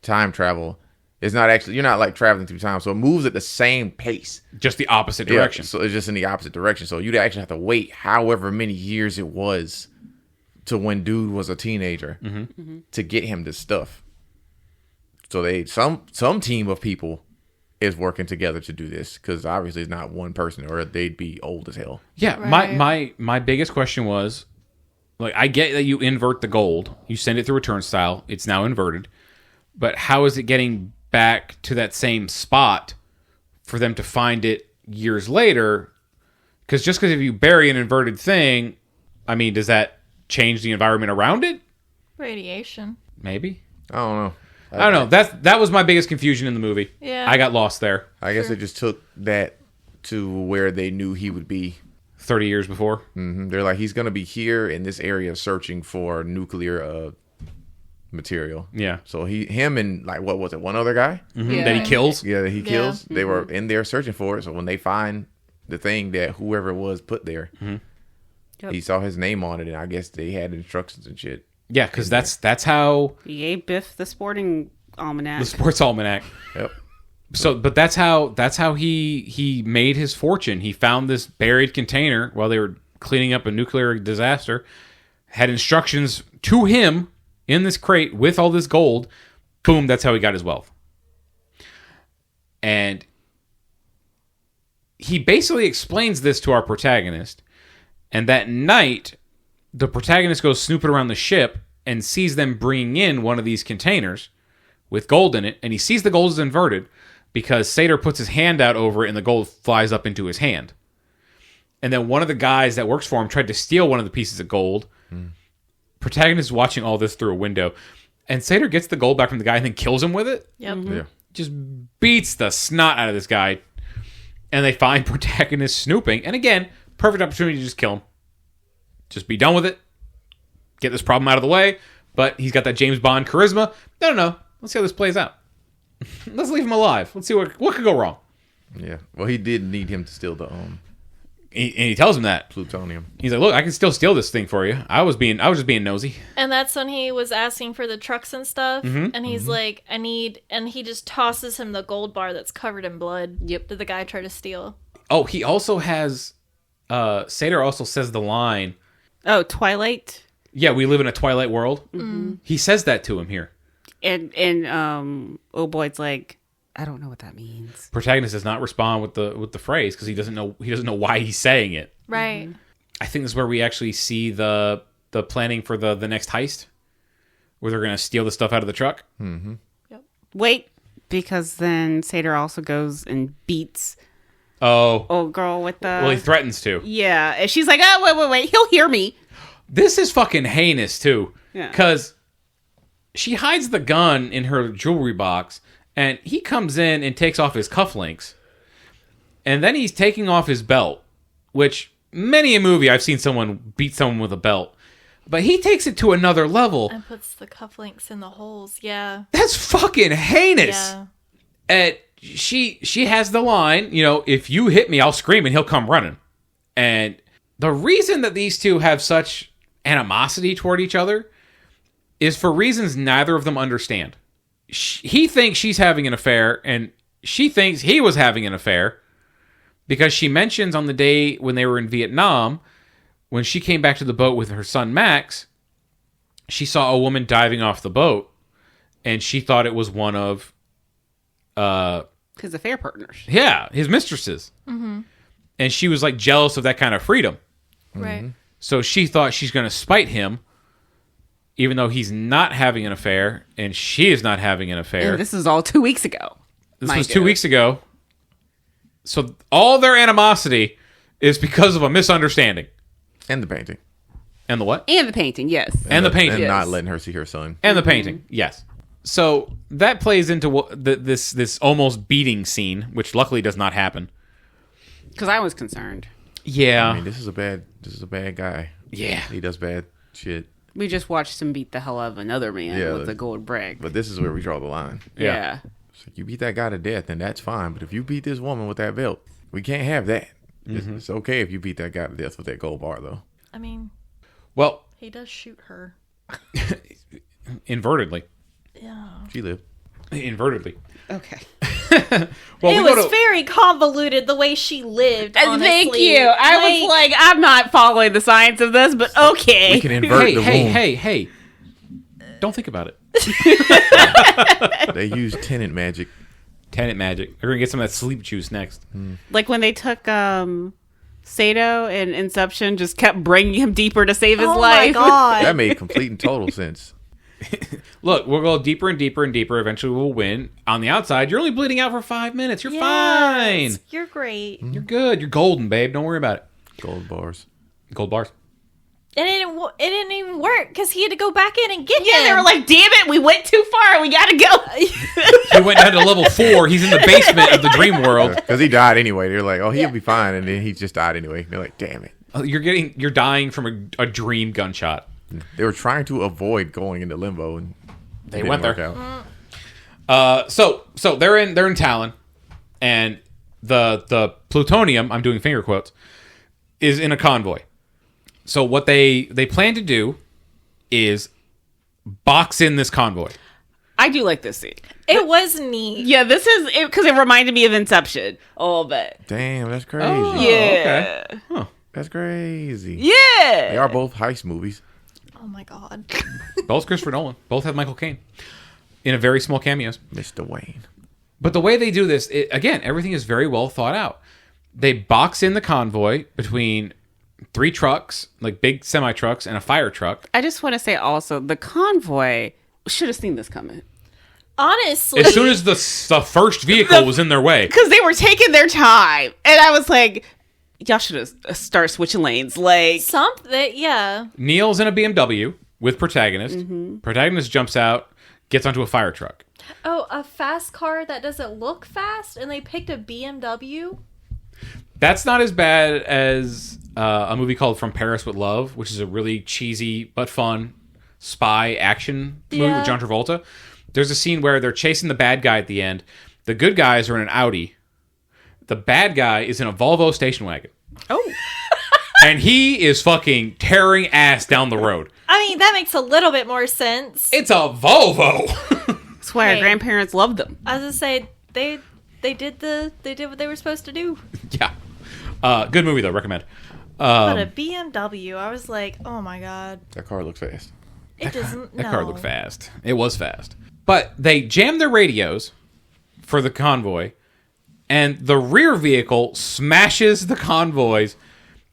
Speaker 4: time travel is not actually, you're not like traveling through time, so it moves at the same pace.
Speaker 1: Just the opposite direction.
Speaker 4: Yeah, so it's just in the opposite direction. So you'd actually have to wait however many years it was to when dude was a teenager to get him this stuff. So they some team of people is working together to do this, because obviously it's not one person, or they'd be old as hell.
Speaker 1: Yeah,
Speaker 3: Right.
Speaker 1: my biggest question was, like, I get that you invert the gold, you send it through a turnstile, it's now inverted, but how is it getting back to that same spot for them to find it years later? Because just because if you bury an inverted thing, I mean, does that change the environment around it?
Speaker 3: Radiation.
Speaker 1: Maybe.
Speaker 4: I don't know.
Speaker 1: I don't know. That was my biggest confusion in the movie.
Speaker 3: Yeah.
Speaker 1: I got lost there.
Speaker 4: I guess they just took that to where they knew he would be.
Speaker 1: 30 years before.
Speaker 4: They're like, he's going to be here in this area searching for nuclear material.
Speaker 1: Yeah.
Speaker 4: So him and, like, what was it, one other guy?
Speaker 3: Yeah.
Speaker 1: That he kills.
Speaker 4: Yeah, that he kills. They were in there searching for it. So when they find the thing that whoever it was put there, he saw his name on it, and I guess they had instructions and shit.
Speaker 1: Yeah, because that's how
Speaker 2: He gave Biff the sporting almanac.
Speaker 1: the sports almanac.
Speaker 4: Yep.
Speaker 1: So, but that's how he made his fortune. He found this buried container while they were cleaning up a nuclear disaster. Had instructions to him in this crate with all this gold. Boom, that's how he got his wealth. And he basically explains this to our protagonist. And that night, the protagonist goes snooping around the ship and sees them bringing in one of these containers with gold in it. And he sees the gold is inverted because Sator puts his hand out over it and the gold flies up into his hand. And then one of the guys that works for him tried to steal one of the pieces of gold. Protagonist is watching all this through a window. And Sator gets the gold back from the guy and then kills him with it.
Speaker 3: Yep.
Speaker 4: Yeah.
Speaker 1: Just beats the snot out of this guy. And they find protagonist snooping. And again, perfect opportunity to just kill him. Just be done with it. Get this problem out of the way. But he's got that James Bond charisma. I don't know. Let's see how this plays out. Let's leave him alive. Let's see what could go wrong.
Speaker 4: Yeah. Well, he did need him to steal the
Speaker 1: He tells him that.
Speaker 4: plutonium.
Speaker 1: He's like, look, I can still steal this thing for you. I was just being nosy.
Speaker 3: And that's when he was asking for the trucks and stuff. And he's like, and he just tosses him the gold bar that's covered in blood.
Speaker 2: Yep.
Speaker 3: That the guy tried to steal.
Speaker 1: Oh, he also has, Sator also says the line,
Speaker 2: Oh, Twilight.
Speaker 1: yeah, we live in a Twilight world. He says that to him here.
Speaker 2: And oh boy, it's like, I don't know what that means.
Speaker 1: Protagonist does not respond with the phrase because he doesn't know why he's saying it.
Speaker 3: Right.
Speaker 1: I think this is where we actually see the planning for the next heist, where they're going to steal the stuff out of the truck.
Speaker 2: Wait, because then Sator also goes and beats
Speaker 1: Oh,
Speaker 2: old girl with the...
Speaker 1: well, he threatens to.
Speaker 2: Yeah, and she's like, oh, wait, he'll hear me.
Speaker 1: This is fucking heinous too,
Speaker 2: Yeah.
Speaker 1: because she hides the gun in her jewelry box, and he comes in and takes off his cufflinks, and then he's taking off his belt, which many a movie I've seen someone beat someone with a belt. But he takes it to another level.
Speaker 3: And puts the cufflinks in the holes. Yeah.
Speaker 1: That's fucking heinous.
Speaker 3: Yeah.
Speaker 1: And she has the line, if you hit me, I'll scream and he'll come running. And the reason that these two have such animosity toward each other is for reasons neither of them understand. He thinks she's having an affair, and she thinks he was having an affair because she mentions on the day when they were in Vietnam, when she came back to the boat with her son Max, she saw a woman diving off the boat, and she thought it was one of
Speaker 2: his affair partners.
Speaker 1: Yeah, his mistresses. Mm-hmm. And she was like jealous of that kind of freedom.
Speaker 3: Right.
Speaker 1: So she thought she's going to spite him, even though he's not having an affair, and she is not having an affair.
Speaker 2: And this is all 2 weeks ago.
Speaker 1: This was 2 weeks ago. So all their animosity is because of a misunderstanding.
Speaker 4: And the painting.
Speaker 1: And the what?
Speaker 2: And the painting, yes.
Speaker 1: And the painting.
Speaker 4: And not letting her see her son.
Speaker 1: And the painting, yes. So that plays into this almost beating scene, which luckily does not happen.
Speaker 2: Because I was concerned.
Speaker 1: Yeah.
Speaker 4: I mean, this is a bad guy.
Speaker 1: Yeah.
Speaker 4: He does bad shit.
Speaker 2: We just watched him beat the hell out of another man with a gold brick.
Speaker 4: But this is where we draw the line.
Speaker 2: Yeah.
Speaker 4: So you beat that guy to death, and that's fine. But if you beat this woman with that belt, we can't have that. Mm-hmm. It's okay if you beat that guy to death with that gold bar, though.
Speaker 3: I mean,
Speaker 1: well,
Speaker 3: he does shoot her.
Speaker 1: Invertedly.
Speaker 3: Yeah.
Speaker 4: She lived.
Speaker 1: Invertedly.
Speaker 2: Okay.
Speaker 3: Well, it was very convoluted the way she lived. Honestly.
Speaker 2: Thank you. I was like, I'm not following the science of this, but okay.
Speaker 4: We can invert the womb.
Speaker 1: Hey. Don't think about it.
Speaker 4: They use Tenet magic.
Speaker 1: Tenet magic. We're going to get some of that sleep juice next.
Speaker 2: Like when they took Sato and Inception, just kept bringing him deeper to save his life.
Speaker 3: Oh my God.
Speaker 4: That made complete and total sense.
Speaker 1: Look, we'll go deeper and deeper and deeper. Eventually, we'll win. On the outside, you're only bleeding out for 5 minutes. You're fine.
Speaker 3: You're great.
Speaker 1: You're good. You're golden, babe. Don't worry about it.
Speaker 4: Gold bars.
Speaker 1: Gold bars.
Speaker 3: And it didn't even work because he had to go back in and get him.
Speaker 2: Yeah, they were like, damn it, we went too far. We got to go.
Speaker 1: He went down to level 4. He's in the basement of the dream world.
Speaker 4: Because he died anyway. They're like, oh, he'll be fine. And then he just died anyway. They're like, damn it.
Speaker 1: You're dying from a dream gunshot.
Speaker 4: They were trying to avoid going into limbo, and
Speaker 1: they went there. So they're in Talon, and the plutonium, I'm doing finger quotes, is in a convoy. So what they plan to do is box in this convoy.
Speaker 2: I do like this scene.
Speaker 3: It was neat.
Speaker 2: Yeah, this is because it reminded me of Inception a little bit.
Speaker 4: Damn, that's crazy.
Speaker 1: Oh,
Speaker 2: Yeah.
Speaker 1: Okay. Huh.
Speaker 4: That's crazy.
Speaker 2: Yeah.
Speaker 4: They are both heist movies.
Speaker 3: Oh my God.
Speaker 1: Both Christopher Nolan. Both have Michael Caine in a very small cameos.
Speaker 4: Mr. Wayne.
Speaker 1: But the way they do this, again, everything is very well thought out. They box in the convoy between 3 trucks, like big semi-trucks, and a fire truck.
Speaker 2: I just want to say also, the convoy should have seen this coming.
Speaker 3: Honestly.
Speaker 1: As soon as the first vehicle was in their way.
Speaker 2: Because they were taking their time. And I was like, y'all should have started switching lanes. Like,
Speaker 3: something, yeah.
Speaker 1: Neil's in a BMW with protagonist. Mm-hmm. Protagonist jumps out, gets onto a fire truck.
Speaker 3: Oh, a fast car that doesn't look fast, and they picked a BMW?
Speaker 1: That's not as bad as a movie called From Paris with Love, which is a really cheesy but fun spy action movie with John Travolta. There's a scene where they're chasing the bad guy at the end. The good guys are in an Audi. The bad guy is in a Volvo station wagon.
Speaker 2: oh.
Speaker 1: And he is fucking tearing ass down the road.
Speaker 3: I mean, that makes a little bit more sense.
Speaker 1: It's a Volvo.
Speaker 2: That's why our grandparents loved them.
Speaker 3: I was going to say, they did what they were supposed to do.
Speaker 1: Yeah. Good movie, though. Recommend.
Speaker 3: But a BMW, I was like, oh my God.
Speaker 4: That car looks fast.
Speaker 3: That
Speaker 1: car looked fast. It was fast. But they jam their radios for the convoy, and the rear vehicle smashes the convoys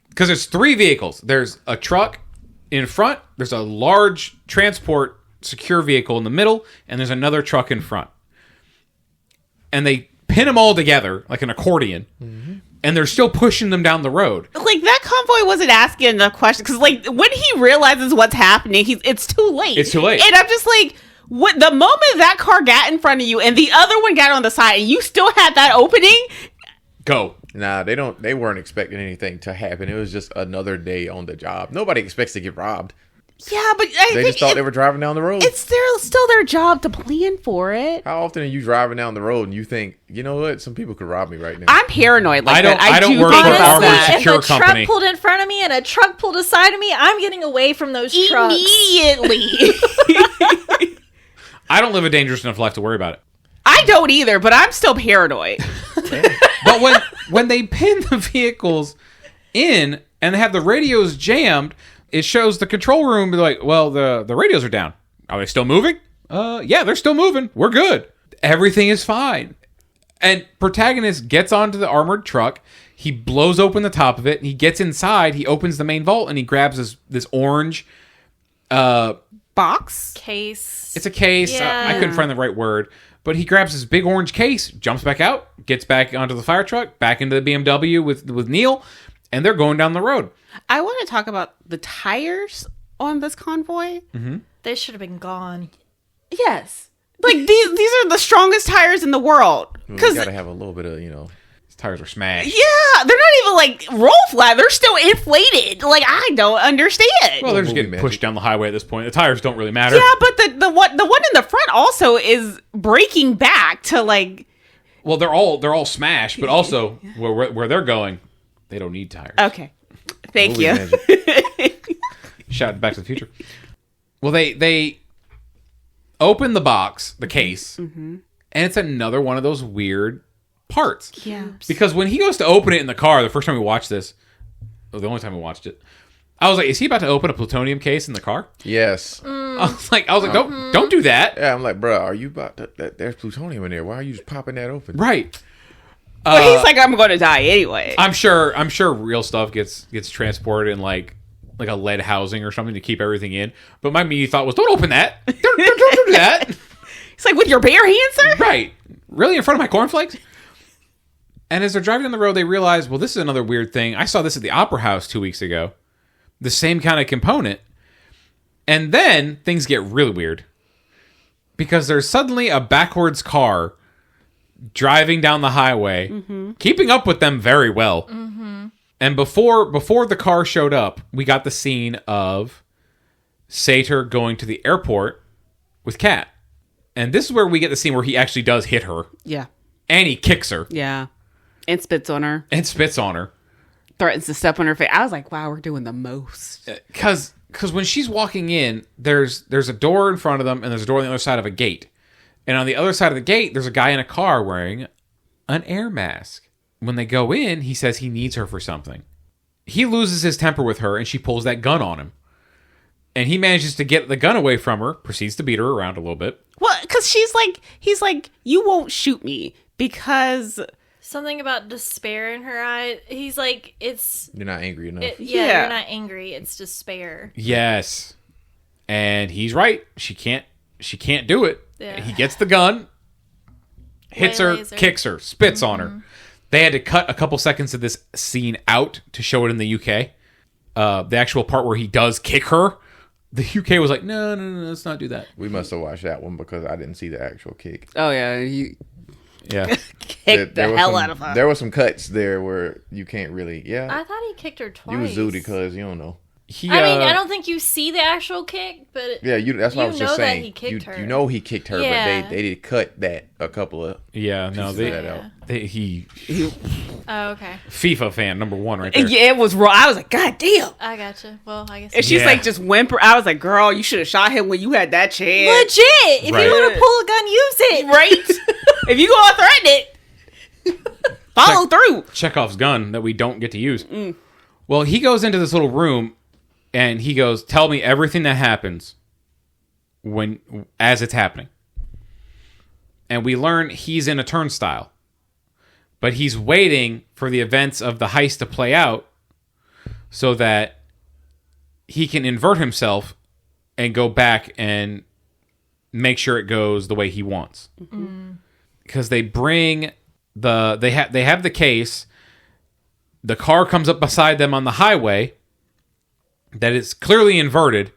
Speaker 1: because there's 3 vehicles. There's a truck in front, there's a large transport secure vehicle in the middle, and there's another truck in front. And they pin them all together like an accordion, and they're still pushing them down the road.
Speaker 2: Like, that convoy wasn't asking enough questions, because, like, when he realizes what's happening, it's too late.
Speaker 1: It's too late.
Speaker 2: And I'm just like, the moment that car got in front of you and the other one got on the side and you still had that opening,
Speaker 4: go. Nah, they weren't expecting anything to happen. It was just another day on the job. Nobody expects to get robbed.
Speaker 2: Yeah, but I
Speaker 4: They
Speaker 2: think
Speaker 4: just thought they were driving down the road.
Speaker 2: it's still their job to plan for it.
Speaker 4: How often are you driving down the road and you think, you know what, some people could rob me right now?
Speaker 2: I'm paranoid like
Speaker 1: I don't-
Speaker 2: that.
Speaker 1: I don't
Speaker 2: do
Speaker 1: work
Speaker 2: think
Speaker 1: for
Speaker 2: about
Speaker 1: armored
Speaker 2: that.
Speaker 1: secure
Speaker 3: if a
Speaker 1: company.
Speaker 3: truck pulled in front of me and a truck pulled aside of me, I'm getting away from those trucks.
Speaker 2: Immediately.
Speaker 1: I don't live a dangerous enough life to worry about it.
Speaker 2: I don't either, but I'm still paranoid.
Speaker 1: But when they pin the vehicles in and they have the radios jammed, it shows the control room be like, well, the radios are down. Are they still moving? Yeah, they're still moving. We're good. Everything is fine. And protagonist gets onto the armored truck. He blows open the top of it. He gets inside. He opens the main vault and he grabs this orange
Speaker 2: Box?
Speaker 3: Case.
Speaker 1: It's a case.
Speaker 3: Yeah.
Speaker 1: I couldn't find the right word. But he grabs this big orange case, jumps back out, gets back onto the fire truck, back into the BMW with Neil, and they're going down the road.
Speaker 2: I want to talk about the tires on this convoy.
Speaker 3: They should have been gone.
Speaker 2: Yes. Like, these are the strongest tires in the world.
Speaker 4: You
Speaker 2: Because,
Speaker 4: gotta have a little bit of,
Speaker 1: His tires are smashed.
Speaker 2: yeah, they're not even, like, roll flat. They're still inflated. Like, I don't understand.
Speaker 1: Well, they're just
Speaker 4: movie
Speaker 1: getting
Speaker 4: magic.
Speaker 1: pushed down the highway at this point. The tires don't really matter.
Speaker 2: yeah, but the one in the front also is breaking back to, like...
Speaker 1: Well, they're all smashed, but also where they're going, they don't need tires.
Speaker 2: Okay. Thank
Speaker 4: Movie
Speaker 2: you.
Speaker 4: magic.
Speaker 1: Shout out Back to the Future. Well, they open the box, the case, and it's another one of those weird parts.
Speaker 2: Yeah.
Speaker 1: Because when he goes to open it in the car, the first time we watched this, the only time we watched it, I was like, is he about to open a plutonium case in the car?
Speaker 4: Yes.
Speaker 1: I was like, don't do that.
Speaker 4: Yeah, I'm like, bro, are you about to... There's plutonium in there. Why are you just popping that open?
Speaker 1: Right.
Speaker 2: But he's like, I'm going to die anyway.
Speaker 1: I'm sure real stuff gets transported in like a lead housing or something to keep everything in. But my immediate thought was, don't open that. Don't do that.
Speaker 2: It's like, with your bare hands, sir?
Speaker 1: Right. Really? In front of my cornflakes? And as they're driving down the road, they realize, well, this is another weird thing. I saw this at the Opera House 2 weeks ago. The same kind of component. And then things get really weird. Because there's suddenly a backwards car driving down the highway, keeping up with them very well. And before the car showed up, we got the scene of Sator going to the airport with Kat. And this is where we get the scene where he actually does hit her.
Speaker 2: Yeah.
Speaker 1: And he kicks her.
Speaker 2: Yeah. And spits on her.
Speaker 1: And spits on her.
Speaker 2: Threatens to step on her face. I was like, wow, we're doing the most.
Speaker 1: Because when she's walking in, there's a door in front of them, and there's a door on the other side of a gate. And on the other side of the gate, there's a guy in a car wearing an air mask. When they go in, he says he needs her for something. He loses his temper with her, and she pulls that gun on him. And he manages to get the gun away from her, proceeds to beat her around a little bit.
Speaker 2: Well, because he's like, you won't shoot me because...
Speaker 3: Something about despair in her eye. He's like,
Speaker 4: You're not angry enough.
Speaker 3: you're not angry. It's despair.
Speaker 1: Yes. And he's right. She can't do it.
Speaker 3: Yeah.
Speaker 1: He gets the gun, hits her,
Speaker 3: Waylays her.
Speaker 1: kicks her, spits on her. They had to cut a couple seconds of this scene out to show it in the UK. The actual part where he does kick her, the UK was like, no, let's not do that.
Speaker 4: We must have watched that one because I didn't see the actual kick.
Speaker 2: Oh, yeah. You
Speaker 1: Yeah.
Speaker 2: kicked the
Speaker 4: was
Speaker 2: hell
Speaker 4: some-
Speaker 2: out of her.
Speaker 4: There were some cuts there where you can't really... Yeah.
Speaker 3: I thought he kicked her twice.
Speaker 4: You was zooted because you don't know.
Speaker 3: I mean, I don't think you see the actual kick, but
Speaker 4: Yeah, that's what I
Speaker 3: You
Speaker 4: was just
Speaker 3: know that
Speaker 4: saying.
Speaker 3: he kicked her.
Speaker 4: You know he kicked her,
Speaker 3: Yeah.
Speaker 4: but they did cut that a couple of...
Speaker 1: Yeah, no,
Speaker 4: pieces of that out.
Speaker 1: he
Speaker 3: oh, okay.
Speaker 1: FIFA fan number one right there.
Speaker 2: Yeah, it was raw. I was like, God damn.
Speaker 3: I gotcha. Well, I guess.
Speaker 2: And she's
Speaker 1: Yeah.
Speaker 2: like, just whimper. I was like, girl, you should have shot him when you had that chance.
Speaker 3: Legit. If
Speaker 1: Right.
Speaker 3: you want to pull a gun, use it.
Speaker 2: Right? If you go and threaten it, follow through.
Speaker 1: Chekhov's gun that we don't get to use. Well, he goes into this little room and he goes, tell me everything that happens as it's happening. And we learn he's in a turnstile. But he's waiting for the events of the heist to play out so that he can invert himself and go back and make sure it goes the way he wants. Because they bring they have the case. The car comes up beside them on the highway that is clearly inverted.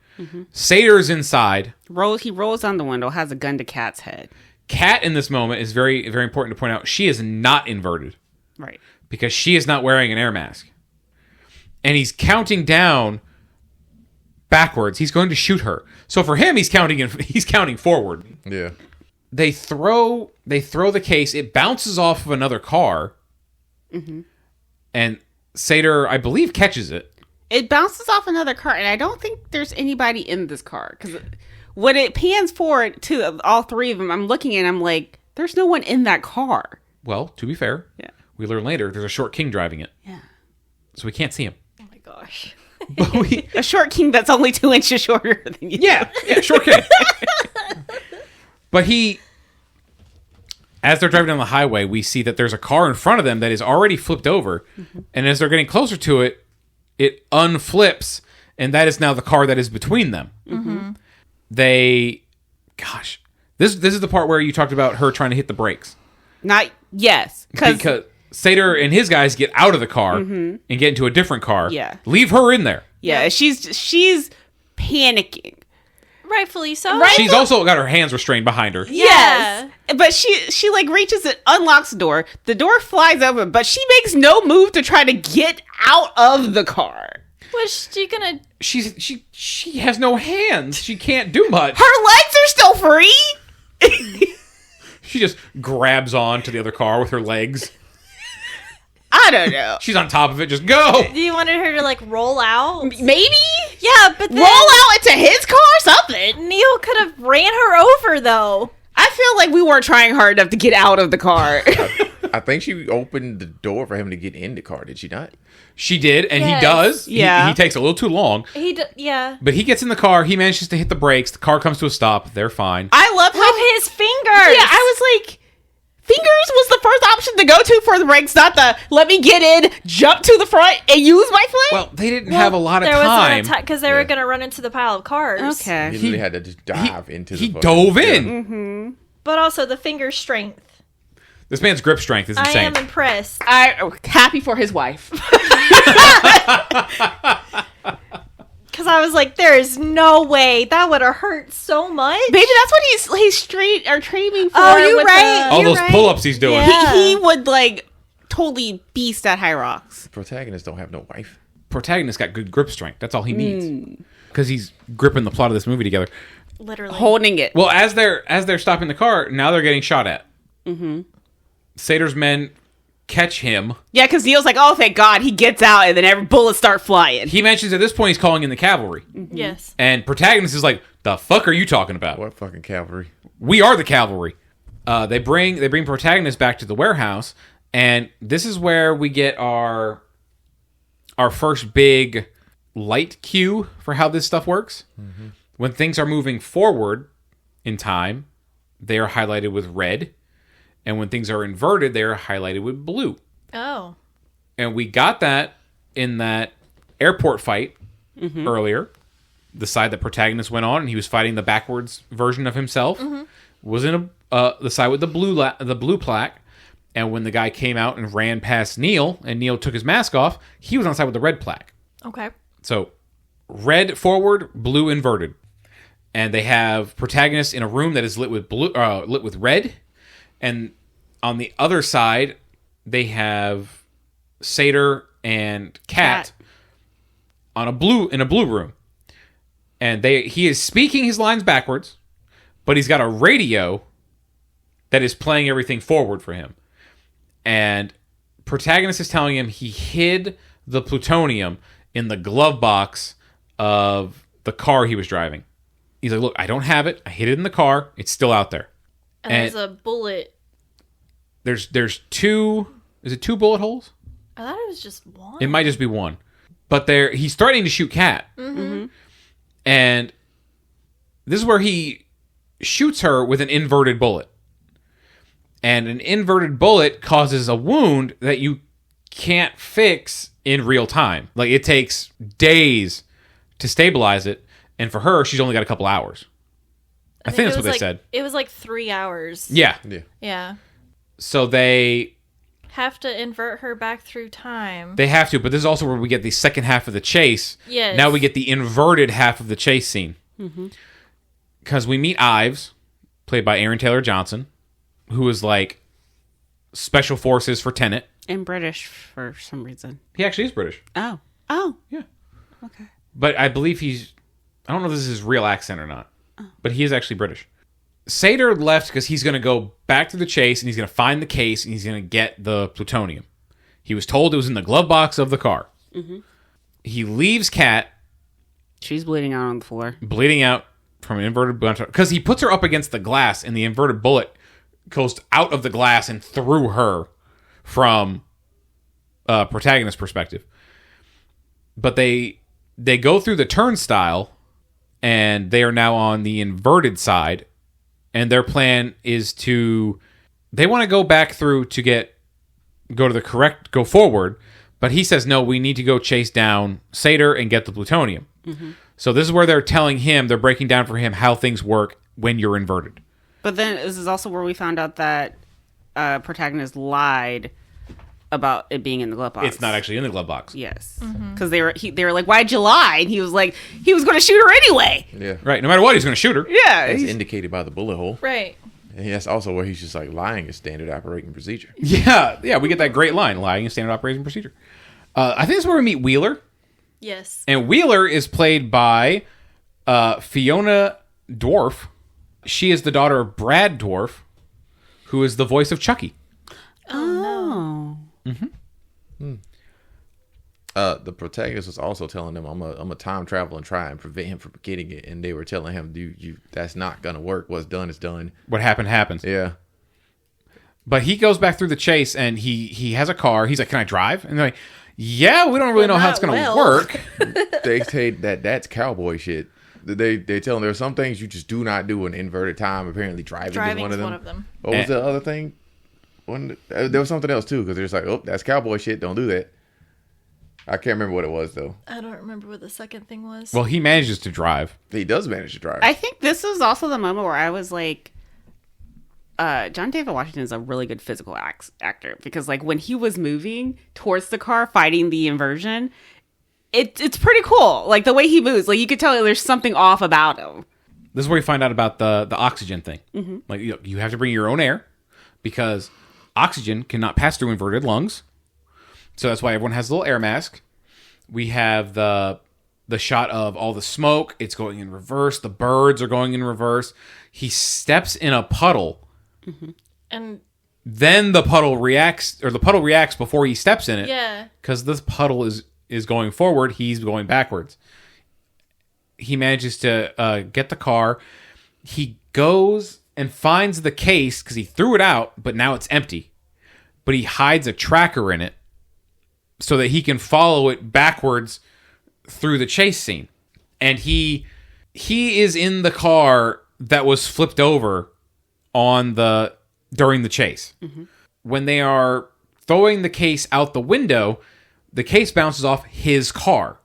Speaker 1: Sator's inside.
Speaker 2: He rolls down the window, has a gun to Kat's head.
Speaker 1: Kat in this moment is very, very important to point out. She is not inverted
Speaker 2: Right.
Speaker 1: because she is not wearing an air mask. And he's counting down backwards. He's going to shoot her. So for him, he's counting forward.
Speaker 4: Yeah.
Speaker 1: They throw the case. It bounces off of another car, and Sater, I believe, catches it.
Speaker 2: It bounces off another car, and I don't think there's anybody in this car. Because when it pans forward to all three of them, I'm looking and I'm like, there's no one in that car.
Speaker 1: Well, to be fair, we learn later there's a short king driving it.
Speaker 2: Yeah.
Speaker 1: So we can't see him.
Speaker 3: Oh my gosh.
Speaker 1: But
Speaker 2: A short king that's only 2 inches shorter than you.
Speaker 1: yeah, short king. But as they're driving down the highway, we see that there's a car in front of them that is already flipped over. And as they're getting closer to it, it unflips. And that is now the car that is between them. Gosh, this is the part where you talked about her trying to hit the brakes.
Speaker 2: Because
Speaker 1: Sater and his guys get out of the car and get into a different car.
Speaker 2: Yeah.
Speaker 1: Leave her in there.
Speaker 2: yeah, she's panicking.
Speaker 3: Rightfully so.
Speaker 2: Right?
Speaker 1: She's also got her hands restrained behind her.
Speaker 2: Yes. But she like reaches it, unlocks the door. The door flies open, but she makes no move to try to get out of the car.
Speaker 3: Was she gonna...
Speaker 1: She has no hands. She can't do much.
Speaker 2: Her legs are still free.
Speaker 1: She just grabs on to the other car with her legs.
Speaker 2: I don't know.
Speaker 1: She's on top of it. Just go.
Speaker 3: You wanted her to, like, roll out?
Speaker 2: Maybe?
Speaker 3: Yeah, but then...
Speaker 2: Roll out into his car? Something.
Speaker 3: Neil could have ran her over, though.
Speaker 2: I feel like we weren't trying hard enough to get out of the car.
Speaker 4: I think she opened the door for him to get in the car. Did she not?
Speaker 1: She did, and
Speaker 3: Yes.
Speaker 1: he does.
Speaker 2: Yeah.
Speaker 1: He takes a little too long.
Speaker 3: Yeah.
Speaker 1: But he gets in the car. He manages to hit the brakes. The car comes to a stop. They're fine.
Speaker 2: I love how
Speaker 3: With his fingers.
Speaker 2: Yeah, I was like, fingers was the first option to go to for the brakes, not the let me get in, jump to the front, and use my foot.
Speaker 1: Well, they didn't have a lot of
Speaker 3: There
Speaker 1: time.
Speaker 3: wasn't because they were going to run into the pile of cars.
Speaker 4: He
Speaker 2: okay.
Speaker 4: literally had to just dive into the
Speaker 1: He
Speaker 4: fucking-
Speaker 1: dove
Speaker 4: Yeah.
Speaker 1: in.
Speaker 3: But also the finger strength.
Speaker 1: This man's grip strength is
Speaker 3: I
Speaker 1: insane.
Speaker 3: am impressed.
Speaker 2: I'm happy for his wife.
Speaker 3: Because I was like, there is no way. That would have hurt so much.
Speaker 2: Maybe that's what he's straight or training for.
Speaker 3: Oh, you're
Speaker 2: with
Speaker 3: right.
Speaker 1: All
Speaker 3: You're
Speaker 1: those
Speaker 3: right.
Speaker 1: pull-ups he's doing.
Speaker 3: Yeah.
Speaker 2: He would like totally beast at high rocks.
Speaker 4: Protagonists don't have no wife.
Speaker 1: Protagonist got good grip strength. That's all he needs. Because he's gripping the plot of this movie together.
Speaker 3: Literally.
Speaker 2: Holding it.
Speaker 1: Well, as they're stopping the car, now they're getting shot at. Sater's men catch him.
Speaker 2: Yeah, because Neil's like, oh, thank God. He gets out, and then every bullets start flying.
Speaker 1: He mentions at this point he's calling in the cavalry.
Speaker 3: Yes.
Speaker 1: And Protagonist is like, the fuck are you talking about?
Speaker 4: What fucking cavalry?
Speaker 1: We are the cavalry. They bring Protagonist back to the warehouse, and this is where we get our first big light cue for how this stuff works. When things are moving forward in time, they are highlighted with red, and when things are inverted, they are highlighted with blue.
Speaker 3: Oh.
Speaker 1: And we got that in that airport fight earlier. The side that Protagonist went on, and he was fighting the backwards version of himself, was in the side with the blue plaque. And when the guy came out and ran past Neil, and Neil took his mask off, he was on the side with the red plaque.
Speaker 3: Okay.
Speaker 1: So, red forward, blue inverted. And they have Protagonist in a room that is lit with lit with red. And on the other side, they have Sater and Kat in a blue room. And he is speaking his lines backwards, but he's got a radio that is playing everything forward for him. And Protagonist is telling him he hid the plutonium in the glove box of the car he was driving. He's like, look, I don't have it. I hid it in the car. It's still out there.
Speaker 3: And there's a bullet.
Speaker 1: There's two... Is it two bullet holes?
Speaker 3: I thought it was just one.
Speaker 1: It might just be one. But he's threatening to shoot Kat. And this is where he shoots her with an inverted bullet. And an inverted bullet causes a wound that you can't fix in real time. Like, it takes days to stabilize it. And for her, she's only got a couple hours. I think that's what they said.
Speaker 3: It was like 3 hours.
Speaker 1: Yeah.
Speaker 3: Yeah.
Speaker 1: So they
Speaker 3: Have to invert her back through time.
Speaker 1: have to, but this is also where we get the second half of the chase.
Speaker 3: Yes.
Speaker 1: Now we get the inverted half of the chase scene. Because we meet Ives, played by Aaron Taylor Johnson, who is like special forces for Tenet.
Speaker 2: And British for some reason.
Speaker 1: He actually is British.
Speaker 2: Oh.
Speaker 1: Yeah. Okay. But I believe he's I don't know if this is his real accent or not, but he is actually British. Sater left because he's going to go back to the chase and he's going to find the case and he's going to get the plutonium. He was told it was in the glove box of the car. Mm-hmm. He leaves Kat.
Speaker 2: She's bleeding out on the floor.
Speaker 1: Bleeding out from an inverted bullet. Because he puts her up against the glass and the inverted bullet goes out of the glass and through her from a protagonist's perspective. But they go through the turnstile and they are now on the inverted side. And their plan is they want to go back through to go forward. But he says, no, we need to go chase down Sater and get the plutonium. Mm-hmm. So this is where they're breaking down for him how things work when you're inverted.
Speaker 2: But then this is also where we found out that protagonist lied about it being in the glove box.
Speaker 1: It's not actually in the glove box.
Speaker 2: Yes. Because they were like, why'd you lie? And he was like, he was going to shoot her anyway.
Speaker 4: Yeah.
Speaker 1: Right. No matter what, he's going to shoot her.
Speaker 2: Yeah.
Speaker 4: That's indicated by the bullet hole.
Speaker 3: Right.
Speaker 4: And that's also where he's just like, lying is standard operating procedure.
Speaker 1: Yeah. Yeah. We get that great line, lying is standard operating procedure. I think that's where we meet Wheeler.
Speaker 3: Yes.
Speaker 1: And Wheeler is played by Fiona Dwarf. She is the daughter of Brad Dwarf, who is the voice of Chucky.
Speaker 2: Oh.
Speaker 1: Mm-hmm.
Speaker 4: The protagonist was also telling them, I'm a time travel and try and prevent him from getting it. And they were telling him, you that's not going to work. What's done is done.
Speaker 1: What happened happens.
Speaker 4: Yeah.
Speaker 1: But he goes back through the chase and he has a car. He's like, can I drive? And they're like, yeah, we don't really know how it's going to work.
Speaker 4: They say that's cowboy shit. They tell him there are some things you just do not do in inverted time. Apparently driving is one of them. What was the other thing? There was something else too, because they're just like, oh, that's cowboy shit. Don't do that. I can't remember what it was though.
Speaker 3: I don't remember what the second thing was.
Speaker 1: Well, he manages to drive.
Speaker 4: He does manage to drive.
Speaker 2: I think this was also the moment where I was like, John David Washington is a really good physical actor, because like when he was moving towards the car fighting the inversion, it's pretty cool. Like the way he moves, like you could tell there's something off about him.
Speaker 1: This is where you find out about the oxygen thing. Mm-hmm. Like you have to bring your own air because oxygen cannot pass through inverted lungs. So that's why everyone has a little air mask. We have the shot of all the smoke. It's going in reverse. The birds are going in reverse. He steps in a puddle.
Speaker 3: Mm-hmm. And
Speaker 1: then the puddle reacts before he steps in it.
Speaker 3: Yeah.
Speaker 1: Because this puddle is going forward. He's going backwards. He manages to get the car. He goes and finds the case because he threw it out, but now it's empty. But he hides a tracker in it so that he can follow it backwards through the chase scene. And he is in the car that was flipped over during the chase. Mm-hmm. When they are throwing the case out the window, the case bounces off his car.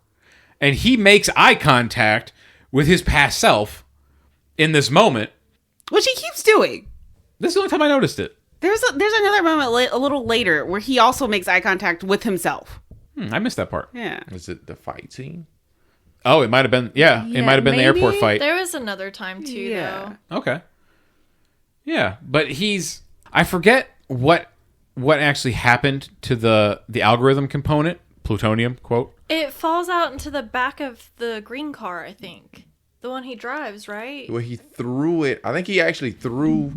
Speaker 1: And he makes eye contact with his past self in this moment.
Speaker 2: Which he keeps doing.
Speaker 1: This is the only time I noticed it.
Speaker 2: There's another moment a little later where he also makes eye contact with himself.
Speaker 1: I missed that part.
Speaker 2: Yeah.
Speaker 4: Is it the fight scene?
Speaker 1: Oh, it might have been. Yeah, it might have been the airport fight.
Speaker 3: There was another time too, though.
Speaker 1: Okay. Yeah, but I forget what actually happened to the algorithm component, plutonium, quote.
Speaker 3: It falls out into the back of the green car, I think. The one he drives, right?
Speaker 4: Well, he threw it. I think he actually threw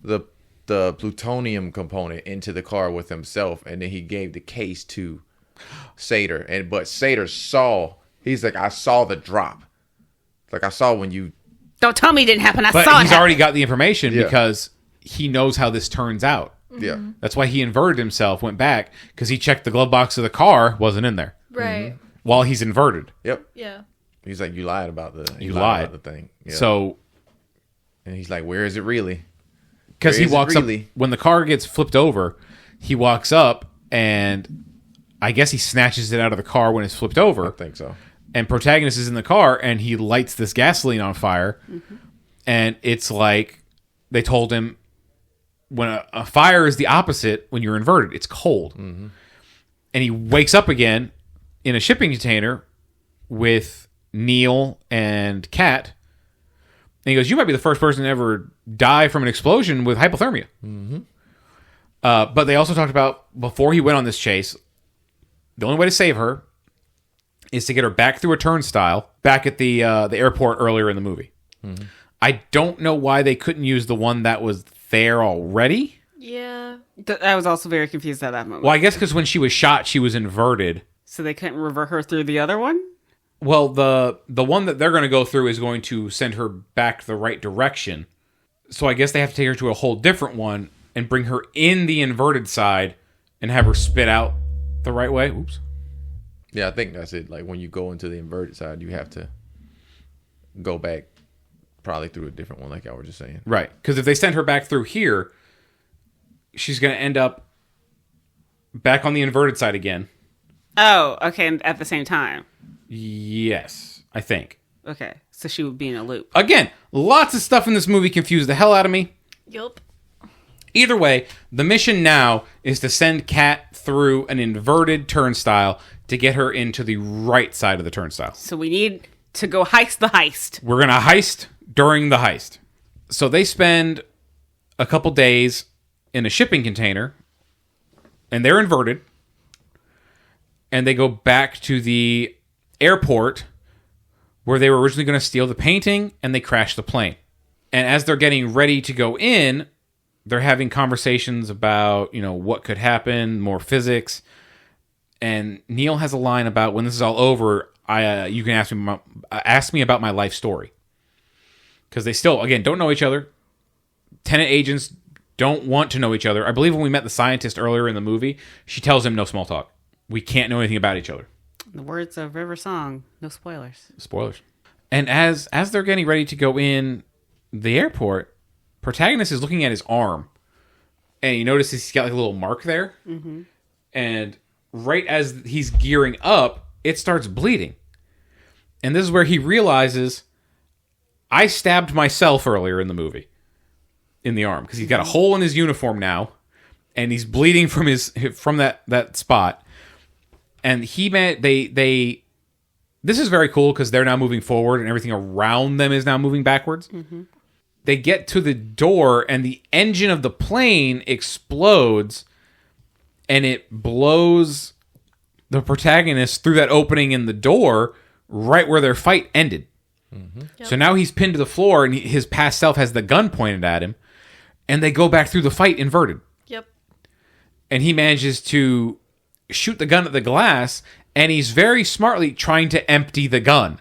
Speaker 4: the plutonium component into the car with himself, and then he gave the case to Sater. But Sater saw. He's like, I saw the drop. Like I saw when you.
Speaker 2: Don't tell me it didn't happen. I saw it.
Speaker 1: But he's already got the information because he knows how this turns out.
Speaker 4: Yeah.
Speaker 1: That's why he inverted himself, went back, because he checked the glove box of the car, wasn't in there.
Speaker 3: Right.
Speaker 4: Mm-hmm.
Speaker 1: While he's inverted.
Speaker 4: Yep.
Speaker 3: Yeah.
Speaker 4: He's like, you lied about the.
Speaker 1: You lied
Speaker 4: about the thing. Yeah.
Speaker 1: So.
Speaker 4: And he's like, where is it really?
Speaker 1: Because he walks up when the car gets flipped over. He walks up and I guess he snatches it out of the car when it's flipped over.
Speaker 4: I think so.
Speaker 1: And protagonist is in the car and he lights this gasoline on fire. Mm-hmm. And it's like they told him when a fire is the opposite when you're inverted. It's cold. Mm-hmm. And he wakes up again in a shipping container with Neil and Kat. And he goes, you might be the first person to ever die from an explosion with hypothermia. Mm-hmm. But they also talked about, before he went on this chase, the only way to save her is to get her back through a turnstile back at the airport earlier in the movie. Mm-hmm. I don't know why they couldn't use the one that was there already.
Speaker 3: Yeah.
Speaker 2: I was also very confused at that moment.
Speaker 1: Well, I guess because when she was shot, she was inverted.
Speaker 2: So they couldn't revert her through the other one?
Speaker 1: Well, the one that they're going to go through is going to send her back the right direction. So I guess they have to take her to a whole different one and bring her in the inverted side and have her spit out the right way. Oops.
Speaker 4: Yeah, I think that's it. Like when you go into the inverted side, you have to go back probably through a different one, like I was just saying.
Speaker 1: Right. Because if they send her back through here, she's going to end up back on the inverted side again.
Speaker 2: Oh, okay. And at the same time.
Speaker 1: Yes, I think.
Speaker 2: Okay. So she would be in a loop.
Speaker 1: Again, lots of stuff in this movie confused the hell out of me.
Speaker 3: Yup.
Speaker 1: Either way, the mission now is to send Kat through an inverted turnstile to get her into the right side of the turnstile.
Speaker 2: So we need to go heist the heist.
Speaker 1: We're going to heist during the heist. So they spend a couple days in a shipping container, and they're inverted, and they go back to the airport where they were originally going to steal the painting, and they crash the plane. And as they're getting ready to go in, they're having conversations about, what could happen, more physics. And Neil has a line about, when this is all over, you can ask me about my life story. Because they still, again, don't know each other. Tenet agents don't want to know each other. I believe when we met the scientist earlier in the movie, she tells him no small talk. We can't know anything about each other.
Speaker 2: In the words of River Song, no spoilers.
Speaker 1: Spoilers. And as they're getting ready to go in the airport, protagonist is looking at his arm. And you notice he's got like a little mark there. Mm-hmm. And right as he's gearing up, it starts bleeding. And this is where he realizes, I stabbed myself earlier in the movie. In the arm. Because he's got a hole in his uniform now. And he's bleeding from that spot. And this is very cool because they're now moving forward and everything around them is now moving backwards. Mm-hmm. They get to the door and the engine of the plane explodes and it blows the protagonist through that opening in the door right where their fight ended. Mm-hmm. Yep. So now he's pinned to the floor and his past self has the gun pointed at him and they go back through the fight inverted.
Speaker 3: Yep.
Speaker 1: And he manages to shoot the gun at the glass, and he's very smartly trying to empty the gun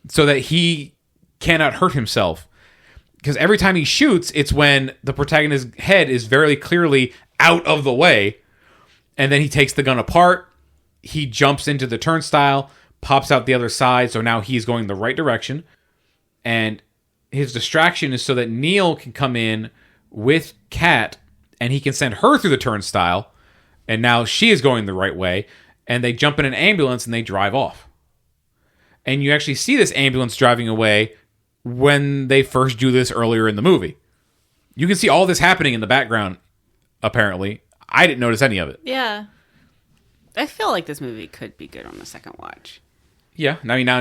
Speaker 1: so that he cannot hurt himself. Because every time he shoots, it's when the protagonist's head is very clearly out of the way, and then he takes the gun apart, he jumps into the turnstile, pops out the other side, so now he's going the right direction, and his distraction is so that Neil can come in with Kat, and he can send her through the turnstile, and now she is going the right way, and they jump in an ambulance and they drive off. And you actually see this ambulance driving away when they first do this earlier in the movie. You can see all this happening in the background, apparently. I didn't notice any of it.
Speaker 3: Yeah.
Speaker 2: I feel like this movie could be good on the second watch.
Speaker 1: Yeah, now you know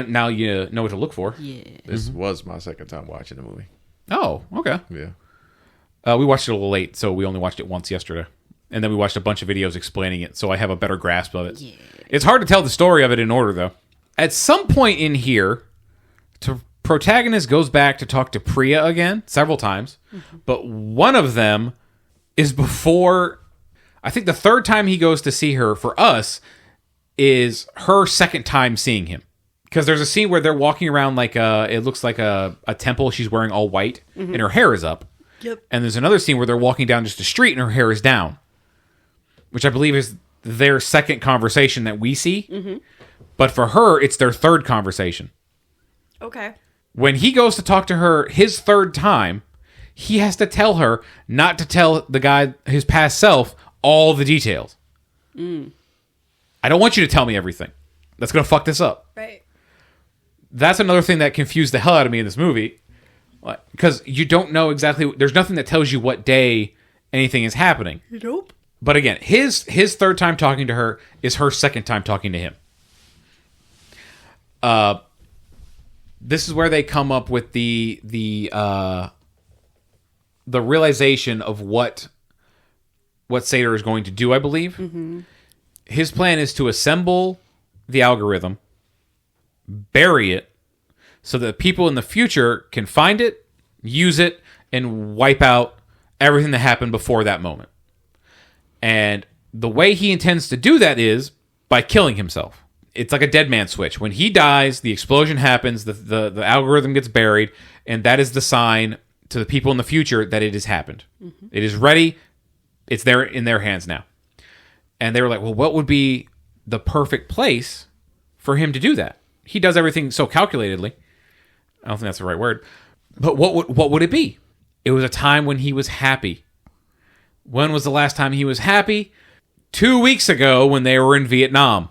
Speaker 1: what to look for.
Speaker 2: Yeah.
Speaker 4: This was my second time watching the movie.
Speaker 1: Oh, okay.
Speaker 4: Yeah.
Speaker 1: We watched it a little late, so we only watched it once yesterday. And then we watched a bunch of videos explaining it, so I have a better grasp of it. Yeah. It's hard to tell the story of it in order, though. At some point in here, the protagonist goes back to talk to Priya again, several times. Mm-hmm. But one of them is before... I think the third time he goes to see her, for us, is her second time seeing him. Because there's a scene where they're walking around like it looks like a temple. She's wearing all white, and her hair is up.
Speaker 3: Yep.
Speaker 1: And there's another scene where they're walking down just a street, and her hair is down. Which I believe is their second conversation that we see. Mm-hmm. But for her, it's their third conversation.
Speaker 3: Okay.
Speaker 1: When he goes to talk to her his third time, he has to tell her not to tell the guy, his past self, all the details. I don't want you to tell me everything. That's going to fuck this up.
Speaker 3: Right.
Speaker 1: That's another thing that confused the hell out of me in this movie. Because you don't know exactly... There's nothing that tells you what day anything is happening.
Speaker 3: Nope.
Speaker 1: But again, his third time talking to her is her second time talking to him. This is where they come up with the realization of what Sater is going to do, I believe. Mm-hmm. His plan is to assemble the algorithm bury it, so that people in the future can find it, use it, and wipe out everything that happened before that moment. And the way he intends to do that is by killing himself. It's like a dead man switch. When he dies, the explosion happens, the algorithm gets buried, and that is the sign to the people in the future that it has happened. Mm-hmm. It is ready. It's there in their hands now. And they were like, well, what would be the perfect place for him to do that? He does everything so calculatedly. I don't think that's the right word. But what would it be? It was a time when he was happy. When was the last time he was happy? 2 weeks ago when they were in Vietnam.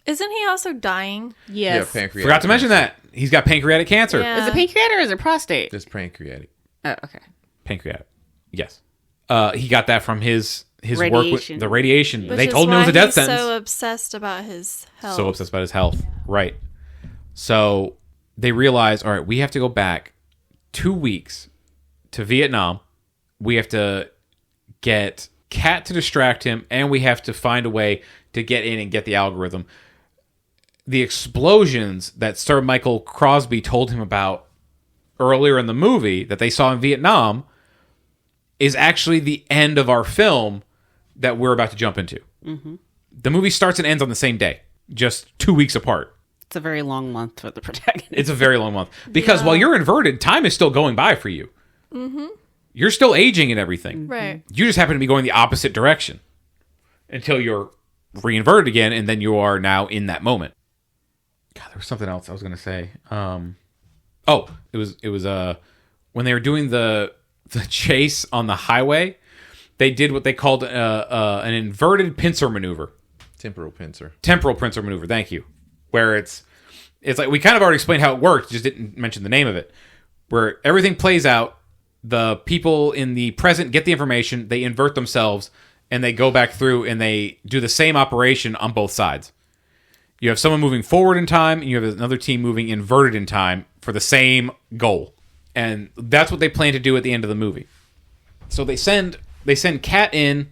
Speaker 3: Isn't he also dying?
Speaker 2: Yes.
Speaker 4: Yeah, pancreatic
Speaker 1: Forgot to mention that. He's got pancreatic cancer.
Speaker 3: Yeah.
Speaker 2: Is it pancreatic or is it prostate?
Speaker 4: Just pancreatic.
Speaker 2: Oh, okay.
Speaker 1: Pancreatic. Yes. He got that from his work
Speaker 2: Radiation.
Speaker 1: with the radiation.
Speaker 3: Which
Speaker 1: They
Speaker 3: is
Speaker 1: told him it was a
Speaker 3: why
Speaker 1: death
Speaker 3: he's
Speaker 1: sentence.
Speaker 3: so obsessed about his health.
Speaker 1: So obsessed about his health. Right. So they realized, all right, we have to go back 2 weeks to Vietnam. We have to get Kat to distract him, and we have to find a way to get in and get the algorithm. The explosions that Sir Michael Crosby told him about earlier in the movie that they saw in Vietnam is actually the end of our film that we're about to jump into. Mm-hmm. The movie starts and ends on the same day, just 2 weeks apart.
Speaker 2: It's a very long month for the protagonist.
Speaker 1: It's a very long month. Because while you're inverted, time is still going by for you. Mm-hmm. You're still aging and everything.
Speaker 3: Right.
Speaker 1: You just happen to be going the opposite direction until you're reinverted again, and then you are now in that moment. God, there was something else I was going to say. It was when they were doing the chase on the highway, they did what they called an inverted pincer maneuver.
Speaker 4: Temporal pincer.
Speaker 1: Temporal pincer maneuver, thank you. Where it's like, we kind of already explained how it worked, just didn't mention the name of it. Where everything plays out, the people in the present get the information, they invert themselves, and they go back through and they do the same operation on both sides. You have someone moving forward in time, and you have another team moving inverted in time for the same goal. And that's what they plan to do at the end of the movie. So they send Kat in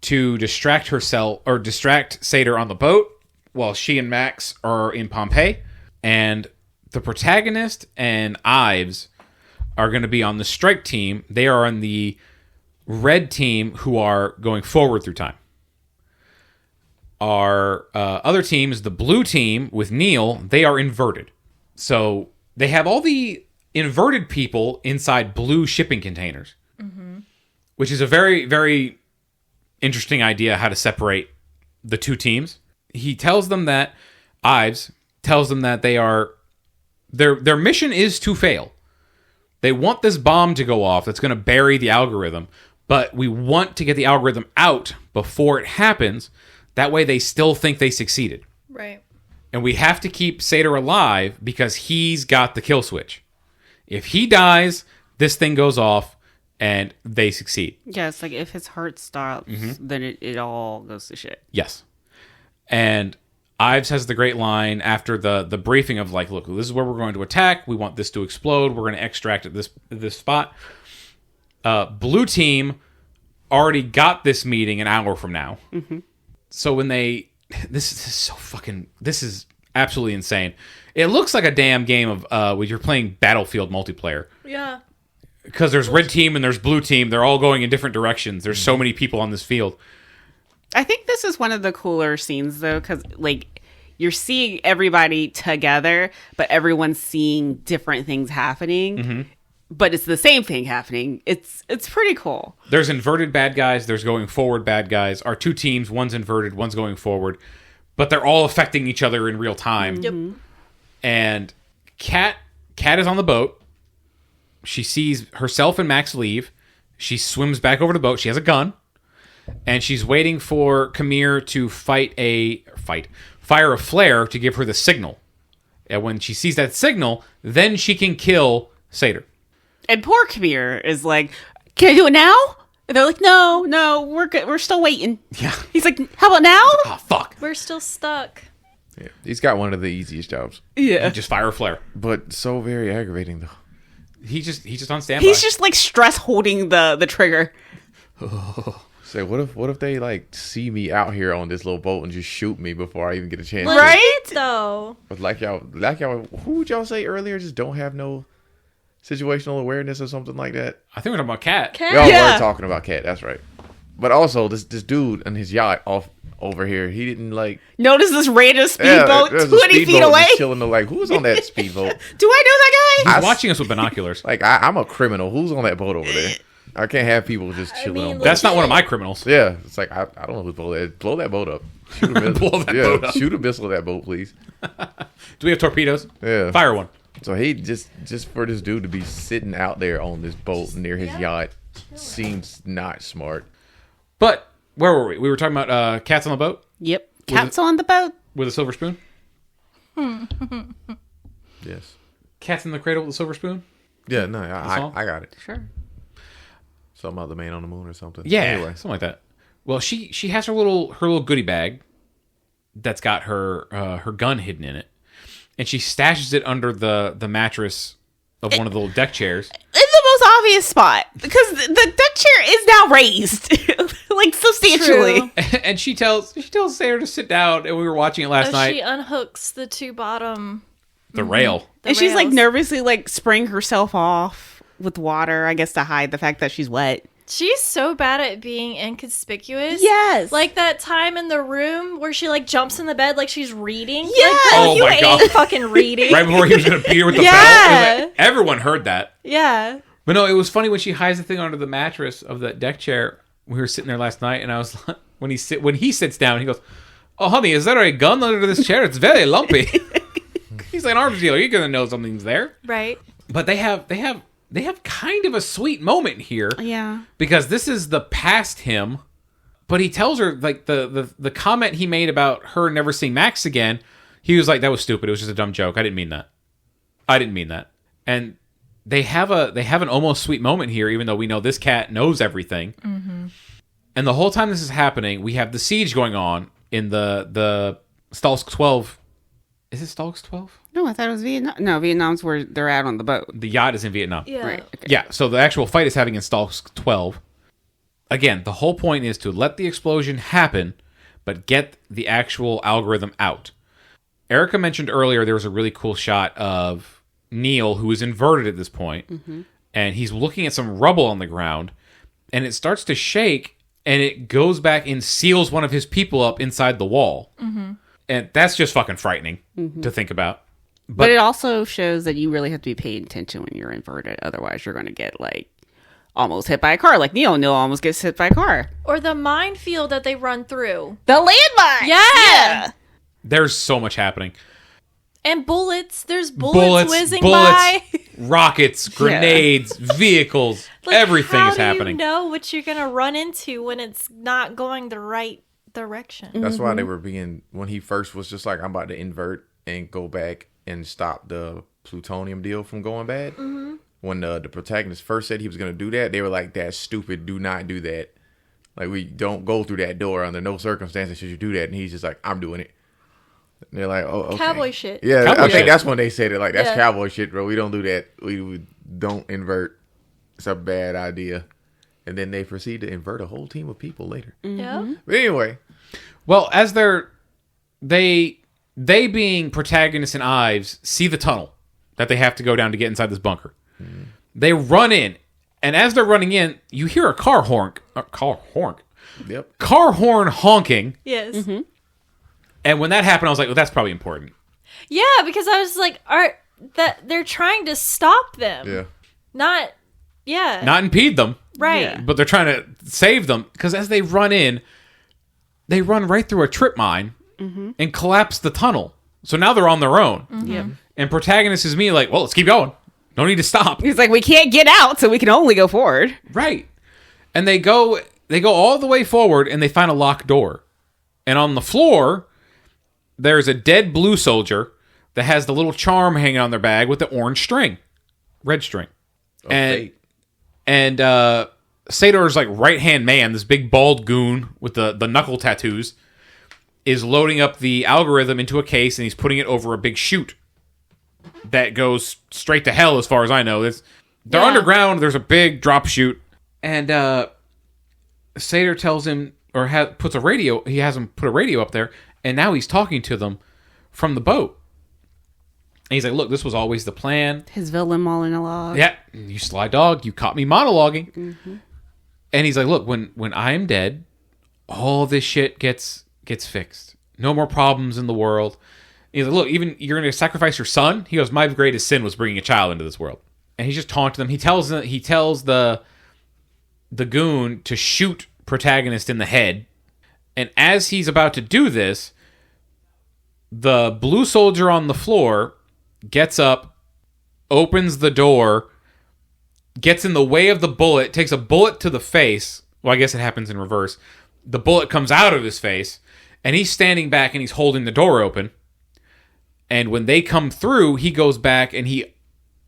Speaker 1: to distract herself, or distract Sator on the boat, while she and Max are in Pompeii. And the protagonist and Ives are going to be on the strike team. They are on the red team, who are going forward through time. Our other team is the blue team with Neil. They are inverted. So they have all the inverted people inside blue shipping containers, which is a very, very interesting idea how to separate the two teams. He tells them that, Ives tells them that they are, their mission is to fail. They want this bomb to go off that's going to bury the algorithm, but we want to get the algorithm out before it happens. That way they still think they succeeded.
Speaker 3: Right.
Speaker 1: And we have to keep Sator alive because he's got the kill switch. If he dies, this thing goes off and they succeed.
Speaker 2: Yeah, it's like if his heart stops, then it all goes to shit.
Speaker 1: Yes. And Ives has the great line after the briefing of like, look, this is where we're going to attack. We want this to explode. We're going to extract at this spot. Blue team already got this meeting an hour from now. Mm-hmm. So when this is absolutely insane. It looks like a damn game of when you're playing Battlefield multiplayer.
Speaker 3: Yeah.
Speaker 1: Because there's red team and there's blue team. They're all going in different directions. There's so many people on this field.
Speaker 2: I think this is one of the cooler scenes, though, because, like, you're seeing everybody together, but everyone's seeing different things happening. Mm-hmm. But it's the same thing happening. It's pretty cool.
Speaker 1: There's inverted bad guys. There's going forward bad guys. Our two teams, one's inverted, one's going forward. But they're all affecting each other in real time.
Speaker 3: Yep.
Speaker 1: And Kat is on the boat. She sees herself and Max leave. She swims back over to the boat. She has a gun. And she's waiting for Kamir to fire a flare to give her the signal. And when she sees that signal, then she can kill Sator.
Speaker 2: And poor Kamir is like, can I do it now? And they're like, no, we're good. We're still waiting.
Speaker 1: Yeah.
Speaker 2: He's like, how about now?
Speaker 1: Oh, fuck.
Speaker 3: We're still stuck.
Speaker 4: Yeah. He's got one of the easiest jobs.
Speaker 2: Yeah.
Speaker 1: Just fire a flare.
Speaker 4: But so very aggravating, though.
Speaker 1: He's just on standby.
Speaker 2: He's just like stress holding the trigger.
Speaker 4: Say, what if they like see me out here on this little boat and just shoot me before I even get a chance?
Speaker 2: Right?
Speaker 3: Though.
Speaker 4: But like y'all, who would y'all say earlier? Just don't have no situational awareness or something like that.
Speaker 1: I think we're talking about Cat.
Speaker 4: Y'all
Speaker 2: Yeah.
Speaker 4: were talking about Cat. That's right. But also, this dude and his yacht off over here, he didn't like.
Speaker 2: Notice this random speedboat
Speaker 4: there's a
Speaker 2: 20 feet
Speaker 4: speedboat
Speaker 2: away.
Speaker 4: just chilling. Like, who's on that speedboat?
Speaker 2: Do I know that guy?
Speaker 1: He's watching us with binoculars.
Speaker 4: Like, I'm a criminal. Who's on that boat over there? I can't have people just chilling
Speaker 3: mean,
Speaker 4: on boats.
Speaker 1: That's not one of my criminals.
Speaker 4: Yeah, it's like I don't know who's blow that boat up. Shoot a missile.
Speaker 1: Blow that boat up.
Speaker 4: Shoot a missile at that boat, please.
Speaker 1: Do we have torpedoes?
Speaker 4: Yeah.
Speaker 1: Fire one.
Speaker 4: So he just for this dude to be sitting out there on this boat near his yacht seems not smart.
Speaker 1: But where were we? We were talking about cats on the boat
Speaker 2: Yep. Cats on the boat.
Speaker 1: with a silver spoon.
Speaker 4: Yes.
Speaker 1: Cats in the cradle with a silver spoon.
Speaker 4: Yeah. No,
Speaker 1: all?
Speaker 4: I got it.
Speaker 2: Sure.
Speaker 4: Something about the man on the moon or something.
Speaker 1: Yeah,
Speaker 4: Anyway.
Speaker 1: something like that. Well, she has her little goodie bag that's got her her gun hidden in it, and she stashes it under the mattress of one of the little deck chairs.
Speaker 2: In the most obvious spot, because the deck chair is now raised, like substantially.
Speaker 3: True.
Speaker 1: And she tells Sarah to sit down, and we were watching it last night.
Speaker 3: She unhooks the two bottom.
Speaker 1: The rail.
Speaker 3: The
Speaker 2: And she's like
Speaker 3: rails.
Speaker 2: nervously like spraying herself off with water, I guess, to hide the fact that she's wet.
Speaker 3: She's so bad at being inconspicuous.
Speaker 2: Yes.
Speaker 3: Like that time in the room where she like jumps in the bed like she's reading.
Speaker 2: Yeah.
Speaker 3: Like,
Speaker 1: Oh
Speaker 3: you
Speaker 1: my
Speaker 3: ain't
Speaker 1: God.
Speaker 3: fucking reading.
Speaker 1: Right before he was going to beat her with the
Speaker 3: Yeah.
Speaker 1: belt. It was like- everyone heard that.
Speaker 3: Yeah.
Speaker 1: But no, it was funny when she hides the thing under the mattress of that deck chair. We were sitting there last night, and I was like, when he sits down, he goes, "Oh, honey, is there a gun under this chair? It's very lumpy." He's like an arms dealer. You're gonna know something's there.
Speaker 3: Right.
Speaker 1: But they have kind of a sweet moment here.
Speaker 2: Yeah.
Speaker 1: Because this is the past him, but he tells her like the comment he made about her never seeing Max again. He was like, "That was stupid. It was just a dumb joke. I didn't mean that." And they have an almost sweet moment here, even though we know this cat knows everything. Mm-hmm. And the whole time this is happening, we have the siege going on in the Stalsk 12. Is it Stalsk 12?
Speaker 2: No, I thought it was Vietnam. No, Vietnam's where they're at on the boat.
Speaker 1: The yacht is in Vietnam.
Speaker 3: Yeah.
Speaker 2: Right. Okay.
Speaker 1: Yeah, so the actual fight is having in Stalsk 12. Again, the whole point is to let the explosion happen, but get the actual algorithm out. Erica mentioned earlier there was a really cool shot of Neil, who is inverted at this point, and he's looking at some rubble on the ground, and it starts to shake, and it goes back and seals one of his people up inside the wall. Mm-hmm. And that's just fucking frightening to think about.
Speaker 2: But it also shows that you really have to be paying attention when you're inverted. Otherwise, you're going to get like almost hit by a car. Like Neil almost gets hit by a car.
Speaker 3: Or the minefield that they run through.
Speaker 2: The landmine.
Speaker 3: Yeah.
Speaker 1: There's so much happening.
Speaker 3: And bullets. There's bullets whizzing by.
Speaker 1: Rockets, grenades, vehicles,
Speaker 3: Like,
Speaker 1: everything is
Speaker 3: How
Speaker 1: happening.
Speaker 3: do you know what you're going to run into when it's not going the right direction?
Speaker 4: That's why they were being, when he first was just like, I'm about to invert and go back and stop the plutonium deal from going bad. Mm-hmm. When the protagonist first said he was going to do that, they were like, "That's stupid. Do not do that. Like, we don't go through that door under no circumstances should you do that." And he's just like, "I'm doing it." And they're like, "Oh, okay."
Speaker 3: Cowboy shit.
Speaker 4: Yeah,
Speaker 1: Cowboy
Speaker 4: I think
Speaker 1: shit.
Speaker 4: that's when they said it. Like, that's
Speaker 3: Yeah.
Speaker 4: cowboy shit, bro. We don't do that. We don't invert. It's a bad idea. And then they proceed to invert a whole team of people later.
Speaker 3: Yeah.
Speaker 4: But anyway,
Speaker 1: Well, as they being protagonists and Ives see the tunnel that they have to go down to get inside this bunker. Mm-hmm. They run in, and as they're running in, you hear a car horn.
Speaker 4: yep.
Speaker 1: Car horn honking.
Speaker 3: Yes.
Speaker 2: Mm-hmm.
Speaker 1: And when that happened, I was like, well, that's probably important.
Speaker 3: Yeah, because I was like, that they're trying to stop them.
Speaker 4: Yeah.
Speaker 3: Not
Speaker 1: Not impede them,
Speaker 3: right.
Speaker 2: Yeah.
Speaker 1: but they're trying to save them. Because as they run in, they run right through a trip mine and collapse the tunnel. So now they're on their own.
Speaker 2: Yep.
Speaker 1: And protagonist is me like, well, let's keep going. No need to stop.
Speaker 2: He's like, we can't get out, so we can only go forward.
Speaker 1: Right. And they go all the way forward and they find a locked door. And on the floor, there's a dead blue soldier that has the little charm hanging on their bag with the orange string. Red string.
Speaker 4: Fate.
Speaker 1: And Sador's like right-hand man, this big bald goon with the knuckle tattoos, is loading up the algorithm into a case and he's putting it over a big chute that goes straight to hell as far as I know. They're underground. There's a big drop chute. And Sater tells him, or puts a radio. He has him put a radio up there, and now he's talking to them from the boat. And he's like, "Look, this was always the plan."
Speaker 2: His villain monologue.
Speaker 1: Yeah, you sly dog, you caught me monologuing. Mm-hmm. And he's like, "Look, when I am dead, all this shit gets fixed. No more problems in the world." He's like, "Look, even you're going to sacrifice your son?" He goes, "My greatest sin was bringing a child into this world." And he's just taunting them. He tells the goon to shoot protagonist in the head. And as he's about to do this, the blue soldier on the floor gets up, opens the door, gets in the way of the bullet, takes a bullet to the face. Well, I guess it happens in reverse. The bullet comes out of his face, and he's standing back and he's holding the door open. And when they come through, he goes back and he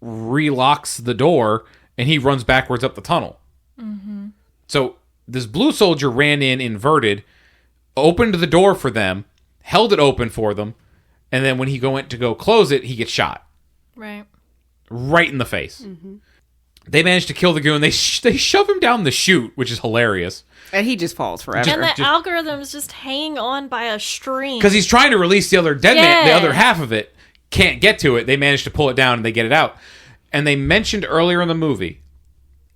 Speaker 1: relocks the door and he runs backwards up the tunnel. Mm-hmm. So this blue soldier ran in inverted, opened the door for them, held it open for them, and then when he went to go close it, he gets shot.
Speaker 3: Right
Speaker 1: in the face. Mm-hmm. They managed to kill the goon. They shove him down the chute, which is hilarious.
Speaker 2: And he just falls forever.
Speaker 3: And the algorithm's just hanging on by a string.
Speaker 1: Because he's trying to release the other dead man. The other half of it can't get to it. They managed to pull it down and they get it out. And they mentioned earlier in the movie,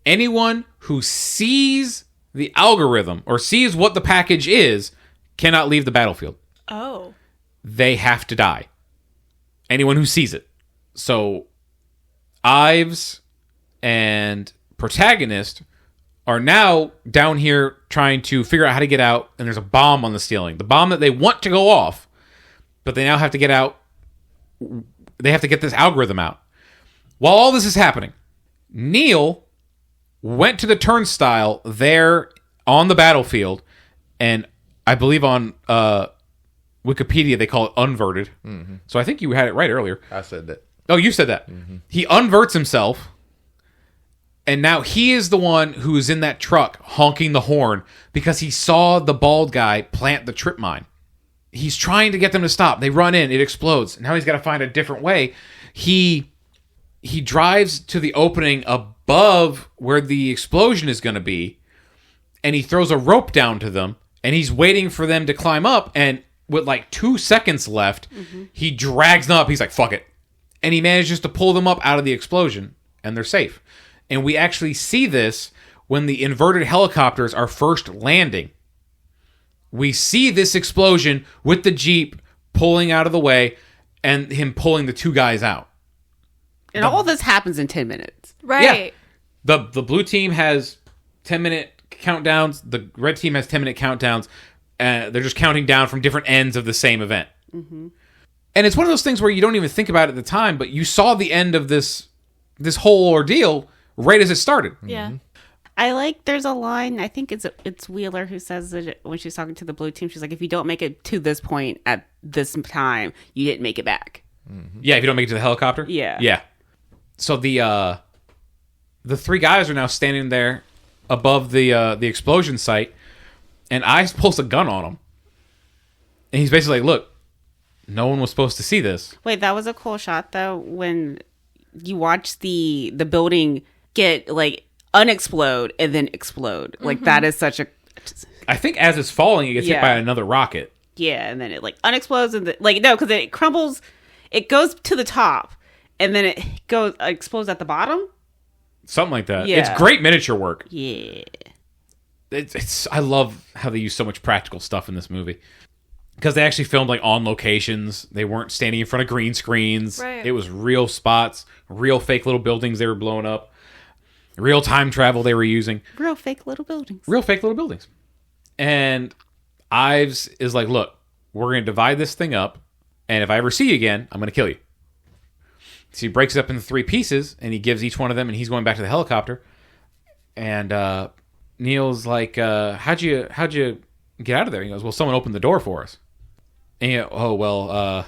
Speaker 1: anyone who sees the algorithm or sees what the package is cannot leave the battlefield.
Speaker 3: Oh.
Speaker 1: They have to die. Anyone who sees it. So, Ives and protagonist are now down here trying to figure out how to get out, and there's a bomb on the ceiling. The bomb that they want to go off, but they now have to get out. They have to get this algorithm out. While all this is happening, Neil went to the turnstile there on the battlefield, and I believe on Wikipedia they call it unverted. Mm-hmm. So I think you had it right earlier.
Speaker 4: I said that.
Speaker 1: Oh, you said that. Mm-hmm. He unverts himself, and now he is the one who is in that truck honking the horn because he saw the bald guy plant the trip mine. He's trying to get them to stop. They run in. It explodes. Now he's got to find a different way. He drives to the opening above where the explosion is going to be, and he throws a rope down to them, and he's waiting for them to climb up, and with like 2 seconds left, he drags them up. He's like, fuck it. And he manages to pull them up out of the explosion, and they're safe. And we actually see this when the inverted helicopters are first landing. We see this explosion with the Jeep pulling out of the way and him pulling the two guys out.
Speaker 2: And all this happens in 10 minutes.
Speaker 3: Right.
Speaker 1: Yeah. The blue team has 10-minute countdowns. The red team has 10-minute countdowns. They're just counting down from different ends of the same event. Mm-hmm. And it's one of those things where you don't even think about it at the time, but you saw the end of this whole ordeal right as it started.
Speaker 3: Yeah.
Speaker 1: Mm-hmm.
Speaker 2: I like, there's a line, I think it's Wheeler who says it when she's talking to the blue team. She's like, if you don't make it to this point at this time, you didn't make it back.
Speaker 1: Mm-hmm. Yeah, if you don't make it to the helicopter?
Speaker 2: Yeah.
Speaker 1: Yeah. So the three guys are now standing there above the explosion site, and Ives pulls a gun on him. And he's basically like, look, no one was supposed to see this.
Speaker 2: Wait, that was a cool shot, though, when you watch the building get, like, unexplode and then explode. Like, that is such a...
Speaker 1: I think as it's falling, it gets hit by another rocket.
Speaker 2: Yeah, and then it, like, unexplodes and... no, because it crumbles... It goes to the top, and then it explodes at the bottom?
Speaker 1: Something like that.
Speaker 2: Yeah.
Speaker 1: It's great miniature work.
Speaker 2: Yeah.
Speaker 1: I love how they use so much practical stuff in this movie. Because they actually filmed like on locations. They weren't standing in front of green screens.
Speaker 3: Right.
Speaker 1: It was real spots, real fake little buildings they were blowing up, real time travel they were using.
Speaker 2: Real fake little buildings.
Speaker 1: Real fake little buildings. And Ives is like, look, we're going to divide this thing up, and if I ever see you again, I'm going to kill you. So he breaks it up into 3 pieces, and he gives each one of them, and he's going back to the helicopter. And Neil's like, how'd you get out of there? He goes, well, someone opened the door for us. And he goes, oh, well,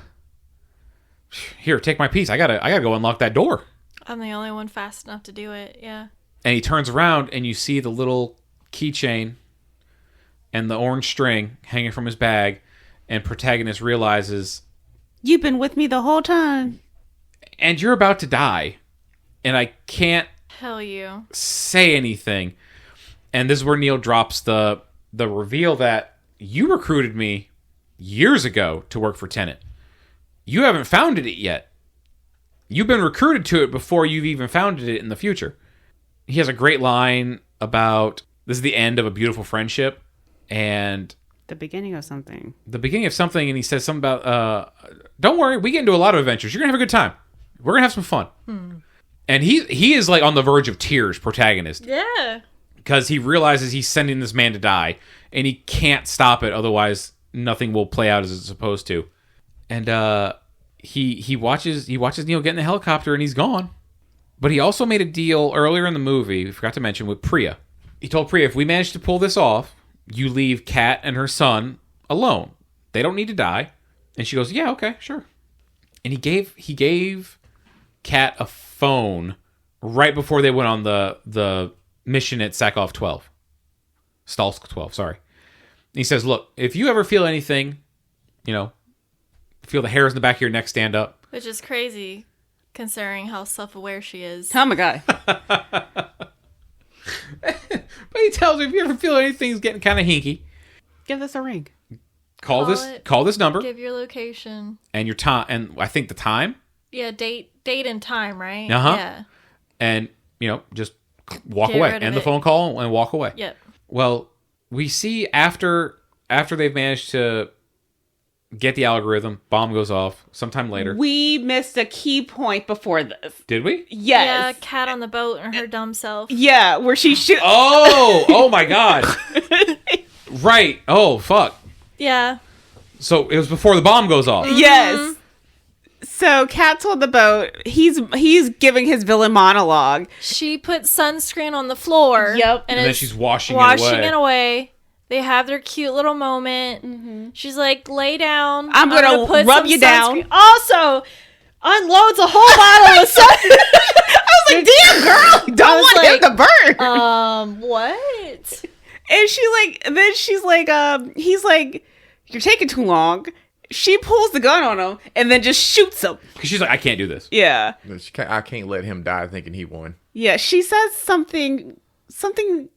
Speaker 1: here, take my piece. I gotta go unlock that door.
Speaker 3: I'm the only one fast enough to do it, yeah.
Speaker 1: And he turns around, and you see the little keychain and the orange string hanging from his bag, and protagonist realizes,
Speaker 2: you've been with me the whole time.
Speaker 1: And you're about to die, and I can't
Speaker 3: Hell you.
Speaker 1: say anything. And this is where Neil drops the reveal that you recruited me years ago to work for Tenet. You haven't founded it yet. You've been recruited to it before you've even founded it in the future. He has a great line about this is the end of a beautiful friendship and
Speaker 2: The beginning of something.
Speaker 1: And he says something about don't worry, we get into a lot of adventures. You're gonna have a good time. We're gonna have some fun. And he is like on the verge of tears, protagonist.
Speaker 3: Yeah.
Speaker 1: Because he realizes he's sending this man to die and he can't stop it, otherwise nothing will play out as it's supposed to. And he watches Neil get in the helicopter and he's gone. But he also made a deal earlier in the movie, we forgot to mention, with Priya. He told Priya, if we manage to pull this off, you leave Kat and her son alone. They don't need to die. And she goes, yeah, okay, sure. And he gave Kat a phone right before they went on the mission at Sakov 12. Stalsk 12, sorry. And he says, look, if you ever feel anything, feel the hairs in the back of your neck stand up.
Speaker 3: Which is crazy, considering how self-aware she is.
Speaker 2: Oh my god.
Speaker 1: But he tells her, if you ever feel anything's getting kind of hinky,
Speaker 2: Give this a ring.
Speaker 1: call this number
Speaker 3: Give your location.
Speaker 1: and your time, and I think the time.
Speaker 3: Yeah, date and time, right?
Speaker 1: Uh-huh.
Speaker 3: Yeah.
Speaker 1: And just walk
Speaker 3: Get
Speaker 1: away,
Speaker 3: rid of
Speaker 1: end the
Speaker 3: it.
Speaker 1: phone call and walk away.
Speaker 3: Yep.
Speaker 1: Well, we see after they've managed to get the algorithm, bomb goes off sometime later.
Speaker 2: We missed a key point before this.
Speaker 1: Did we?
Speaker 3: Yeah,
Speaker 2: Yes.
Speaker 3: cat on the boat and her dumb self.
Speaker 2: Yeah, where she shoots.
Speaker 1: Oh my god. Right. Oh fuck.
Speaker 3: Yeah.
Speaker 1: So it was before the bomb goes off.
Speaker 2: Yes. So Kat's on the boat. He's giving his villain monologue.
Speaker 3: She put sunscreen on the floor.
Speaker 2: Yep.
Speaker 1: And then
Speaker 3: it's
Speaker 1: she's washing
Speaker 3: it away. They have their cute little moment.
Speaker 2: Mm-hmm.
Speaker 3: She's like, lay down.
Speaker 2: I'm gonna
Speaker 3: put
Speaker 2: rub
Speaker 3: some
Speaker 2: you down.
Speaker 3: sunscreen." Also, unloads a whole bottle of sunscreen.
Speaker 2: I was like, damn girl, don't
Speaker 3: was
Speaker 2: want him to burn.
Speaker 3: What?
Speaker 2: And she's like, he's like, you're taking too long. She pulls the gun on him and then just shoots him.
Speaker 1: She's like, I can't do this.
Speaker 2: Yeah.
Speaker 4: I can't let him die thinking he won.
Speaker 2: Yeah, she says something.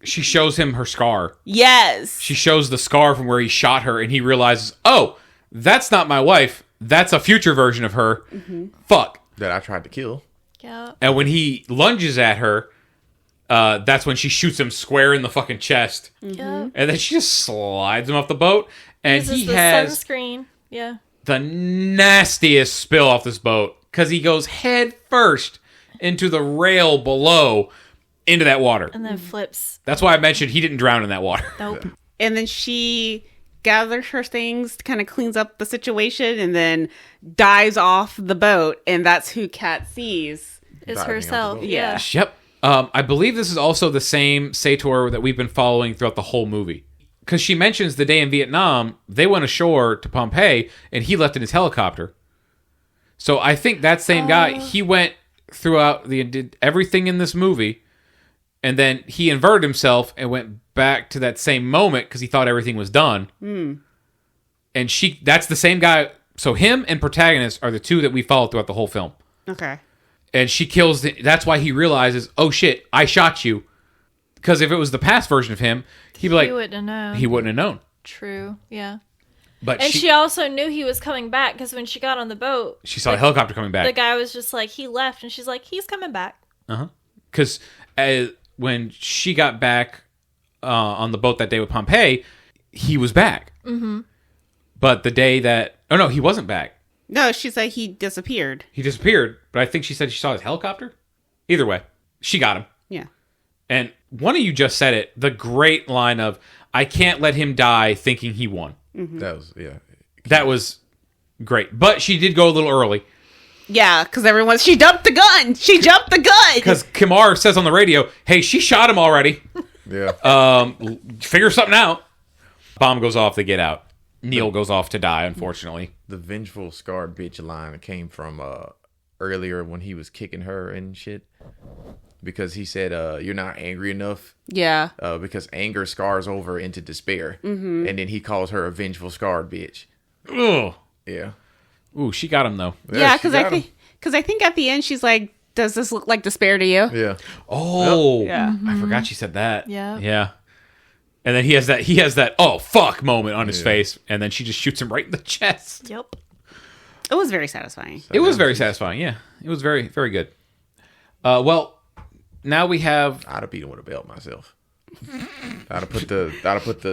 Speaker 1: She shows him her scar.
Speaker 2: Yes.
Speaker 1: She shows the scar from where he shot her, and he realizes, oh, that's not my wife. That's a future version of her. Mm-hmm. Fuck.
Speaker 4: That I tried to kill.
Speaker 3: Yeah.
Speaker 1: And when he lunges at her, that's when she shoots him square in the fucking chest.
Speaker 3: Yeah.
Speaker 1: And then she just slides him off the boat. And
Speaker 3: Uses
Speaker 1: he
Speaker 3: the
Speaker 1: has
Speaker 3: sunscreen. Yeah.
Speaker 1: the nastiest spill off this boat because he goes head first into the rail below into that water.
Speaker 3: And then flips.
Speaker 1: That's why I mentioned he didn't drown in that water.
Speaker 3: Nope.
Speaker 2: And then she gathers her things, kind of cleans up the situation, and then dives off the boat. And that's who Kat sees.
Speaker 3: It's
Speaker 4: Diving off the
Speaker 3: herself.
Speaker 4: boat.
Speaker 3: Yeah.
Speaker 1: Yep. I believe this is also the same Sator that we've been following throughout the whole movie. Because she mentions the day in Vietnam, they went ashore to Pompeii, and he left in his helicopter. So I think that same guy, he went throughout did everything in this movie, and then he inverted himself and went back to that same moment because he thought everything was done. And that's the same guy. So him and protagonist are the two that we followed throughout the whole film.
Speaker 2: Okay.
Speaker 1: And she kills that's why he realizes, oh shit, I shot you. Because if it was the past version of him, he'd be like,
Speaker 3: He wouldn't have known.
Speaker 1: he wouldn't have known.
Speaker 3: True. Yeah.
Speaker 1: But
Speaker 3: And she also knew he was coming back because when she got on the boat,
Speaker 1: she saw a helicopter coming
Speaker 3: the
Speaker 1: back.
Speaker 3: guy was just like, he left. And she's like, he's coming back.
Speaker 1: Because when she got back on the boat that day with Pompeii, he was back. Mm-hmm. But the day that... Oh, no, he wasn't back.
Speaker 2: No, she said he disappeared.
Speaker 1: He disappeared, but I think she said she saw his helicopter. Either way, she got him.
Speaker 2: Yeah.
Speaker 1: And one of you just said it, the great line of, I can't let him die thinking he won.
Speaker 4: That was, yeah.
Speaker 1: That was great. But she did go a little early.
Speaker 2: Yeah, because she jumped the gun. She jumped the gun.
Speaker 1: Because Kimar says on the radio, hey, she shot him already.
Speaker 4: Yeah.
Speaker 1: Figure something out. Bomb goes off, they get out. Neil goes off to die, unfortunately.
Speaker 4: The vengeful scarred bitch line came from earlier when he was kicking her and shit. Because he said, you're not angry enough.
Speaker 2: Yeah.
Speaker 4: Because anger scars over into despair. Mm-hmm. And then he calls her a vengeful scarred bitch.
Speaker 1: Ugh.
Speaker 4: Yeah.
Speaker 1: Ooh, she got him, though.
Speaker 2: Yeah,
Speaker 4: she
Speaker 2: because
Speaker 4: got him.
Speaker 2: I think at the end she's like, does this look like despair to you?
Speaker 4: Yeah.
Speaker 1: Oh.
Speaker 2: Yeah.
Speaker 1: I forgot she said that.
Speaker 3: Yeah.
Speaker 1: Yeah. And then he has that oh fuck moment on his face, and then she just shoots him right in the chest.
Speaker 3: Yep.
Speaker 2: It was very satisfying.
Speaker 1: It was very satisfying. Yeah, it was very, very good. Well, now we have.
Speaker 4: I'd have beat him with a belt myself. I'd have put the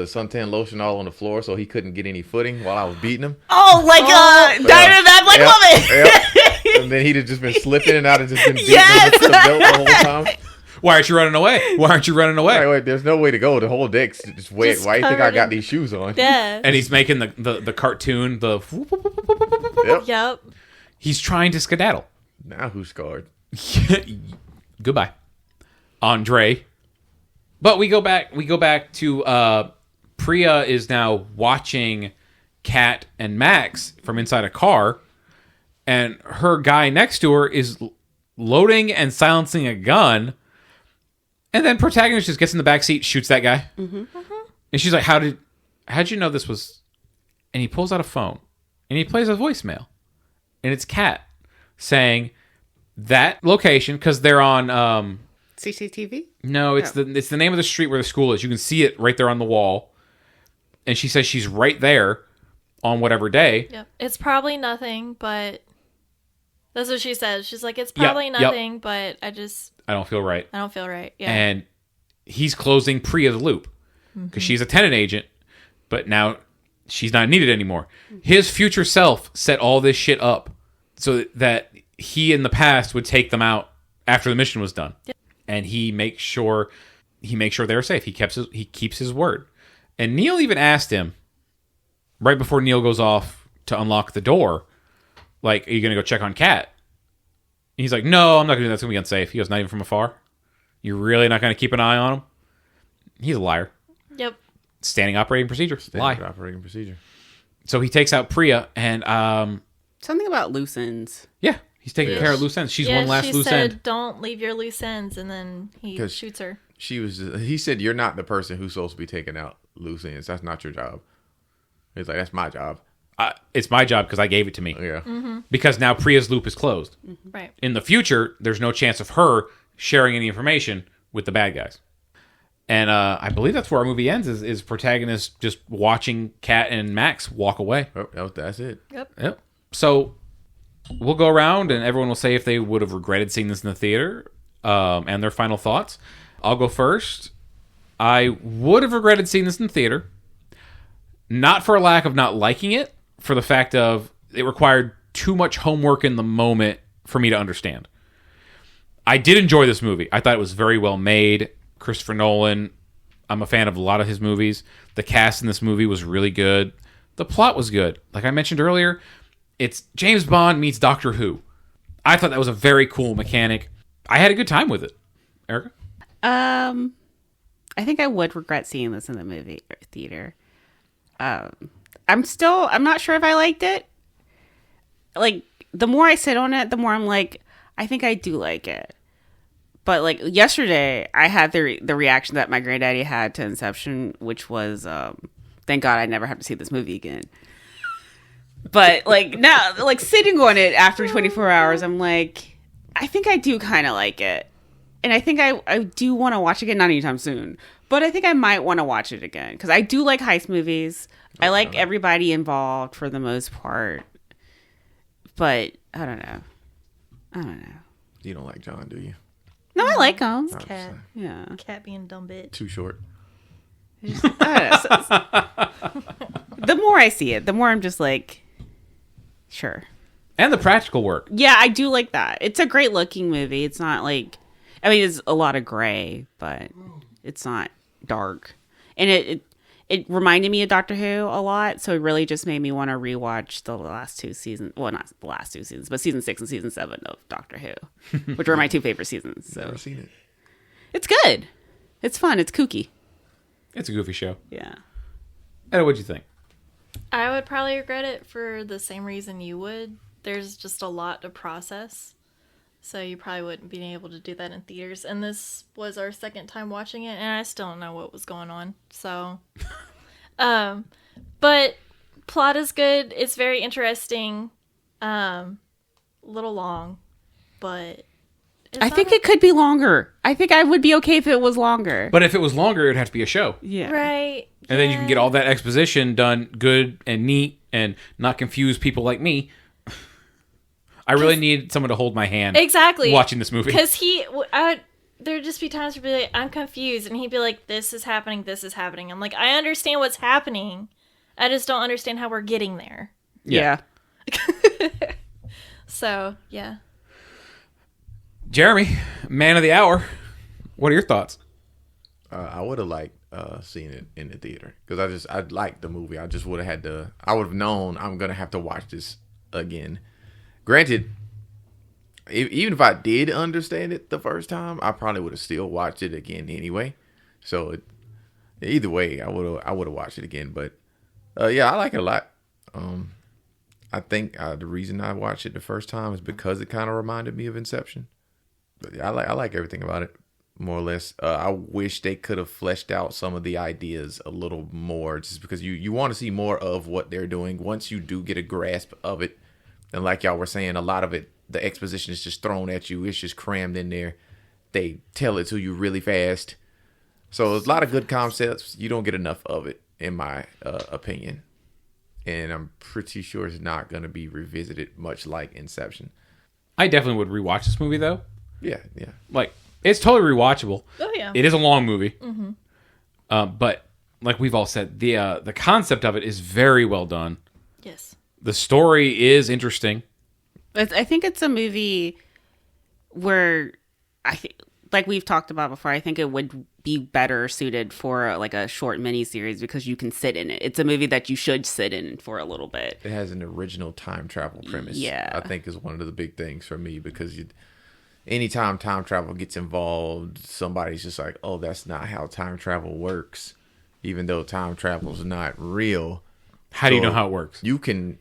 Speaker 4: suntan lotion all on the floor so he couldn't get any footing while I was beating him.
Speaker 2: Oh, like Diamond in that Black Woman.
Speaker 4: Yep. And then he'd have just been slipping and I'd have just been beating him with the belt the whole time.
Speaker 1: Why aren't you running away?
Speaker 4: Wait, there's no way to go. The whole deck's just wet.
Speaker 3: Just
Speaker 4: Why do you think I got
Speaker 3: covered in-
Speaker 4: these shoes on?
Speaker 3: Yeah.
Speaker 1: And he's making the cartoon,
Speaker 4: Yep.
Speaker 3: Yep.
Speaker 1: He's trying to skedaddle.
Speaker 4: Now who's scarred?
Speaker 1: Goodbye, Andre. But we go back to Priya is now watching Kat and Max from inside a car, and her guy next to her is loading and silencing a gun, and then protagonist just gets in the back seat, shoots that guy, and she's like, how'd you know this was? And he pulls out a phone and he plays a voicemail, and it's Kat saying that location because they're on
Speaker 2: CCTV?
Speaker 1: No, it's the name of the street where the school is. You can see it right there on the wall. And she says she's right there on whatever day.
Speaker 3: Yep. It's probably nothing, but that's what she says. She's like, it's probably nothing, but I
Speaker 1: don't feel right.
Speaker 3: don't feel right. Yeah.
Speaker 1: And he's closing Priya's loop because she's a Tenet agent, but now she's not needed anymore. His future self set all this shit up so that he in the past would take them out after the mission was done.
Speaker 3: Yep.
Speaker 1: And he makes sure they're safe. He keeps his word. And Neil even asked him right before Neil goes off to unlock the door, like, are you going to go check on Kat? And he's like, no, I'm not going to do that. That's going to be unsafe. He goes, not even from afar? You're really not going to keep an eye on him? He's a liar.
Speaker 3: Yep.
Speaker 1: Standing operating procedure.
Speaker 4: Standard operating procedure.
Speaker 1: So he takes out Priya and
Speaker 2: Something about loose ends.
Speaker 1: yeah, he's taking care of loose ends. She's one last
Speaker 3: she
Speaker 1: loose
Speaker 3: said,
Speaker 1: end.
Speaker 3: don't leave your loose ends, and then he
Speaker 4: 'Cause
Speaker 3: shoots her.
Speaker 4: He said, you're not the person who's supposed to be taking out loose ends. That's not your job. He's like, that's my job.
Speaker 1: It's my job because I gave it to me.
Speaker 4: Yeah.
Speaker 1: Because now Priya's loop is closed.
Speaker 3: Right.
Speaker 1: In the future, there's no chance of her sharing any information with the bad guys. And I believe that's where our movie ends, is protagonist just watching Kat and Max walk away.
Speaker 4: Oh, that's it.
Speaker 1: Yep. So we'll go around and everyone will say if they would have regretted seeing this in the theater and their final thoughts. I'll go first. I would have regretted seeing this in the theater. Not for a lack of not liking it, for the fact of it required too much homework in the moment for me to understand. I did enjoy this movie. I thought it was very well made. Christopher Nolan, I'm a fan of a lot of his movies. The cast in this movie was really good. The plot was good. Like I mentioned earlier, it's James Bond meets Doctor Who. I thought that was a very cool mechanic. I had a good time with it. Erica?
Speaker 2: I think I would regret seeing this in the movie theater. I'm not sure if I liked it. Like, the more I sit on it, the more I'm like, I think I do like it. But like yesterday, I had the reaction that my granddaddy had to Inception, which was, thank God I never have to see this movie again. But like now, like sitting on it after 24 hours, I'm like, I think I do kind of like it. And I think I do want to watch it again, not anytime soon. But I think I might want to watch it again. Because I do like heist movies. I like everybody involved for the most part. But I don't know.
Speaker 4: You don't like John, do you?
Speaker 2: No, I like him.
Speaker 3: Cat.
Speaker 2: Yeah.
Speaker 3: Cat being a dumb bitch.
Speaker 4: Too short.
Speaker 2: I don't know. The more I see it, the more I'm just like, sure.
Speaker 1: And the practical work.
Speaker 2: Yeah, I do like that. It's a great looking movie. It's not like, I mean, it's a lot of gray, but it's not dark. And it reminded me of Doctor Who a lot, so it really just made me want to rewatch the last two seasons. Well, not the last two seasons, but season 6 and season 7 of Doctor Who, which were my two favorite seasons. So
Speaker 4: Never seen it.
Speaker 2: it's good. It's fun. It's kooky.
Speaker 1: It's a goofy show.
Speaker 2: Yeah.
Speaker 1: Etta, what'd you think?
Speaker 3: I would probably regret it for the same reason you would. There's just a lot to process. So you probably wouldn't be able to do that in theaters. And this was our second time watching it, and I still don't know what was going on. So, but plot is good. It's very interesting. A little long, but
Speaker 2: I think it could be longer. I think I would be okay if it was longer.
Speaker 1: But if it was longer, it would have to be a show.
Speaker 2: Yeah.
Speaker 3: Right.
Speaker 1: And then you can get all that exposition done good and neat and not confuse people like me. I really need someone to hold my hand.
Speaker 3: Exactly.
Speaker 1: Watching this movie.
Speaker 3: Because there'd just be times where he'd be like, I'm confused. And he'd be like, this is happening. I'm like, I understand what's happening. I just don't understand how we're getting there.
Speaker 2: Yeah.
Speaker 3: So, yeah.
Speaker 1: Jeremy, man of the hour. What are your thoughts?
Speaker 4: I would have liked seeing it in the theater because I liked the movie. I just would have had to. I would have known I'm gonna have to watch this again. Granted, even if I did understand it the first time, I probably would have still watched it again anyway. So either way, I would have watched it again. But yeah, I like it a lot. I think the reason I watched it the first time is because it kind of reminded me of Inception. But yeah, I like everything about it, more or less. I wish they could have fleshed out some of the ideas a little more, just because you want to see more of what they're doing once you do get a grasp of it. And like y'all were saying, a lot of it, the exposition is just thrown at you. It's just crammed in there. They tell it to you really fast. So there's a lot of good concepts. You don't get enough of it, in my opinion. And I'm pretty sure it's not going to be revisited much like Inception.
Speaker 1: I definitely would rewatch this movie, though.
Speaker 4: Yeah.
Speaker 1: Like, it's totally rewatchable.
Speaker 3: Oh, yeah.
Speaker 1: It is a long movie. Mm-hmm. But, like we've all said, the concept of it is very well done.
Speaker 3: Yes.
Speaker 1: The story is interesting.
Speaker 2: I think it's a movie where I think, like we've talked about before, I think it would be better suited for like a short miniseries because you can sit in it. It's a movie that you should sit in for a little bit.
Speaker 4: It has an original time travel premise.
Speaker 2: Yeah.
Speaker 4: I think is one of the big things for me because anytime time travel gets involved, somebody's just like, oh, that's not how time travel works. Even though time travel is not real.
Speaker 1: How do you know how it works?
Speaker 4: You can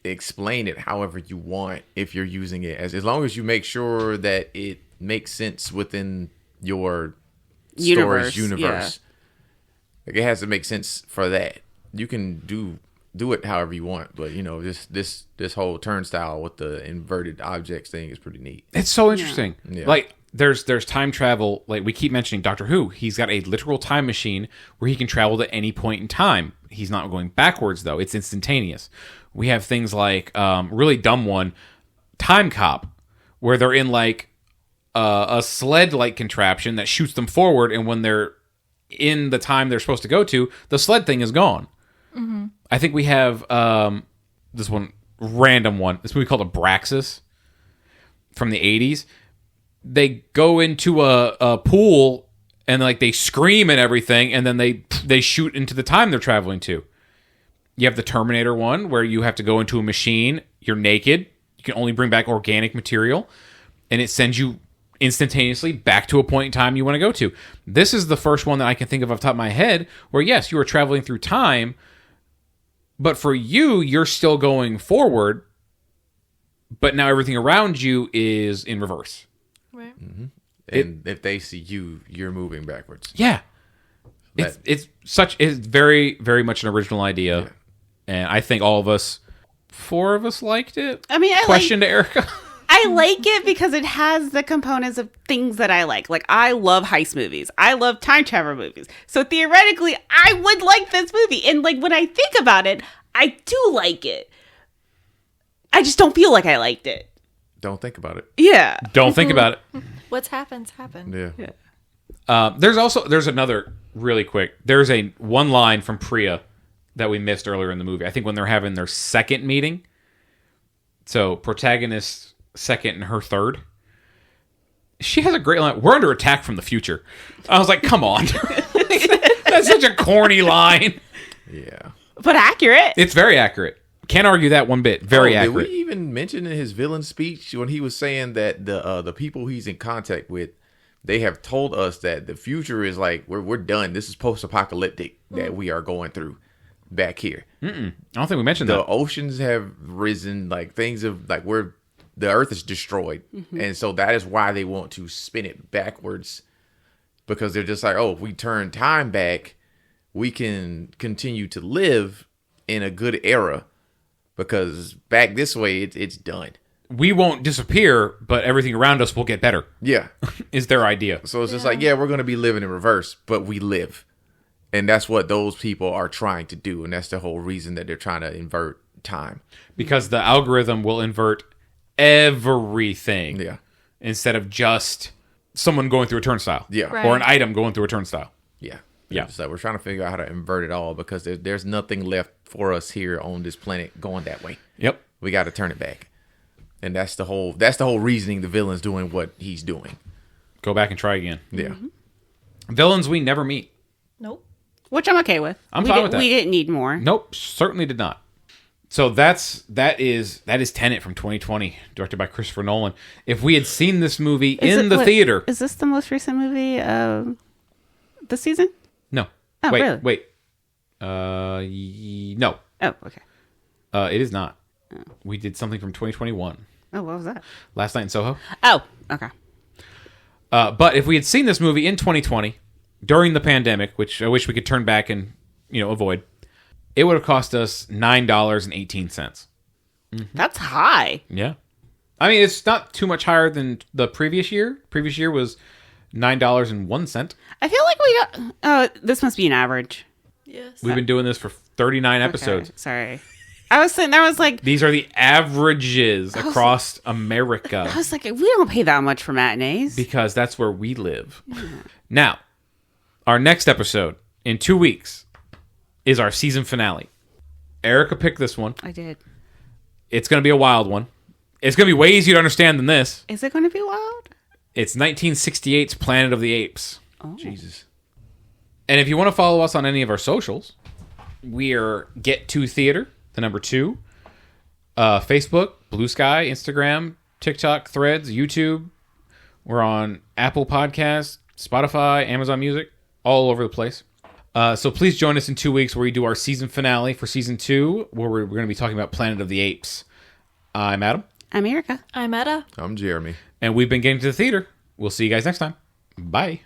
Speaker 4: explain it however you want if you're using it as long as you make sure that it makes sense within your story's universe. Yeah. Like it has to make sense for that. You can do it however you want, but this whole turnstile with the inverted objects thing is pretty neat.
Speaker 1: It's so interesting.
Speaker 4: Yeah.
Speaker 1: Like there's time travel. Like we keep mentioning Doctor Who. He's got a literal time machine where he can travel to any point in time. He's not going backwards though. It's instantaneous. We have things like really dumb one, Time Cop, where they're in like a sled-like contraption that shoots them forward, and when they're in the time they're supposed to go to, the sled thing is gone. Mm-hmm. I think we have this one random one. This movie called Abraxas from the 80s. They go into a pool and like they scream and everything, and then they shoot into the time they're traveling to. You have the Terminator one where you have to go into a machine. You're naked. You can only bring back organic material, and it sends you instantaneously back to a point in time you want to go to. This is the first one that I can think of off the top of my head where, yes, you are traveling through time, but for you're still going forward, but now everything around you is in reverse.
Speaker 3: Right.
Speaker 4: Mm-hmm. And if they see you, you're moving backwards.
Speaker 1: Yeah. It's very, very much an original idea. Yeah. And I think all of us, 4 of us liked it.
Speaker 2: I mean,
Speaker 1: Question to Erica.
Speaker 2: I like it because it has the components of things that I like. Like, I love heist movies. I love time travel movies. So theoretically, I would like this movie. And like when I think about it, I do like it. I just don't feel like I liked it.
Speaker 4: Don't think about it.
Speaker 2: Yeah.
Speaker 1: Don't think about it.
Speaker 3: What's happened.
Speaker 4: Yeah.
Speaker 1: There's another really quick. There's one line from Priya that we missed earlier in the movie. I think when they're having their second meeting. So protagonist second and her third. She has a great line. We're under attack from the future. I was like, come on. That's such a corny line.
Speaker 4: Yeah.
Speaker 2: But accurate.
Speaker 1: It's very accurate. Can't argue that one bit. Very accurate.
Speaker 4: Did we even mention in his villain speech when he was saying that the people he's in contact with, they have told us that the future is like we're done. This is post-apocalyptic that we are going through back here.
Speaker 1: I don't think we mentioned
Speaker 4: the
Speaker 1: that.
Speaker 4: The oceans have risen, like things have like the earth is destroyed, and so that is why they want to spin it backwards, because they're just like, oh, if we turn time back, we can continue to live in a good era. Because back this way, it's done.
Speaker 1: we won't disappear, but everything around us will get better.
Speaker 4: Yeah.
Speaker 1: Is their idea.
Speaker 4: So it's just like, yeah, we're going to be living in reverse, but we live. And that's what those people are trying to do. And that's the whole reason that they're trying to invert time.
Speaker 1: Because the algorithm will invert everything.
Speaker 4: Yeah.
Speaker 1: Instead of just someone going through a turnstile.
Speaker 4: Yeah.
Speaker 3: Right.
Speaker 1: Or an item going through a turnstile.
Speaker 4: Yeah.
Speaker 1: Yeah.
Speaker 4: So we're trying to figure out how to invert it all because there's nothing left for us here on this planet going that way.
Speaker 1: Yep.
Speaker 4: We got to turn it back. And that's the whole reasoning the villain's doing what he's doing.
Speaker 1: Go back and try again.
Speaker 4: Yeah.
Speaker 1: Villains we never meet.
Speaker 3: Nope.
Speaker 2: Which I'm okay with.
Speaker 1: I'm fine with that.
Speaker 2: We didn't need more.
Speaker 1: Nope, certainly did not. So that is Tenet from 2020, directed by Christopher Nolan. If we had seen this movie in the theater,
Speaker 2: Is this the most recent movie of the season?
Speaker 1: no,
Speaker 2: Oh,
Speaker 1: wait,
Speaker 2: really?
Speaker 1: wait, no,
Speaker 2: Oh, okay.
Speaker 1: it is not. We did something from 2021,
Speaker 2: Oh, what was that?
Speaker 1: Last Night in Soho.
Speaker 2: Oh, okay.
Speaker 1: But if we had seen this movie in 2020 during the pandemic, which I wish we could turn back and avoid, it would have cost us $9.18.
Speaker 2: That's high.
Speaker 1: Yeah. I mean, it's not too much higher than the previous year. Previous year was $9.01.
Speaker 2: I feel like we got. Oh, this must be an average.
Speaker 3: Yes.
Speaker 1: We've been doing this for 39 episodes.
Speaker 2: Okay, sorry. I was saying there was like.
Speaker 1: These are the averages across America
Speaker 2: I was like, we don't pay that much for matinees.
Speaker 1: because that's where we live. Now, our next episode in 2 weeks is our season finale. Erica picked this one.
Speaker 2: I did.
Speaker 1: It's going to be a wild one. It's going to be way easier to understand than this.
Speaker 2: Is it going to be wild?
Speaker 1: It's 1968's Planet of the Apes.
Speaker 2: Oh.
Speaker 4: Jesus.
Speaker 1: And if you want to follow us on any of our socials, we're Get2Theater, the number 2. Facebook, Blue Sky, Instagram, TikTok, Threads, YouTube. We're on Apple Podcasts, Spotify, Amazon Music, all over the place. So please join us in 2 weeks where we do our season finale for season 2, where we're going to be talking about Planet of the Apes. I'm Adam,
Speaker 2: I'm Erica.
Speaker 3: I'm Etta.
Speaker 4: I'm Jeremy.
Speaker 1: and we've been getting to the theater. We'll see you guys next time. Bye.